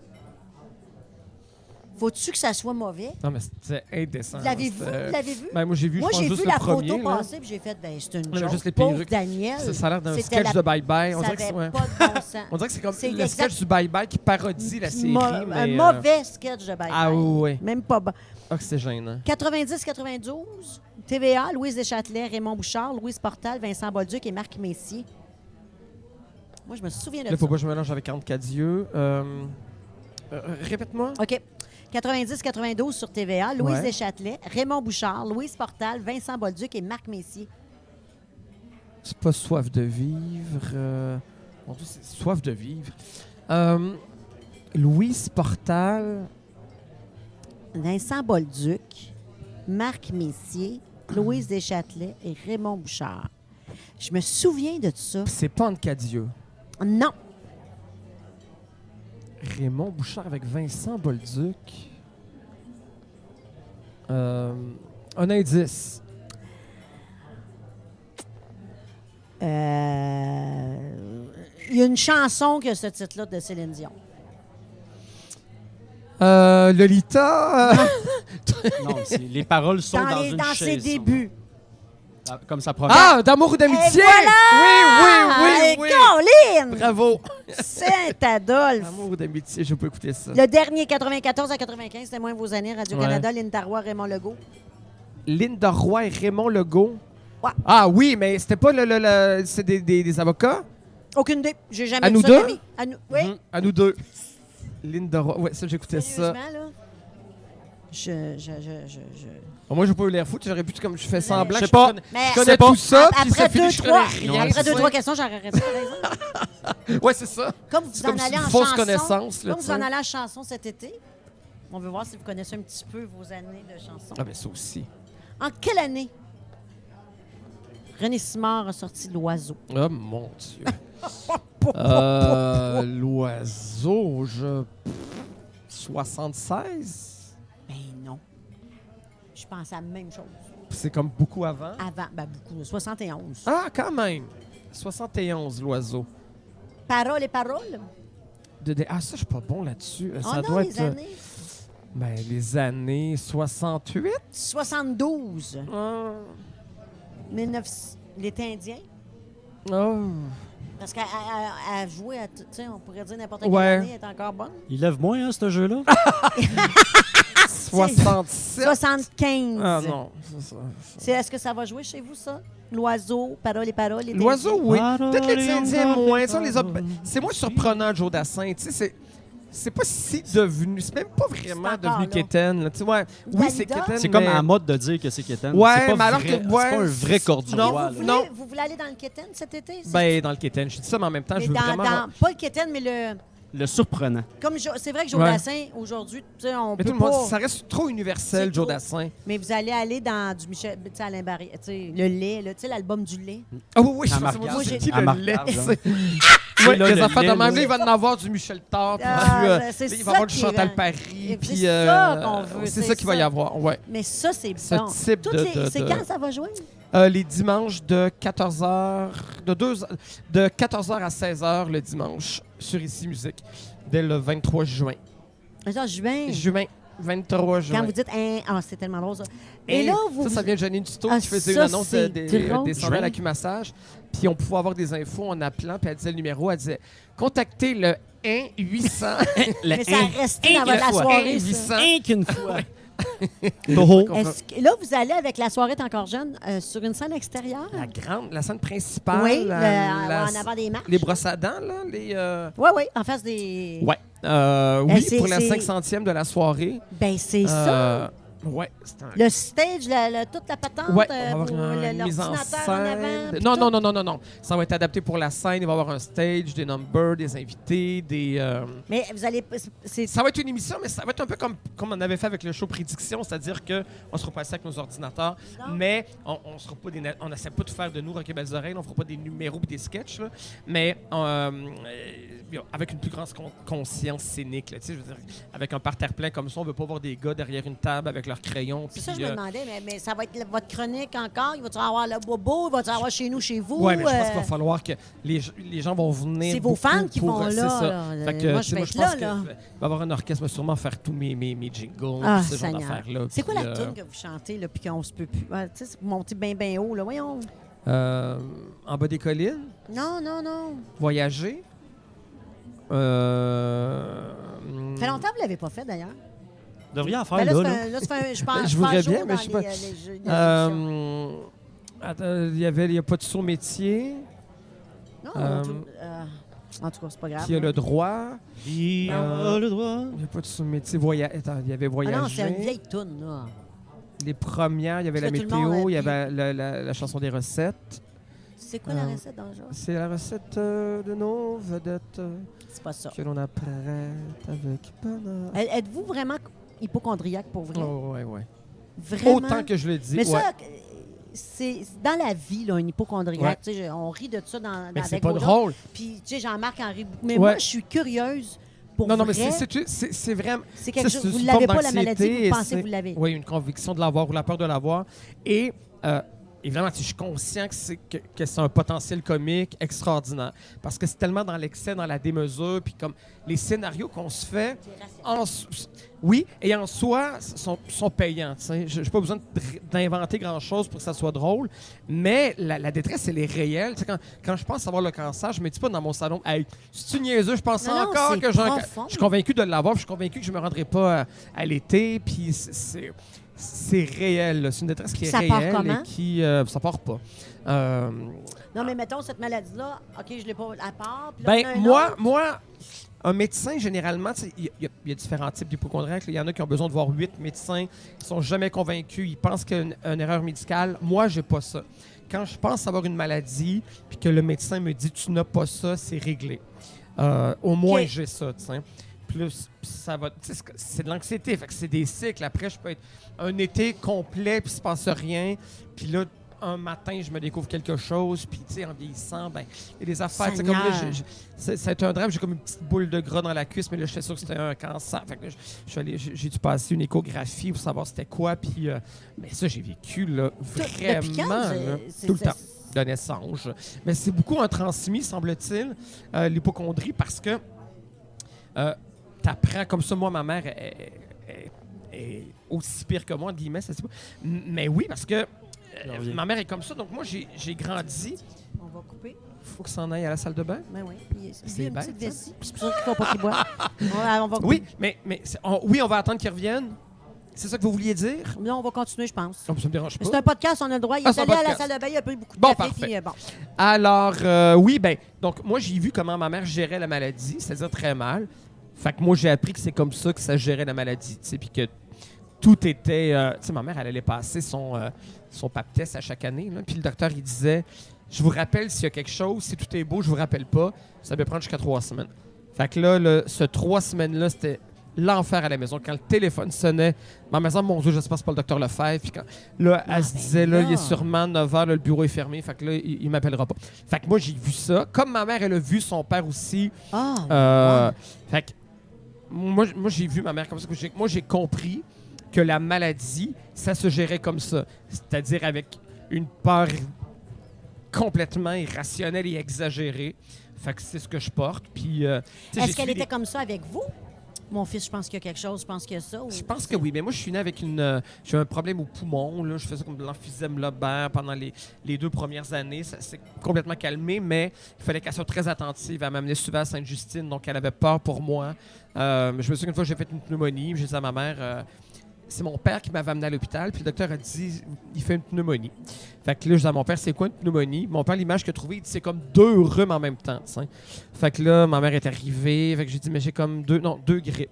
Faut-tu que ça soit mauvais? Non, mais c'était indécent. Vous l'avez vu? C'était- Vous l'avez vu? Ben, moi, j'ai vu, Moi, je pense, j'ai juste vu le la premier. photo là. passer puis j'ai fait, ben c'est une Ouais, joke. juste les Pauvre perruques. Daniel. Ça a l'air d'un c'était sketch la- de bye-bye. On Ça dirait que avait c'est ouais. pas de bon sens. On dirait que c'est comme C'est le exact- sketch du bye-bye qui parodie la série. Un mais, mauvais sketch de bye-bye. Ah oui, oui. Même pas bon. Ah, que c'est gênant. 90-92, TVA, Louise Deschâtelet, Raymond Bouchard, Louise Portal, Vincent Bolduc et Marc Messier. Moi, je me souviens de Là, ça. faut pas que je mélange avec 44 yeux. Répète-moi. OK. 90-92 sur TVA, Louise Ouais. Deschâtelet, Raymond Bouchard, Louise Portal, Vincent Bolduc et Marc Messier. C'est pas soif de vivre. Mon Dieu, c'est soif de vivre. Louise Portal. Vincent Bolduc, Marc Messier, Louise Deschâtelet et Raymond Bouchard. Je me souviens de ça. C'est pas entre quatre yeux. Non. Raymond Bouchard avec Vincent Bolduc. Un indice. Il y a une chanson qui a ce titre-là de Céline Dion. Lolita. Non, les paroles sont dans une Dans ses chaise. débuts. Ah, comme ça promet. Ah, d'amour ou d'amitié. Et voilà! Oui. Caroline! Bravo. Saint-Adolphe! D'amour ou d'amitié, je peux écouter ça. Le dernier, 94 à 95, c'était moins vos années. Radio-Canada, Linda Roy, Raymond Legault. Linda Roy et Raymond Legault. Ouais. Ah oui, mais c'était pas c'est des avocats? Aucune idée. J'ai jamais À vu nous ça de deux? ma vie. À nous, oui. À nous deux. Linda Roy. Ouais, ça, j'écoutais ça. Sérieusement, là. Moi, je n'ai pas eu l'air fou. J'aurais pu, comme je fais semblant. Je sais que pas. Mais Je connais tout ça, puis après ça finit, je connais rien. après c'est deux, ça. trois questions, j'aurais arrêté, par exemple. Ouais, c'est ça. Comme vous C'est en comme allez une en fausse chanson. connaissance, là, Comme tu vous en sais. allez en chanson cet été. On veut voir si vous connaissez un petit peu vos années de chansons. Ah, ben ça aussi. En quelle année René Simard a sorti L'Oiseau? Oh, mon Dieu. L'oiseau, 76? Ben non. Je pense à la même chose. C'est comme beaucoup avant. Avant, ben beaucoup, 71. Ah, quand même. 71, l'oiseau. Paroles et paroles? Ah, ça, je suis pas bon là-dessus. Oh Ça non, doit les être. années. Ben, les années 68? 72. Ah. 19... L'été indien? Oh. Parce qu'elle jouer à tu sais, on pourrait dire n'importe quelle Ouais. année, elle est encore bonne. Il lève moins, hein, ce jeu-là? 67. 75. Ah non. Est-ce que ça va jouer chez vous, ça? L'oiseau, paroles et paroles. les L'oiseau, oui. Parole Peut-être les et Indiens parole. moins. Tu sais, c'est moins surprenant, Joe Dassin. Tu sais, c'est pas si devenu. C'est même pas vraiment C'est devenu encore là. Keten. Là. Tu sais, ouais. Oui, Dalida? c'est Keten. C'est comme mais- à la mode de dire que c'est Keten. Ouais, c'est pas mais alors vrai, que- ouais, c'est pas un vrai c'est- corduroy. non, là. Vous voulez, Non. vous voulez aller dans le Keten cet été? C'est- Ben, dans le Keten. Je dis ça, mais en même temps, mais je veux vraiment. pas le Keten, mais le... Le surprenant. Comme c'est vrai que Joe Ouais. Dassin, aujourd'hui, tu sais, on Mais peut tout le monde, pas... ça reste trop universel, C'est Joe trop. Dassin. Mais vous allez aller dans du Michel... Tu sais, Alain Barry, tu sais, le lait, là, tu sais, l'album du lait. Ah oui, je À pense que Margarde. c'est Moi, qui À le Margarde, lait. genre. c'est- Ouais, là, les le enfants de lait, même, là. il va en avoir du Michel Tarte, Ah, puis c'est il va y ça avoir du qui Chantal est- Paris, c'est puis ça qu'on veut, c'est c'est ça qu'il va y ça. avoir, ouais. Mais ça, c'est Ce bon. type Toutes de- les- C'est de- quand ça va jouer? Les dimanches de 14h, de 14h à 16h le dimanche sur Ici Musique, dès le 23 juin. Genre juin. Juin, 23 juin. Quand vous dites hein, ah, c'est tellement drôle ça. Et là, vous. Ça vient de Janine Duto Ah, qui faisait ça, une annonce c'est drôle. des sandales à Q-Massage. Puis on pouvait avoir des infos en appelant, puis elle disait le numéro, elle disait contactez le 1-800. Mais ça a resté dans la soirée. ça. 1-800. Rien qu'une fois. Toho. Là, vous allez avec La soirée est encore jeune sur une scène extérieure? La scène principale. Oui, la- en avant des marches. les brosses à dents, là. Oui, oui, en face des. Ouais. Oui, c'est- pour la c'est- 500e de la soirée. Ben, c'est ça. Ouais, c'est un... Le stage, toute la patente, Ouais, on va pour avoir une mise en l'ordinateur en avant. scène. puis Non, tout. non, non, non, non, non. Ça va être adapté pour la scène. Il va y avoir un stage, des numbers, des invités, des... Mais vous allez. C'est Ça va être une émission, mais ça va être un peu comme on avait fait avec le show Prédiction, c'est-à-dire qu'on se repasse avec nos ordinateurs, Non. mais on sera pas on n'essaie pas de faire de nous Rock et Belles Oreilles, on fera pas des numéros et des sketchs, là, mais avec une plus grande conscience scénique. Là, tu sais, je veux dire, avec un parterre plein comme ça, on veut pas voir des gars derrière une table avec leurs crayons. c'est ça, puis, je me demandais, mais ça va être votre chronique encore? Il va-tu avoir le bobo? Il va-tu avoir chez nous, chez vous? Ouais, mais je pense qu'il va falloir que les gens vont venir. C'est vos beaucoup fans qui pour, vont là, c'est ça. là. Fait que, Moi, tu je sais, vais je être pense là, que là. va y avoir un orchestre, va sûrement faire tous mes jingles, Ah, ce genre Seigneur. d'affaires-là. C'est quoi Puis, la tune que vous chantez, là, puis qu'on se peut plus? Ouais, tu sais, vous montez bien, bien haut, là. Voyons. En bas des collines, Non, non, non. voyager. Ça fait longtemps que vous ne l'avez pas fait, d'ailleurs. Vous devriez en faire Ben là, là. ça là. fait là, ça fait je pense, Je voudrais jour bien, mais dans je sais pas. les jeux d'émission. Attends, il y a pas de saut métier. Non, euh, en tout cas, c'est pas grave. Puis il y a le droit. Il a le droit. Il n'y a pas de saut métier. Attends, il y avait Ah voyager. non, c'est une vieille toune, là. Les premières, il y avait la Parce que tout le monde météo, il y a avait la chanson des recettes. C'est quoi la recette dans le genre? C'est la recette de nos vedettes C'est pas ça. que l'on apprête avec bonheur. Êtes-vous vraiment hypochondriaque pour vrai? Oh, ouais, ouais. Vraiment? Autant que je le dis. Mais ouais. ça, c'est dans la vie, là, un hypochondriaque. Tu sais, on rit de ça Mais c'est avec pas vos drôle. Puis, tu sais, Jean-Marc en rit beaucoup. Mais Ouais. moi, je suis curieuse pour Non, non, vrai. mais c'est vraiment. C'est quelque ça, chose. c'est Vous une l'avez forme pas, la maladie, d'anxiété vous et pensez que vous l'avez. Oui, une conviction de l'avoir ou la peur de l'avoir. Et évidemment, je suis conscient que c'est un potentiel comique extraordinaire. Parce que c'est tellement dans l'excès, dans la démesure, puis comme les scénarios qu'on se fait, oui, et en soi, sont payants. Je n'ai pas besoin d'inventer grand-chose pour que ça soit drôle, mais la détresse, elle est réelle. Tu sais, quand je pense avoir le cancer, je me dis pas dans mon salon, hey, c'est-tu niaiseux, je pense Non, non, encore c'est que j'ai un profond. Je suis convaincu de l'avoir, puis je suis convaincu que je me rendrai pas à l'été, puis c'est réel. Là. C'est une détresse qui est Ça part réelle comment? et qui... ça part pas. Non, mais mettons, cette maladie-là, OK, je l'ai pas à part. Puis là, Ben, on a un autre. moi, un médecin, généralement, il y a différents types d'hypochondriaques. Il y en a qui ont besoin de voir 8 médecins, qui sont jamais convaincus, ils pensent qu'il y a une erreur médicale. Moi, j'ai pas ça. Quand je pense avoir une maladie, puis que le médecin me dit « tu n'as pas ça », c'est réglé. Au moins, OK. j'ai ça, tu sais. Plus, ça va... C'est de l'anxiété, fait que c'est des cycles. Après, je peux être un été complet, puis il se passe rien. Puis là, un matin, je me découvre quelque chose, puis tu sais, en vieillissant, ben, il y a des affaires. Tu sais, comme là, c'est un drame, j'ai comme une petite boule de gras dans la cuisse, mais là, j'étais sûr que c'était un cancer. Fait que là, j'ai dû passer une échographie pour savoir c'était quoi, puis mais ça, j'ai vécu, là, Depuis quand, vraiment, c'est- là, c'est- tout le c'est- temps, de naissance. Mais c'est beaucoup un transmis, semble-t-il, l'hypochondrie, parce que t'apprends comme ça. Moi, ma mère est aussi pire que moi, entre guillemets, ça se dit pas. Mais oui, parce que ma mère est comme ça, donc moi, j'ai grandi. On va couper. faut qu'il s'en aille à la salle de bain. Ben oui. C'est C'est une bête, petite ça. vessie. Puis c'est pour ça qu'il ne faut pas qu'il boive. on va, Oui, mais on va attendre qu'il revienne. C'est ça que vous vouliez dire? Là, on va continuer, je pense. Ça me dérange pas. C'est un podcast, on a le droit. Il Ah, est c'est un allé à la podcast. salle de bain, il a pris beaucoup de Bon, café. parfait. Puis, bon. Alors, oui, donc moi, j'ai vu comment ma mère gérait la maladie, c'est-à-dire très mal. Fait que moi, j'ai appris que c'est comme ça que ça gérait la maladie, tu sais, puis que tout était... tu sais, ma mère, elle allait passer son pap test à chaque année, là, puis le docteur, il disait, je vous rappelle s'il y a quelque chose, si tout est beau, je vous rappelle pas, ça peut prendre jusqu'à 3 semaines. Fait que là, ce 3 semaines-là, c'était l'enfer à la maison. Quand le téléphone sonnait, ma maison, mon Dieu, j'espère que c'est pas le docteur Lefebvre. Puis quand, là, elle se disait, là, il est sûrement 9 h, le bureau est fermé. Fait que là, il m'appellera pas. Fait que moi, j'ai vu ça. Comme ma mère, elle a vu son père aussi. Fait que moi, j'ai vu ma mère comme ça. Moi, j'ai compris que la maladie, ça se gérait comme ça. C'est-à-dire avec une peur complètement irrationnelle et exagérée. Fait que c'est ce que je porte. Puis, est-ce qu'elle était comme ça avec vous? Mon fils, je pense qu'il y a quelque chose, je pense qu'il y a ça. Ou... Je pense que oui, mais moi, je suis né avec j'ai un problème au poumon. Là. Je faisais comme de l'emphysème lobaire pendant les 2 premières années. Ça s'est complètement calmé, mais il fallait qu'elle soit très attentive. Elle m'amenait souvent à Sainte-Justine, donc elle avait peur pour moi. Je me souviens qu'une fois, j'ai fait une pneumonie. J'ai dit à ma mère, c'est mon père qui m'avait amené à l'hôpital, puis le docteur a dit, il fait une pneumonie. Fait que là, je dis à mon père, c'est quoi une pneumonie? Mon père, l'image qu'il a trouvée, il dit, c'est comme 2 rhumes en même temps. T'sais. Fait que là, ma mère est arrivée. Fait que j'ai dit, mais j'ai comme 2 grippes.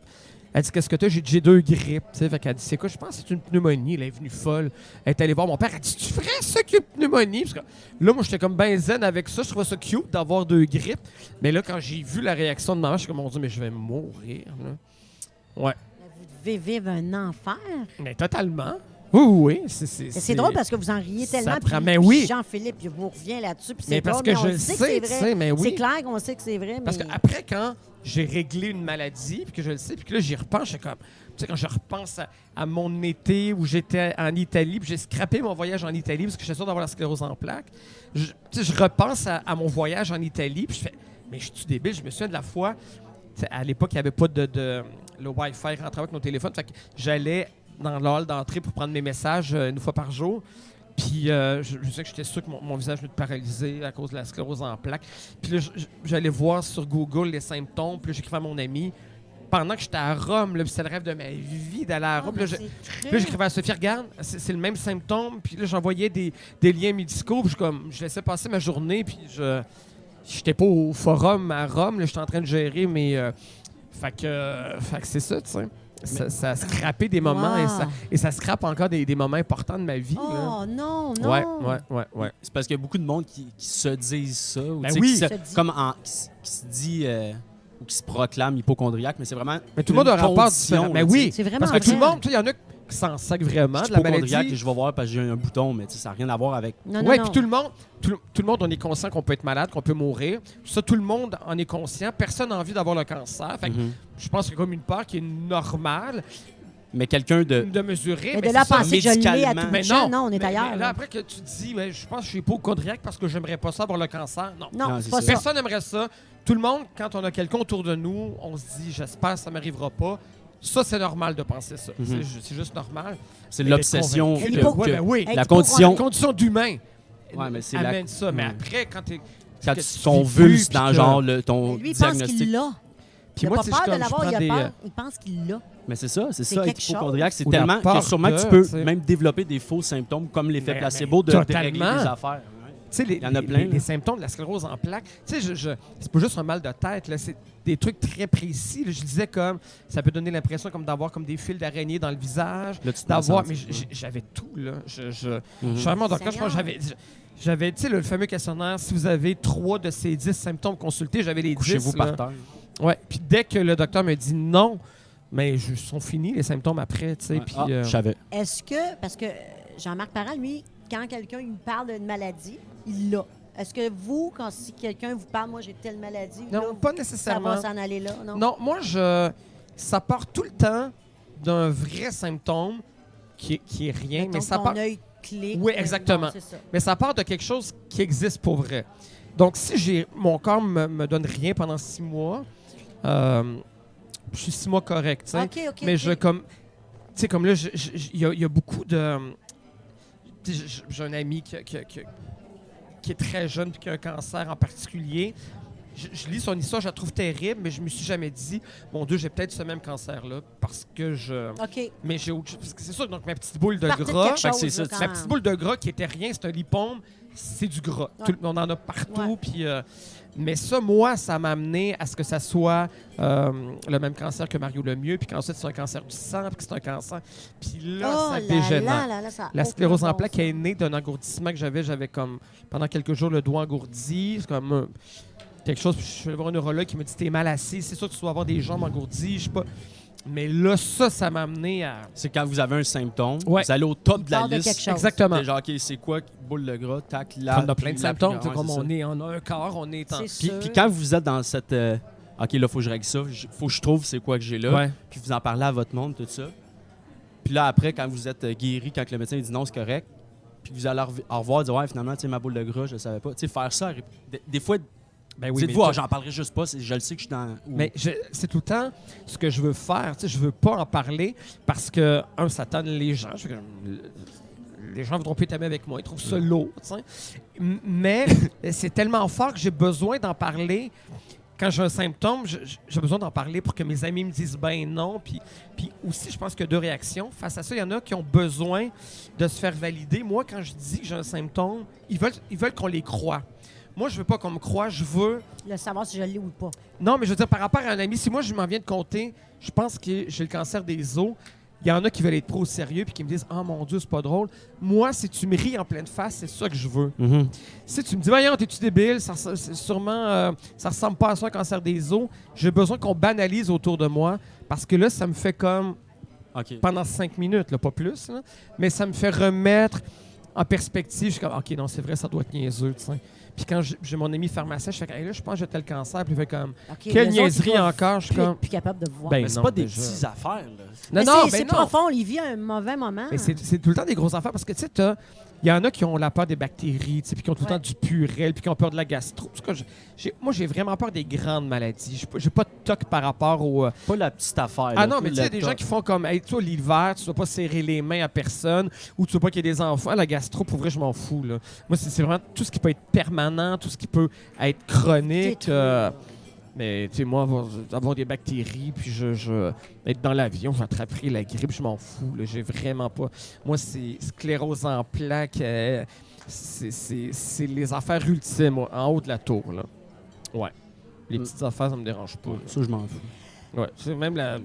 Elle dit, qu'est-ce que t'as? J'ai dit, j'ai 2 grippes. T'sais. Fait qu'elle dit, c'est quoi? Je pense que c'est une pneumonie. Elle est venue folle. Elle est allée voir mon père. Elle dit, tu ferais ça qu'une pneumonie? Parce que là, moi, j'étais comme ben zen avec ça. Je trouvais ça cute d'avoir 2 grippes. Mais là, quand j'ai vu la réaction de ma mère, je suis comme, mon Dieu, mais je vais mourir. Là. Ouais. Vous devez vivre un enfer. Mais totalement. Oui. C'est drôle parce que vous en riez tellement. Puis mais oui. Jean-Philippe, il vous revient là-dessus. Puis Mais c'est parce drôle, que mais on je le sais, que tu c'est sais, vrai. mais oui. C'est clair qu'on sait que c'est vrai. Parce mais... qu'après, quand j'ai réglé une maladie, puis que je le sais, puis que là, j'y repense, je suis comme... Tu sais, quand je repense à mon été où j'étais en Italie, puis j'ai scrappé mon voyage en Italie parce que j'étais sûr d'avoir la sclérose en plaques, je repense à mon voyage en Italie, puis je fais... Mais je suis débile, je me souviens de la fois... À l'époque, il n'y avait pas le Wi-Fi rentrait avec nos téléphones, fait que j'allais dans le hall d'entrée pour prendre mes messages 1 fois par jour. Puis je sais que j'étais sûr que mon visage venait de paralyser à cause de la sclérose en plaques. Puis là, j'allais voir sur Google les symptômes. Puis là, j'écrivais à mon ami. Pendant que j'étais à Rome, là, puis c'était le rêve de ma vie d'aller à Rome. Puis là, j'écrivais à Sophie, regarde, c'est le même symptôme. Puis là, j'envoyais des liens médicaux. Puis je laissais passer ma journée. Puis j'étais pas au forum à Rome. Là, j'étais en train de gérer mes... Fait que c'est ça, tu sais. Ça a scrappé des moments et ça scrape encore des moments importants de ma vie. Oh là. non. Ouais. C'est parce qu'il y a beaucoup de monde qui se disent ça. Ou Ben tu sais, oui. qui se dit ou qui se proclame hypochondriaque, mais c'est vraiment. Mais tout le monde a un rapport condition, différent. Mais là, oui, tu sais. C'est vraiment parce que tout le vrai. monde, il y en a qui s'en sacent vraiment Je suis de la hypochondriaque maladie. et je vais voir parce que j'ai un bouton, mais tu sais, ça n'a rien à voir avec. Non. Oui, puis tout le monde, on est conscient qu'on peut être malade, qu'on peut mourir. Ça, tout le monde en est conscient. Personne n'a envie d'avoir le cancer. Fait que je pense qu'il y a comme une peur qui est normale Mais quelqu'un de mesurer. Mais mais de là c'est ça. penser que je l'ai à médicalement. tout Mais bout de champ, non, on est ailleurs. Mais là, après que tu dis, ouais, je pense que je suis hypochondriaque parce que j'aimerais pas ça avoir le cancer. Non. Non, Non, c'est c'est pas ça. ça. Personne n'aimerait ça. Tout le monde, quand on a quelqu'un autour de nous, on se dit, j'espère que ça m'arrivera pas. Ça, c'est normal de penser ça. C'est juste normal. C'est Mais l'obsession. d'être que- convaincu. Ouais, ben oui. Hey, La tu pourras- condition. La condition d'humain Ouais, mais c'est amène ça. Mais Ouais. après, quand tu Quand que tu tu convulses vis plus, dans puis genre Mais ton lui, il pense diagnostic. qu'il l'a. Puis Il moi, n'a tu pas sais, peur de je l'avoir, prends il a des, peur. Il pense qu'il l'a. Mais c'est ça, C'est être quelque hypochondriaque. chose. C'est Ou la tellement peur que sûrement de, tu peux tu sais. même développer des faux symptômes comme l'effet Mais- placebo mais de régler totalement. des affaires. Tu sais, Il y en a plein, les là. symptômes de la sclérose en plaques, tu sais, c'est pas juste un mal de tête, là, c'est des trucs très précis. Là. Je disais comme, ça peut donner l'impression comme d'avoir comme des fils d'araignée dans le visage, Là, tu te d'avoir, sens mais sentir. j'avais tout, là. Je suis Mhm. vraiment d'accord. Je pense que Seigneur. j'avais, tu sais, le fameux questionnaire, si vous avez 3 de ces 10 symptômes consultés, j'avais les 10. Couchez-vous là. par terre. Ouais, puis dès que le docteur me dit non, mais ils sont finis, les symptômes après, tu sais, Ouais. puis... Ah, je savais. Est-ce que, parce que Jean-Marc Parent, lui, quand quelqu'un il me parle d'une maladie, il l'a. Est-ce que vous, si quelqu'un vous parle, moi j'ai telle maladie, non, là, pas ça nécessairement. va s'en aller là, non? Non, moi, ça part tout le temps d'un vrai symptôme qui est rien, Mettons mais ça ton part... œil clique. Oui, exactement. Bon, c'est ça. Mais ça part de quelque chose qui existe pour vrai. Donc, si mon corps me donne rien pendant 6 mois, je suis 6 mois correct, tu sais. OK. Mais tu sais, comme là, il y a beaucoup de... J'ai un ami qui qui est très jeune et qui a un cancer en particulier. Je lis son histoire, je la trouve terrible, mais je me suis jamais dit, mon Dieu, j'ai peut-être ce même cancer-là parce que je. OK. Mais j'ai autre chose. Parce que c'est ça, donc ma petite boule de Partez de gras. quelque chose, c'est ça, là, quand Ma petite boule de gras qui était rien, c'est un lipome, c'est du gras. Ouais. On en a partout. Ouais. Puis, mais ça, moi, ça m'a amené à ce que ça soit le même cancer que Mario Lemieux, puis qu'ensuite c'est un cancer du sang, puis que c'est un cancer. Puis là, Oh ça là dégénère. là, ça a La aucun sclérose en bon plaques sens. est née d'un engourdissement que j'avais comme pendant quelques jours le doigt engourdi. C'est comme quelque chose. Puis je suis allé voir un neurologue qui me dit t'es mal assis, c'est sûr que tu dois avoir des jambes engourdies, je sais pas. Mais là, ça m'a amené à. C'est quand vous avez un symptôme, Ouais. vous allez au top Il de la parle de liste. quelque chose. Exactement. T'es genre, OK, c'est quoi, boule de gras, tac, là. On a plein de puis la symptômes, plus- comme ouais, c'est ça. on a un corps, on est en. C'est Puis, sûr. puis quand vous êtes dans cette... OK, là, faut que je règle ça. Faut que je trouve c'est quoi que j'ai là. Ouais. Puis vous en parlez à votre monde, tout ça. Puis là, après, quand vous êtes guéri, quand le médecin dit non, c'est correct, puis que vous allez au revoir, dire ouais, finalement, tu sais, ma boule de gras, je le savais pas. Tu sais, faire ça, des fois, Ben oui, dites-vous, mais ah, j'en parlerai juste pas, je le sais que je suis dans. ou- Mais c'est tout le temps ce que je veux faire. Tu sais, je veux pas en parler parce que, ça tente les gens. Je fais comme, les gens voudront plus t'aimer avec moi. Ils trouvent ça lourd. Tu sais. Mais c'est tellement fort que j'ai besoin d'en parler. Quand j'ai un symptôme, j'ai besoin d'en parler pour que mes amis me disent ben non. Puis aussi, je pense qu'il y a deux réactions. Face à ça, il y en a qui ont besoin de se faire valider. Moi, quand je dis que j'ai un symptôme, ils veulent qu'on les croie. Moi, je veux pas qu'on me croie. Je veux Le savoir si je l'ai ou pas. non, mais je veux dire, par rapport à un ami, si moi, je m'en viens de compter, je pense que j'ai le cancer des os, il y en a qui veulent être trop sérieux puis qui me disent « Oh mon Dieu, c'est pas drôle. » Moi, si tu me ris en pleine face, c'est ça que je veux. Mhm. Si tu me dis « Voyons, t'es-tu débile? C'est sûrement, ça ressemble pas à ça, un cancer des os. » J'ai besoin qu'on banalise autour de moi parce que là, ça me fait comme OK. pendant 5 minutes, là, pas plus, là, mais ça me fait remettre en perspective. Je suis comme « OK, non, c'est vrai, ça doit être niaiseux, tu sais. » Puis quand j'ai mon ami pharmacien, je fais hey, là, je pense que j'ai tel cancer. Puis il fait comme OK, quelle les autres, niaiserie ils doivent encore. Je suis plus, comme plus capable de voir. Ben, Mais c'est non, pas des déjà. petites affaires, là. Mais non, c'est non. profond. Il vit un mauvais moment. Mais c'est tout le temps des grosses affaires parce que tu sais, il y en a qui ont la peur des bactéries, tu sais, puis qui ont tout le temps du purel, puis qui ont peur de la gastro. En tout cas, moi, j'ai vraiment peur des grandes maladies. J'ai pas de toc par rapport au. Pas la petite affaire. Ah là, non, mais tu sais, il y a le des gens top. qui font comme, hey, toi, l'hiver, tu dois pas serrer les mains à personne, ou tu veux pas qu'il y ait des enfants. La gastro, pour vrai, je m'en fous. Là. Moi, c'est vraiment tout ce qui peut être permanent, tout ce qui peut être chronique. Détruire. Mais tu sais, moi, avoir des bactéries, puis être dans l'avion, j'attraperai la grippe, je m'en fous. Là. J'ai vraiment pas. Moi, c'est sclérose en plaques. C'est les affaires ultimes, en haut de la tour. Là. Ouais. Les petites affaires, ça me dérange pas. Ouais, ça, je m'en fous. Ouais, c'est même la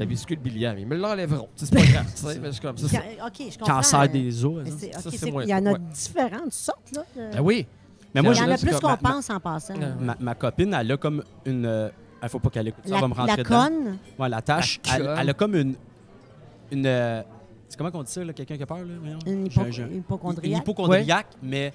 vésicule biliaire. Ils me l'enlèveront. C'est pas grave. tu sais, mais je suis comme ça. OK, je comprends. Cancer des os. Mais hein. c'est- Ça, OK, c'est moins- il y en a ouais. différentes sortes, là. Ah oui. Mais moi, il y en là, a c'est plus comme qu'on pense en passant. ma copine, elle a comme une. Elle faut pas qu'elle écoute ça, elle va me rentrer La dedans. conne, Ouais, la tâche. La Elle, conne. elle a comme une c'est comment qu'on dit ça, là, quelqu'un qui a peur, là? Voyons? une Une hypochondriaque. hypochondriaque, mais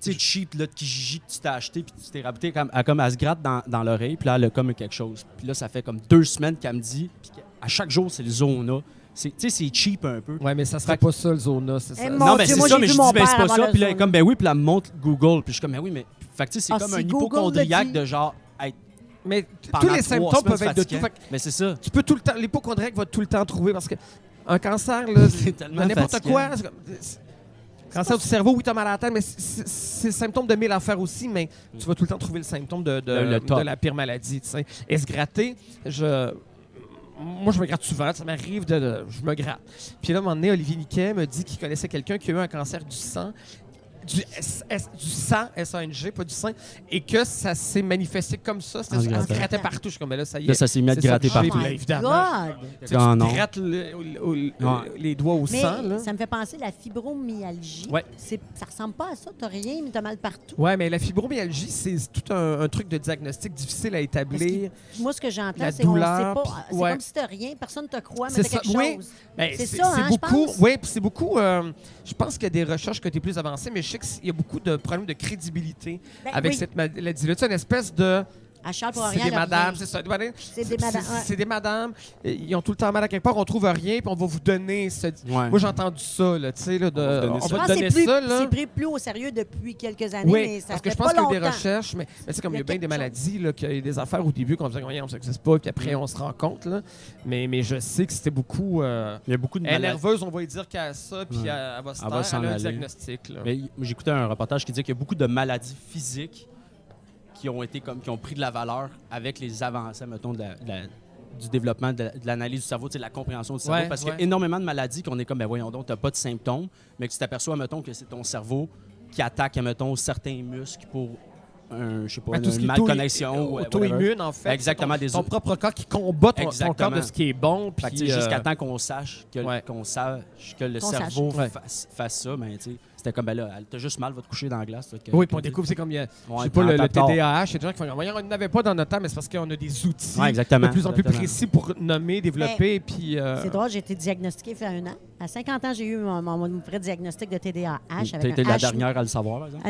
tu sais, cheap, là, de Kijiji que tu t'as acheté, puis tu t'es rabuté, elle se gratte dans l'oreille, puis là, elle a comme quelque chose. Puis là, ça fait comme 2 semaines qu'elle me dit, puis à chaque jour, c'est le Zona. Tu sais, c'est cheap un peu. Ouais, mais ça serait Fait que- pas ça, le Zona. C'est ça. Eh, Non, Mon mais Dieu, c'est moi, ça, j'ai mais vu je mon dis, ben, c'est père pas avoir ça. le Puis là, elle est Zona. comme, ben oui, puis là, elle me montre Google. Puis je suis comme, ben oui, mais. Fait que tu sais, c'est Ah, comme si un Google hypochondriaque le dit. de genre, être Mais pendant tous les 3 symptômes peuvent semaines être de tout. fatigant. Fait que Mais c'est ça. tu peux tout le temps. L'hypochondriaque va tout le temps trouver parce que un cancer, là, C'est tellement n'importe fatigant. quoi. Cancer du cerveau, oui, t'as mal à la tête, mais c'est le symptôme de 1000 affaires aussi, mais tu vas tout le temps trouver le symptôme Le top. de la pire maladie. Tu sais. Et se gratter, moi, je me gratte souvent. Ça m'arrive je me gratte. Puis là, à un moment donné, Olivier Niquet me dit qu'il connaissait quelqu'un qui a eu un cancer du sang. Du sang, S-A-N-G, pas du sein, et que ça s'est manifesté comme ça. En se Ça se grattant. grattait partout. Je suis comme, mais là, ça y est. Là, ça s'est mis à te c'est ça gratter que j'ai, partout. puis là, My évidemment. God! Tu sais, Ah, tu non. te grattes les doigts au Mais sang. Là. ça me fait penser à la fibromyalgie. Ouais. Ça ressemble pas à ça. T'as rien, mais t'as mal partout. Ouais, mais la fibromyalgie, c'est tout un truc de diagnostic difficile à établir. Moi, ce que j'entends, La c'est qu'on douleur, sait pas. C'est ouais. comme si t'as rien, personne te croit, mais C'est t'as ça, quelque oui. chose. Ben, C'est ça, hein, je beaucoup. pense. Oui, puis c'est beaucoup. Je pense qu'il y a des recherches qui ont été plus avancées, mais je sais qu'il y a beaucoup de problèmes de crédibilité Ben avec oui. cette maladie-là. Tu sais, une espèce de À Charles pour C'est rien. des madames, c'est ça. C'est des madames, ouais. C'est des madames. Ils ont tout le temps mal à quelque part. On trouve rien, puis on va vous donner ce. Ouais. Moi, j'ai entendu ça, là, tu sais, là, On Je va pense te que donner ça, là. c'est pris plus au sérieux depuis quelques années, Oui, mais ça parce que fait je pense pas qu'il y a eu des longtemps. recherches, mais c'est comme il y a bien des quelque chose. maladies, là, qu'il y a des affaires au début qu'on faisait, voyons, ça n'existe pas, puis après, on se rend compte, là. Mais je sais que c'était beaucoup. Il y a beaucoup de Elle est maladies. nerveuse, on va lui dire qu'elle a ça, puis Ouais. elle va se Elle va taire, s'en elle a un aller. diagnostic, là. Mais moi, j'écoutais un reportage qui disait qu'il y a beaucoup de maladies physiques qui ont pris de la valeur avec les avancées, mettons, du développement de l'analyse du cerveau, tu sais, de la compréhension du cerveau. Ouais, Parce qu'il y ouais. a énormément de maladies qu'on est comme, ben voyons donc, tu n'as pas de symptômes, mais que tu t'aperçois, mettons, que c'est ton cerveau qui attaque, mettons, certains muscles pour je sais pas, Ben, tout ce qui une est malconnexion. ou whatever. auto-immune, en fait. Exactement, C'est des ton autres. propre corps qui combat ton corps Exactement. de ce qui est bon. Fait que, tu Puis, sais, jusqu'à temps qu'on sache que, ouais. qu'on sache que le Qu'on cerveau sache. fasse ça, ben, tu sais, c'était comme, ben là, t'as juste mal, va te coucher dans la glace. là, Oui, puis on découvre, c'est comme, il y a, je sais pas, le TDAH, il y a des gens qui font, voyons, on n'avait pas dans notre temps, mais c'est parce qu'on a des outils Ouais, exactement. de plus en plus Exactement. précis pour nommer, développer, puis... C'est drôle, j'ai été diagnostiquée il y a 1 an. À 50 ans, j'ai eu mon vrai diagnostic de TDAH. T'as avec été un la H. dernière à le savoir, par exemple.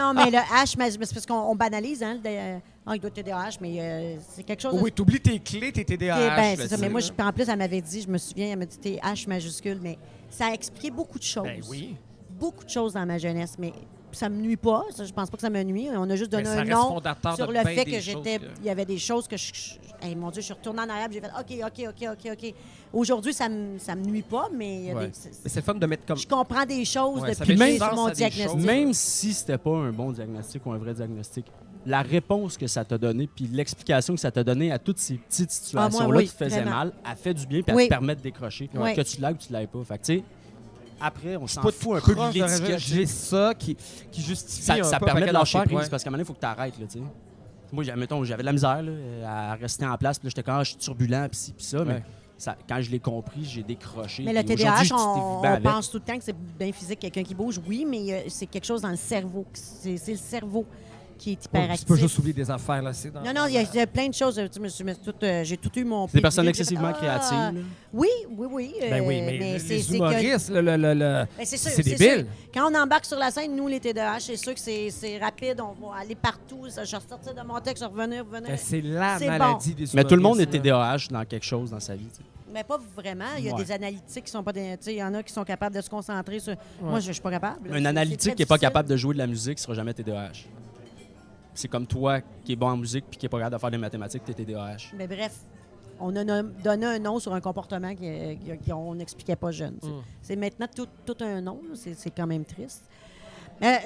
Non, mais le H, mais c'est parce qu'on banalise, hein. Il doit être TDAH, mais c'est quelque chose. Oui, t'oublies tes clés, tes TDAH. Ben, là, c'est ça. tu Mais sais, moi, là. en plus, elle m'avait dit, je me souviens, elle m'a dit TH majuscule, mais ça a expliqué beaucoup de choses. Ben oui. Beaucoup de choses dans ma jeunesse, mais ça me nuit pas. Ça, je pense pas que ça me nuit. On a juste donné Mais ça un reste nom fondateur sur de le bien fait des que choses j'étais. que- Il y avait des choses que hey, mon Dieu, je suis retournée en arrière, puis j'ai fait OK. Aujourd'hui, ça me nuit pas, mais il y a Ouais. des- Mais c'est le fun de mettre comme... je comprends des choses Ouais, ça depuis met que du j'ai sens mon à des diagnostic. choses. Même si c'était pas un bon diagnostic ou un vrai diagnostic, la réponse que ça t'a donnée, puis l'explication que ça t'a donnée à toutes ces petites situations-là oui, qui te faisaient vraiment. mal, a fait du bien, puis Oui. elle te permet de décrocher. Oui. Que tu l'aies ou que tu l'aies pas. Fait que, tu sais, après, on s'en pas fout un peu de proche de l'étiquette. J'ai ça qui justifie Ça un peu permet de paquet lâcher d'affaires, prise, ouais. parce qu'à un moment donné, il faut que tu arrêtes, là, tu sais. Moi, mettons, j'avais de la misère là, à rester en place, puis là, j'étais quand je suis turbulent, puis ci, puis ça, mais Ouais. quand je l'ai compris, j'ai décroché. Mais le puis aujourd'hui, TDAH, je vis on bien avec. pense tout le temps que c'est bien physique, quelqu'un qui bouge, oui, mais c'est quelque chose dans le cerveau. C'est le cerveau qui est Ouais, hyperactif. c'est pas juste oublier des affaires, là. C'est dans... Non, il y a plein de choses. Tu sais, j'ai tout eu mon C'est des personnes PhD, excessivement j'ai fait, créatives. là. Oui. Ben oui, mais c'est les humoristes, Ben, c'est sûr, c'est c'est débile. sûr. Quand on embarque sur la scène, nous, les TDAH, c'est sûr que c'est rapide. On va aller partout. Je ressortir de mon texte, je revenir. Ben, c'est la C'est maladie des Mais tout le monde est humoristes, là. TDAH dans quelque chose dans sa vie. tu sais. Mais pas vraiment. Il y a Ouais. des analytiques qui sont pas des. Tu sais, il y en a qui sont capables de se concentrer sur. Moi, je suis pas capable. là. Un C'est analytique très qui n'est pas difficile. capable de jouer de la musique sera jamais TDAH. C'est comme toi qui est bon en musique puis qui n'est pas capable de faire des mathématiques, t'es TDAH. Mais bref, on a donné un nom sur un comportement qu'on n'expliquait pas jeune. tu sais. C'est maintenant tout un nom. Là. C'est quand même triste.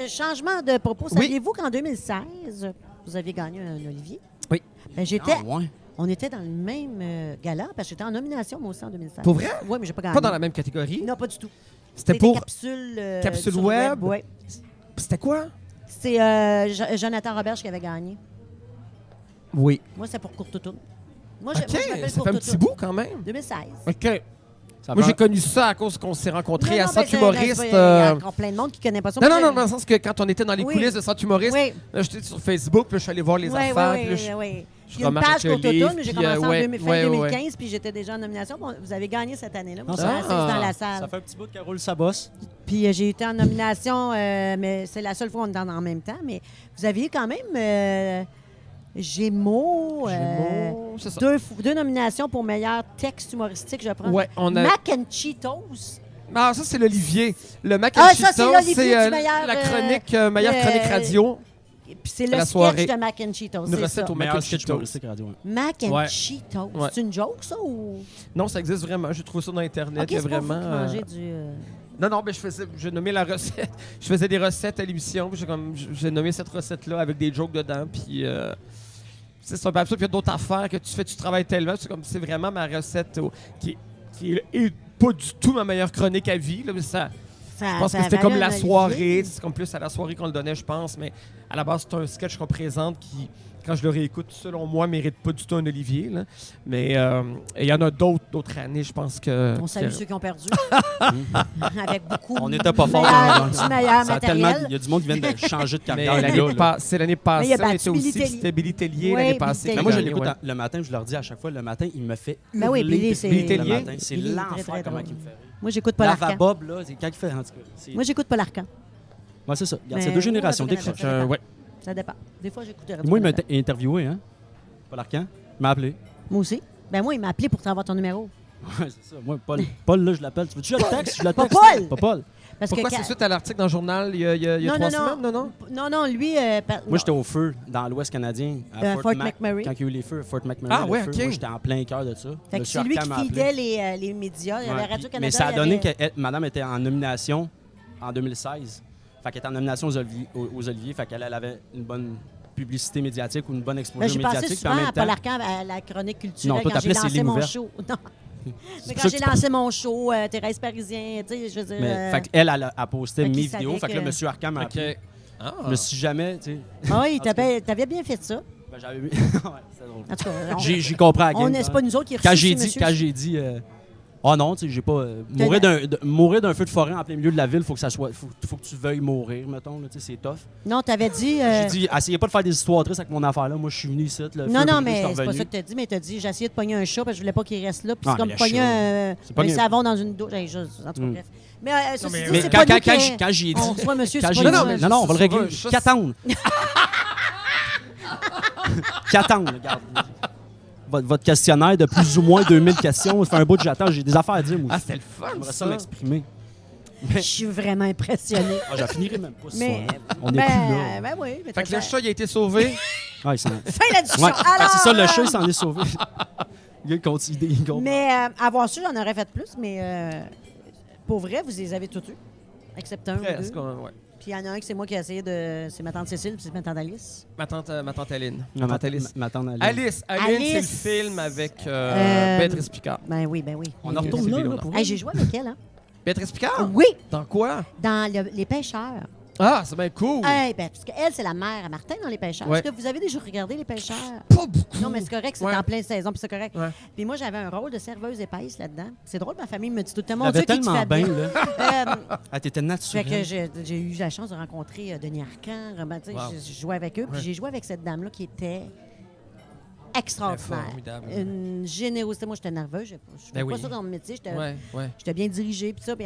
Changement de propos. Oui. Saviez-vous qu'en 2016, vous avez gagné un Olivier? Oui. Ben, j'étais. Ah, ouais. On était dans le même gala, parce que j'étais en nomination, moi aussi, en 2016. Pour vrai? Oui, mais j'ai pas gagné. Pas dans la même catégorie. Non, pas du tout. C'était pour... Capsule, Capsule sur web? Oui. C'était quoi? C'est Jonathan Roberge qui avait gagné. Oui. Moi, c'est pour Courtoutoune. Moi, OK, je m'appelle ça fait un Courtoutoune. petit bout quand même. 2016. OK. Ça Moi, prend- j'ai connu ça à cause qu'on s'est rencontrés à Non, mais Centre c'est- Humoriste. Il y a encore plein de monde qui ne connaît pas ça. Non, Moi, non, je- non, dans le sens que quand on était dans les Oui. coulisses de Centre Humoriste, Oui. là, j'étais sur Facebook, puis là, je suis allé voir les Oui, affaires. oui, puis là, oui, je- oui. je Il y a une remarque page le livre, Courtoutoune, j'ai puis, commencé en ouais, fin ouais, 2015, puis j'étais déjà en nomination. Bon, vous avez gagné cette année-là. Moi, Non, je suis ça- assise dans la Ça salle. fait un petit bout de Carole Sabosse. Puis j'ai été en nomination, mais c'est la seule fois qu'on est en même temps. Mais vous aviez quand même Gémeaux. Gémeaux, c'est ça. Deux nominations pour meilleur texte humoristique, je prends. Ouais, on a... Mac and Cheetos. Ah, ça, c'est l'Olivier. Le Mac and Ah, ça, c'est Cheetos, l'Olivier c'est du meilleur, la chronique, meilleure le- chronique radio. Puis c'est À le la sketch soirée. de Mac and Cheetos. Une c'est recette ça. au Mac Meilleur and sketch Cheetos. humoristique radio. Ouais. Mac and Ouais. Cheetos. Ouais. C'est une joke, ça, ou... Non, ça existe vraiment. J'ai trouvé ça dans Internet. OK, Il y a c'est pas vraiment... vous qui mangez du... Non, mais je nommais la recette. Je faisais des recettes à l'émission. Puis j'ai nommé cette recette-là avec des jokes dedans. Puis c'est un peu absurde. Puis il y a d'autres affaires que tu travailles tellement. C'est vraiment ma recette qui est pas du tout ma meilleure chronique à vie. Là, mais ça, je pense que c'était comme la soirée. C'est comme plus à la soirée qu'on le donnait, je pense. Mais à la base, c'est un sketch qu'on présente qui, quand je le réécoute, selon moi, mérite pas du tout un Olivier. Là. Mais il y en a d'autres années, je pense que... On salue ceux qui ont perdu. Avec beaucoup On n'était pas fort. du meilleur Ça a tellement- matériel. Il y a du monde qui vient de changer de Mais carrière. là. c'est l'année Mais il a passée, on battu était Billy aussi, Tellier. puis c'était Billy Tellier Oui, l'année Billy passée. Tellier. Mais moi, je Ouais. l'écoute le matin, je leur dis à chaque fois, le matin, il me fait Ben oui, hurler Billy, c'est- Billy le Tellier. matin. C'est Billy est très, l'enfer très comment drôle. il me fait rire. Moi, j'écoute pas l'Arcan. Lavabob, là, c'est quand il fait, en tout cas. Moi, j'écoute pas l'Arcan. Ouais, c'est ça. Regarde, Mais c'est deux générations moi, décroche. je- Ouais. Ça dépend. Des fois, j'écoute Moi, il m'a Radio-Canada. interviewé, hein? Paul Arcand. Il m'a appelé. Moi aussi. Ben moi, il m'a appelé pour savoir ton numéro. Ouais, c'est ça. Moi, Paul, là, je l'appelle. Tu veux-tu que je le texte? Je le Pas texte. Paul! Pas Paul. Parce Pourquoi que c'est suite à l'article dans le journal il y a non, 3 semaines? Non. Non, lui... Moi, j'étais au feu dans l'Ouest canadien, à Fort McMurray. Quand il y a eu les feux, Fort McMurray. Ah, le ouais, feu. OK. Moi, j'étais en plein cœur de ça. Fait que Monsieur c'est lui Arcand qui m'a appelé. fidait les médias. Il y avait Ouais, Radio-Canada. mais ça a il y donné avait- que madame était en nomination en 2016. Fait qu'elle était en nomination aux Oliviers. Fait qu'elle avait une bonne publicité médiatique ou une bonne Ben, exposure j'ai passé médiatique. puis en souvent même à Paul temps- Arcand à la chronique culturelle Non, toi, quand j'ai t'appelais ces lancé lignes mon ouvertes. show. Non. Mais C'est quand pour j'ai ça que lancé mon show, Thérèse Parisien, tu sais, je veux dire... Mais, fait qu'elle, elle a posté fait mes qu'il vidéos. savait Fait que là, que- Monsieur Arcand m'a appelé. OK. Ah. Je me suis jamais, tu sais... Ah oui, En tout t'avais bien fait ça. Ben, j'avais... ouais, c'est drôle. En tout cas, J'ai compris à la on game, n'est hein. pas nous autres qui Quand reçus j'ai ce dit, monsieur. oh non, tu sais, j'ai pas. Mourir d'un feu de forêt en plein milieu de la ville, faut que ça soit. Faut que tu veuilles mourir, mettons, là, tu sais, c'est tough. Non, t'avais dit... J'ai dit, essayez pas de faire des histoires tristes avec mon affaire là. Moi, je suis venu ici. Le Non, feu non, brûlé, mais je suis c'est pas revenu. ça que t'as dit, mais t'as dit, j'ai essayé de pogner un chat parce que je voulais pas qu'il reste là. Puis Ah, c'est comme mais le pogner chat, c'est un pogner- savon dans une douche. Hey, en tout cas, Mm. bref. Mais ceci dit, Mais c'est quand, pas nous quand, qui- quand j'ai dit. On reçoit monsieur, Quand c'est j'ai pas dit. nous. mais Non, non, on va le ça va, régler. ça, Qu'attendre. Qu'attendre, regarde. Votre questionnaire de plus ou moins 2000 questions, ça fait un bout de j'attends. J'ai des affaires à dire, moi Ah, aussi. c'était le fun, J'aimerais ça. ça m'exprimer. Je suis vraiment impressionnée. Ah, j'en finirai même pas ce Mais, soir. On est plus là. ben oui. Mais Fait que t'as- le chat, il a été sauvé. Ouais, c'est Fin la discussion. ouais. Alors, C'est ça, le chat, il s'en est sauvé. Le gars, il continue. Il comprend. Mais avoir su, j'en aurais fait plus, mais pour vrai, vous les avez tous eus. Excepté un ou Presque, deux. ouais. Puis il y en a un que c'est moi qui ai essayé de... C'est ma tante Cécile, puis c'est ma tante Alice. Ma tante Aline. Non, Ma tante Alice. ma tante Alice. Alice, c'est le Alice. film avec Béatrice Picard. Ben oui, ben oui. On en retourne là, là, pour Hey, j'ai joué avec elle, hein? Béatrice Picard? Oui, Dans quoi? dans Les Pêcheurs. Ah, c'est bien cool. Hey, ben, parce qu'elle, c'est la mère à Martin dans Les Pêcheurs. Ouais. Est-ce que vous avez déjà regardé Les Pêcheurs? Pas beaucoup. Non, mais c'est correct, c'est Ouais. en pleine saison, puis c'est correct. Ouais. Puis moi, j'avais un rôle de serveuse épaisse là-dedans. C'est drôle, ma famille me dit tout le temps, mon Elle avait Dieu, qui te tellement fait bien, bien. là. Euh, Elle était Fait naturelle. que j'ai eu la chance de rencontrer Denis Arcand. Ben, tu sais, Wow. j'ai joué avec eux. Puis Ouais. j'ai joué avec cette dame-là qui était extraordinaire. Formidable. Une générosité. Moi, j'étais nerveuse. Je ne Ben pas oui. ça dans mon métier. J'étais Ouais. bien dirigée. Puis ça, puis,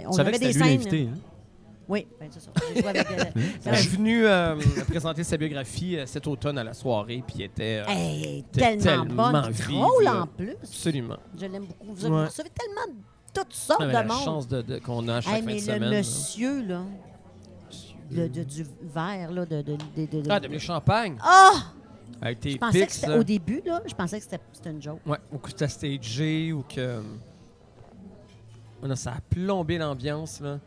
on Tu savais avait que des c'était lui scènes. l'invité, hein? Oui, ben, c'est ça. J'ai joué avec... Elle est venue présenter sa biographie cet automne à la soirée, puis elle était Hey, T'es tellement tellement bonne. puis vive, drôle là. en plus. absolument. Je l'aime beaucoup. Vous Ouais. recevez tellement de toutes sortes Ah, mais de la monde. chance qu'on a à chaque Hey, fin mais de le semaine. là. monsieur, là, du verre, là, Ah, Dominique Champagne Ah! a été Je pensais que pix, c'était là. au début, là, je pensais que c'était une joke. Ouais, ou que c'était stagé, ou que... Oh non, ça a plombé l'ambiance, là.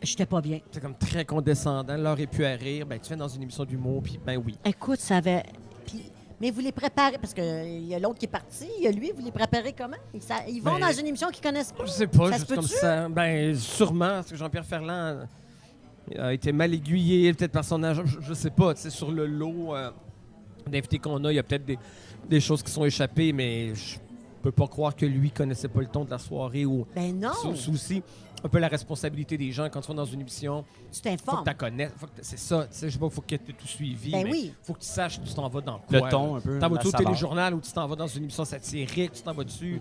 J'étais pas bien. C'est comme très condescendant. L'heure est plus à rire. Ben, tu viens dans une émission d'humour, puis ben oui. Écoute, ça avait... Mais vous les préparez, parce qu'il y a l'autre qui est parti, il y a lui, vous les préparez comment? Ils vont Ben, dans une émission qu'ils connaissent pas? Je sais pas, Ça se juste comme peut-tu? ça. Ben, sûrement, parce que Jean-Pierre Ferland a été mal aiguillé, peut-être par son agent, je sais pas. Tu sais, sur le lot d'invités qu'on a, il y a peut-être des choses qui sont échappées, mais je peux pas croire que lui connaissait pas le ton de la soirée ou Ben non, c'est aussi un peu la responsabilité des gens quand tu vas dans une émission. tu Faut que t'informes. tu la connaisses. C'est ça. Tu sais, je sais pas, faut que tu aies tout suivi. Ben mais oui. faut que tu saches que tu t'en vas dans quoi. Le ton, un peu. T'en la vas-tu au saveur. téléjournal ou tu t'en vas dans une émission satirique, tu t'en vas dessus.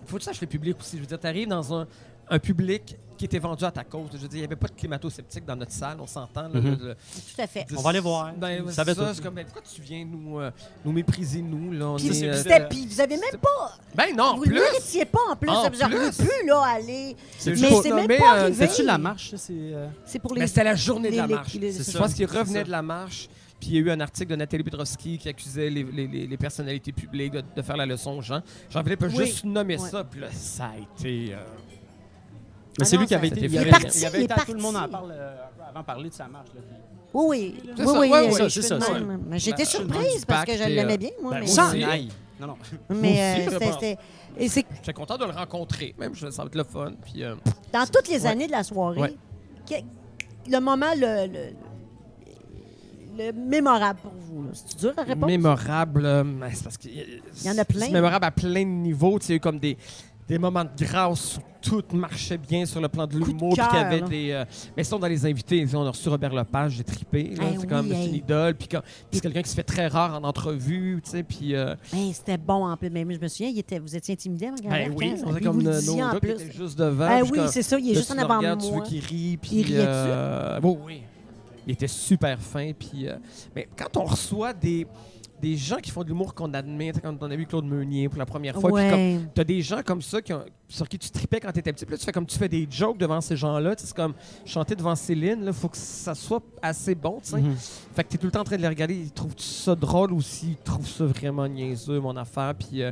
Faut que tu saches le public aussi. Je veux dire, tu arrives dans un public qui était vendu à ta cause. Je veux dire, il n'y avait pas de climato-sceptique dans notre salle, on s'entend. là, Tout à fait. On va aller voir. Ben, Vous c'est savez ça, tout. c'est comme, ben, pourquoi tu viens nous mépriser, nous? Là, on Puis est, puis vous avez même pas... Ben non, Vous plus! ne méritiez pas en plus. En Vous auriez plus. pu, là, aller... C'est Mais juste c'est pour même nommer, pas arrivé. C'est-tu la marche? Ça, c'est, C'est pour les... Mais c'était la journée de la les- marche. les- C'est Je ça. pense qu'il c'est revenait ça. de la marche, puis il y a eu un article de Nathalie Petrovski qui accusait les personnalités publiques de faire la leçon aux gens. Jean-Philippe a Oui. juste nommé Ouais. ça, puis là, ça a été... Mais c'est Ah non, lui qui avait ça- été. Il Il est avait, parti, il avait il été est à tout le monde en parti. parle avant de parler de sa marche. Là. Oui, oui. C'est Oui, ça, oui, ouais, je ouais, fais c'est ça, de ça. même. Mais j'étais Ben, surprise du parce que pacte je et, l'aimais bien, moi. ben, mais moi Sans aussi. aïe. Non, non. mais aussi, mais bon. et c'est J'étais content de le rencontrer. Même, ça va être le fun. Puis, dans toutes les Ouais. années de la soirée, Ouais. le moment le mémorable pour vous. là. C'est dur à répondre? mémorable, ben, c'est parce qu'il y en a plein. C'est mémorable à plein de niveaux. Tu sais, il y a eu comme des moments de grâce où tout marchait bien sur le plan de Coup de l'humour. Puis qu'il y cœur, avait là. des. Mais sinon, dans les invités, on a reçu Robert Lepage, j'ai trippé. là. Eh C'est oui, comme c'est une hey. idole. Puis c'est quelqu'un qui se fait très rare en entrevue. Tu sais, puis. Ben, c'était bon en plus. Mais je me souviens, vous étiez intimidé en regardant. Ben oui, Puis on était vous comme le nos disiez en gars qui plus. étaient juste devant. Ben puis oui, comme, c'est ça. Il est là, juste tu en le avant de regardes, tu moi. veux qu'il rie. Puis, Il riait-tu? oui, oui. il était super fin. Puis, mais quand on reçoit des gens qui font de l'humour qu'on admire, comme on a vu Claude Meunier pour la première fois, puis comme t'as des gens comme ça sur qui tu tripais quand t'étais petit, puis là tu fais des jokes devant ces gens-là, c'est comme chanter devant Céline, il faut que ça soit assez bon, tu sais. Fait que t'es tout le temps en train de les regarder, ils trouvent ça drôle aussi, ils trouvent ça vraiment niaiseux, mon affaire, puis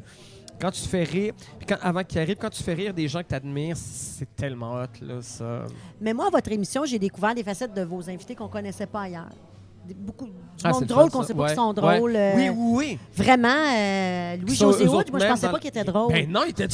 quand tu te fais rire, puis avant qu'il arrive, quand tu fais rire des gens que t'admires, c'est tellement hot, là, ça. Mais moi, à votre émission, j'ai découvert des facettes de vos invités qu'on connaissait pas ailleurs. Beaucoup Ah, du c'est monde le drôle fun, qu'on ça. sait pas Ouais, qu'ils sont ouais. drôles. Oui. Vraiment, Louis-José Eux Hood, autres moi, je même pensais dans pas qu'il était drôle. Ben non, il était...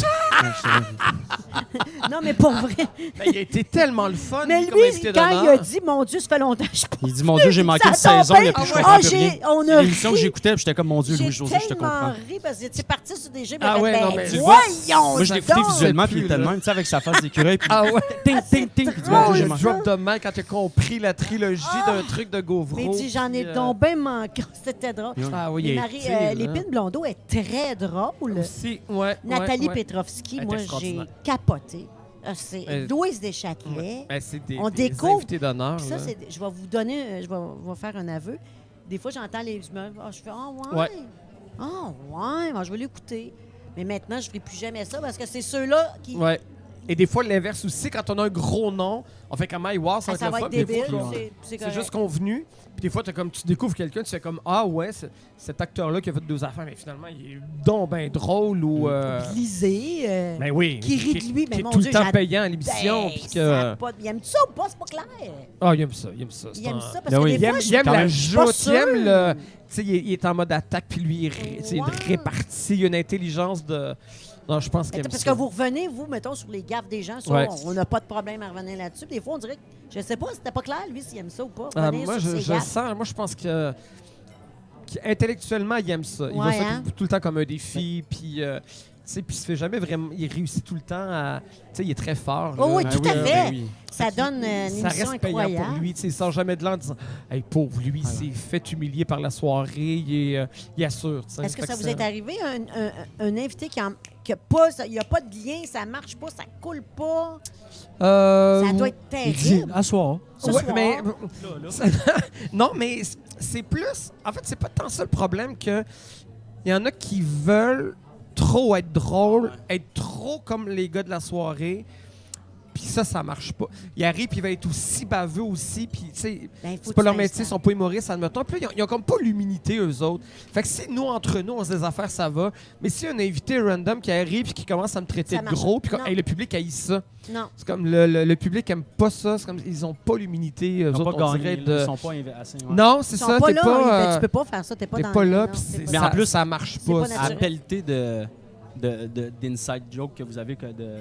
Non, mais pour vrai. Ben, il a été tellement le fun, Mais comme lui, invité quand il d'honneur. a dit, mon Dieu, ça fait longtemps que je pense. Il dit, mon Dieu, j'ai manqué une Ça saison, tombe il a plus bien. je Ah, comprends plus rien. on C'est a l'émission que ri. j'écoutais, puis j'étais comme, mon Dieu, J'ai Louis-José, je te tellement comprends. ri parce que c'est parti sur des jeux. Ah ouais, non, mais voyons! Moi, je l'écoutais donc. visuellement, puis plus, il était de là. même, tu sais, avec sa face d'écureuil, puis Ah ouais. ting, ting, ting, puis il dit, mon Dieu, j'ai Le manqué. drop de main quand tu as compris la trilogie d'un truc de Gauvreau. Mais dis, j'en ai puis, donc bien manqué. C'était drôle. Ah oui, Et il Marie, était, là. Lépine Blondeau est très très drôle. Aussi, ouais. Nathalie ouais. Petrovski, Elle moi, était j'ai extraordinaire. capoté. C'est Elle- Louise Deschâtelet. Ouais. Ben, c'est des, On des découvre. invités d'honneur. Puis ça, là. je vais vous donner, je vais faire un aveu. Des fois, j'entends les humeurs. Je fais, ouais. Ouais. Ouais, moi, je vais l'écouter. Mais maintenant, je ne ferai plus jamais ça parce que c'est ceux-là qui. Ouais. Et des fois, l'inverse aussi, quand on a un gros nom, on fait comme, wow, ça ça va va être être le fun. Des débile. fois, C'est c'est juste convenu. Puis des fois, tu découvres quelqu'un, tu fais comme, ah ouais, cet acteur-là qui a fait deux affaires, mais finalement, il est donc ben drôle ou. Lisé. Ben oui. Qui rit de lui, mais qui est mon tout Dieu, le temps j'adore. payant à l'émission. Ben, puis ça a que... pas- il aime ça ou pas? C'est pas clair. Ah, il aime ça, il aime ça. Il aime ça parce Ben que oui. des Il fois, aime, je il aime quand la même- suis pas joute, il aime sûre. le. Tu sais, il est en mode attaque, puis lui, il a Ouais. une répartie, il y a une intelligence de. Non, je pense qu'il aime Parce ça. que vous revenez, vous, mettons, sur les gaffes des gens, ça, Ouais. on n'a pas de problème à revenir là-dessus. Des fois, on dirait que, je sais pas, c'était pas clair, lui, s'il aime ça ou pas. Ah, revenir moi, sur je ses gaffes. sens. Moi, je pense que. Intellectuellement, il aime ça. Il voit Ouais, ça hein? tout le temps comme un défi, puis. Tu sais, puis il se fait jamais vraiment. Il réussit tout le temps à. Tu sais, il est très fort. Oh là. oui, Ben tout à ben fait. oui. Ça donne une Ça émission reste payant pour incroyable. lui. Tu sais, il sort jamais de là en disant hey, pauvre, lui, il s'est fait humilier par la soirée, il assure. tu sais. Est-ce que Fait ça vous est arrivé, un invité qui a pas, il n'y a pas de lien, ça marche pas, ça coule pas? Ça doit être Il dit, terrible. à soir. Ce Ouais, soir. mais non, mais c'est plus. En fait, c'est pas tant ça le problème que il y en a qui veulent trop être drôles, être trop comme les gars de la soirée. Puis ça marche pas. Il arrive, puis il va être aussi baveux aussi, puis tu sais, Ben, faut c'est que pas tu leur métier, ils t'installes. sont pas humoristes, admettons. Puis là, ils ont comme pas l'humilité, eux autres. Fait que si nous, entre nous, on se des affaires, ça va. Mais si un invité random qui arrive puis qui commence à me traiter Ça de marche gros, puis pas. hey, le public haït ça. Non. C'est comme le public aime pas ça. C'est comme ils ont pas l'humilité, eux Ils n'ont autres, pas on dirait, gagné, de... ils sont pas assez. Ouais. Non, c'est Ils sont ça, pas t'es là, pas... ben, tu peux pas faire ça, t'es pas t'es dans pas le- là, non, puis c'est Mais pas- en plus, ça marche c'est pas. pas ça. À naturel. pelleter d'inside joke que vous avez que de.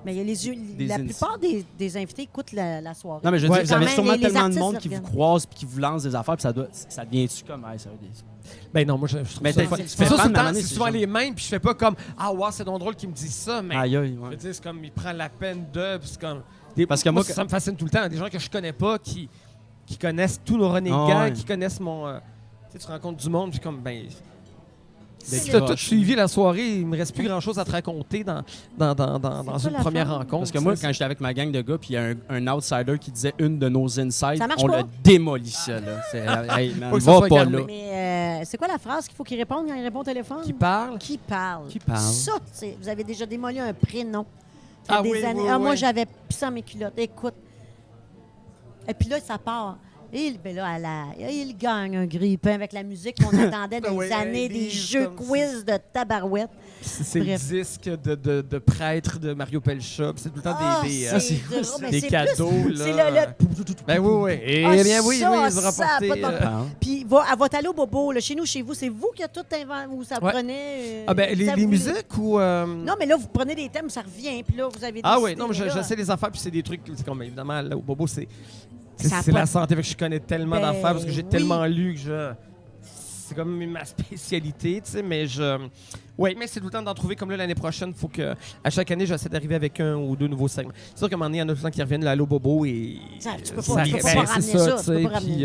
Mais il y a les yeux, Des la ins- plupart des invités écoutent la soirée. Non, mais je veux Ouais, dire, vous avez quand même, sûrement les tellement de artistes monde qui vous reviennent. croise puis qui vous lance des affaires, puis ça devient-tu comme. Hey, ça veut dire- Ben non, moi, je trouve Mais ça... t'es- fun. tu Mais fais ça, fan, c'est mais à un moment donné, c'est c'est souvent genre- les mêmes, puis je fais pas comme « Ah, wow, c'est donc drôle qu'il me dise ça », mais... Aïe, aïe, Je veux ouais. dire, c'est comme, il prend la peine de... puis c'est comme... Parce que moi, ça me fascine tout le temps. Des gens que je connais pas, qui connaissent tous nos running Ah gags, ouais. qui connaissent mon... tu sais, tu rencontres du monde, puis comme, ben... Des Si t'as tout croches. suivi la soirée, il me reste plus grand-chose à te raconter dans quoi une la première forme? rencontre. Parce que moi, tu sais. quand j'étais avec ma gang de gars, puis il y a un outsider qui disait une de nos insides, Ça marche on pas. l'a démoli, ça. Là. C'est, hey, man, Faut que ça va soit pas calmé. là. Mais c'est quoi la phrase qu'il faut qu'il réponde quand il répond au téléphone? Qui parle. Qui parle? Qui parle? Ça, vous avez déjà démoli un prénom. Il y a Ah des oui, années. oui, Moi, oui. j'avais pissé dans mes culottes. Écoute. Et puis là, ça part. Et ben là, il gagne un grille-pain avec la musique qu'on attendait des Ouais, années, un des livre jeux comme quiz de tabarouette. C'est le Bref. disque de prêtre de Mario Pelcha. puis c'est tout le temps Ah, des, c'est drôle, mais des c'est cadeaux. plus- là. c'est le- Ben oui, oui. Et Ah, bien oui, ça, oui, ils ont ça a rapporté. pas de bon Parle. Puis, à votre allô bobo, là, chez nous, chez vous, c'est vous qui a tout inventé, ou ça Ouais. prenait... Ah ben, ça les vous- musiques ou... Non, mais là, vous prenez des thèmes, ça revient, puis là, vous avez Ah décidé, oui, non, mais là. j'essaie des affaires, puis c'est des trucs, c'est comme évidemment, là, au Bobo, c'est Ça a c'est pas la de- santé, fait que je connais tellement Ben, d'affaires, parce que j'ai oui. tellement lu que c'est comme ma spécialité, tu sais, mais oui, mais c'est tout le temps d'en trouver, comme là, l'année prochaine, il faut que, à chaque année, j'essaie d'arriver avec un ou deux nouveaux segments. C'est sûr qu'à un moment donné, il y en a tout le temps qui reviennent, là, Allô Bobo, et... Ça, tu peux pas- ça- tu peux pas ben, ramener c'est ça, ça, tu tu sais, peux pas ramener. puis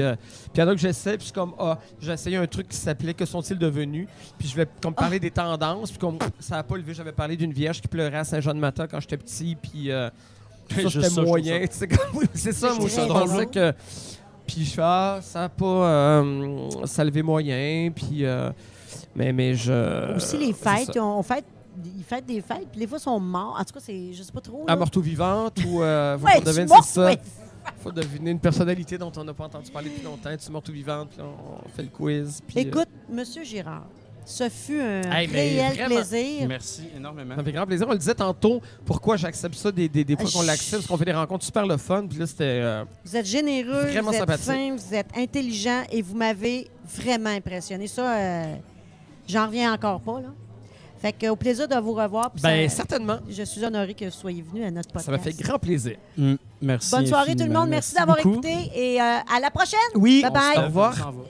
il y en a que j'essaie, puis je suis comme, j'ai essayé un truc qui s'appelait « Que sont-ils devenus? » Puis je vais comme parler des tendances, puis comme ça n'a pas levé, j'avais parlé d'une vierge qui pleurait à Saint-Jean-de-Mata quand j'étais petit, puis... ça, Juste c'était ça, je moyen. trouve tu sais, comme- oui, c'est ça, moi, très je drôle. pensais que... Puis je fais, ça a pas... ça a levé moyen, puis... mais je... Aussi, les c'est fêtes, ça. ils fêtent des fêtes, puis des fois, ils sont morts. En tout cas, je sais pas trop. À là. morte ou vivante, ou... faut Ouais, qu'on tu devine, mords, c'est ça. ouais. Faut deviner une personnalité dont on n'a pas entendu parler depuis longtemps. Tu es morte ou vivante, puis on fait le quiz. Puis, Écoute, Monsieur Girard, ce fut un Hey, mais réel vraiment. plaisir. Merci énormément. ça me fait grand plaisir. On le disait tantôt, pourquoi j'accepte ça des fois qu'on je- l'accepte, parce qu'on fait des rencontres super le fun. Puis là, c'était... Vous êtes généreux, Vraiment vous êtes sympathique. fin, vous êtes intelligent et vous m'avez vraiment impressionné. Ça, j'en reviens encore pas, là. Fait que, au plaisir de vous revoir. puis ça- certainement. je suis honorée que vous soyez venu à notre podcast. Ça m'a fait grand plaisir. Merci. Bonne soirée tout le infiniment. monde. Merci d'avoir beaucoup. écouté et à la prochaine. Oui, Bye bye. au revoir. On s'en va.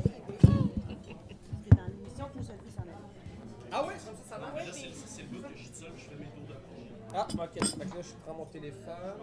Ah oui, ça marche. Ah, ok. Fait que là, je prends mon téléphone.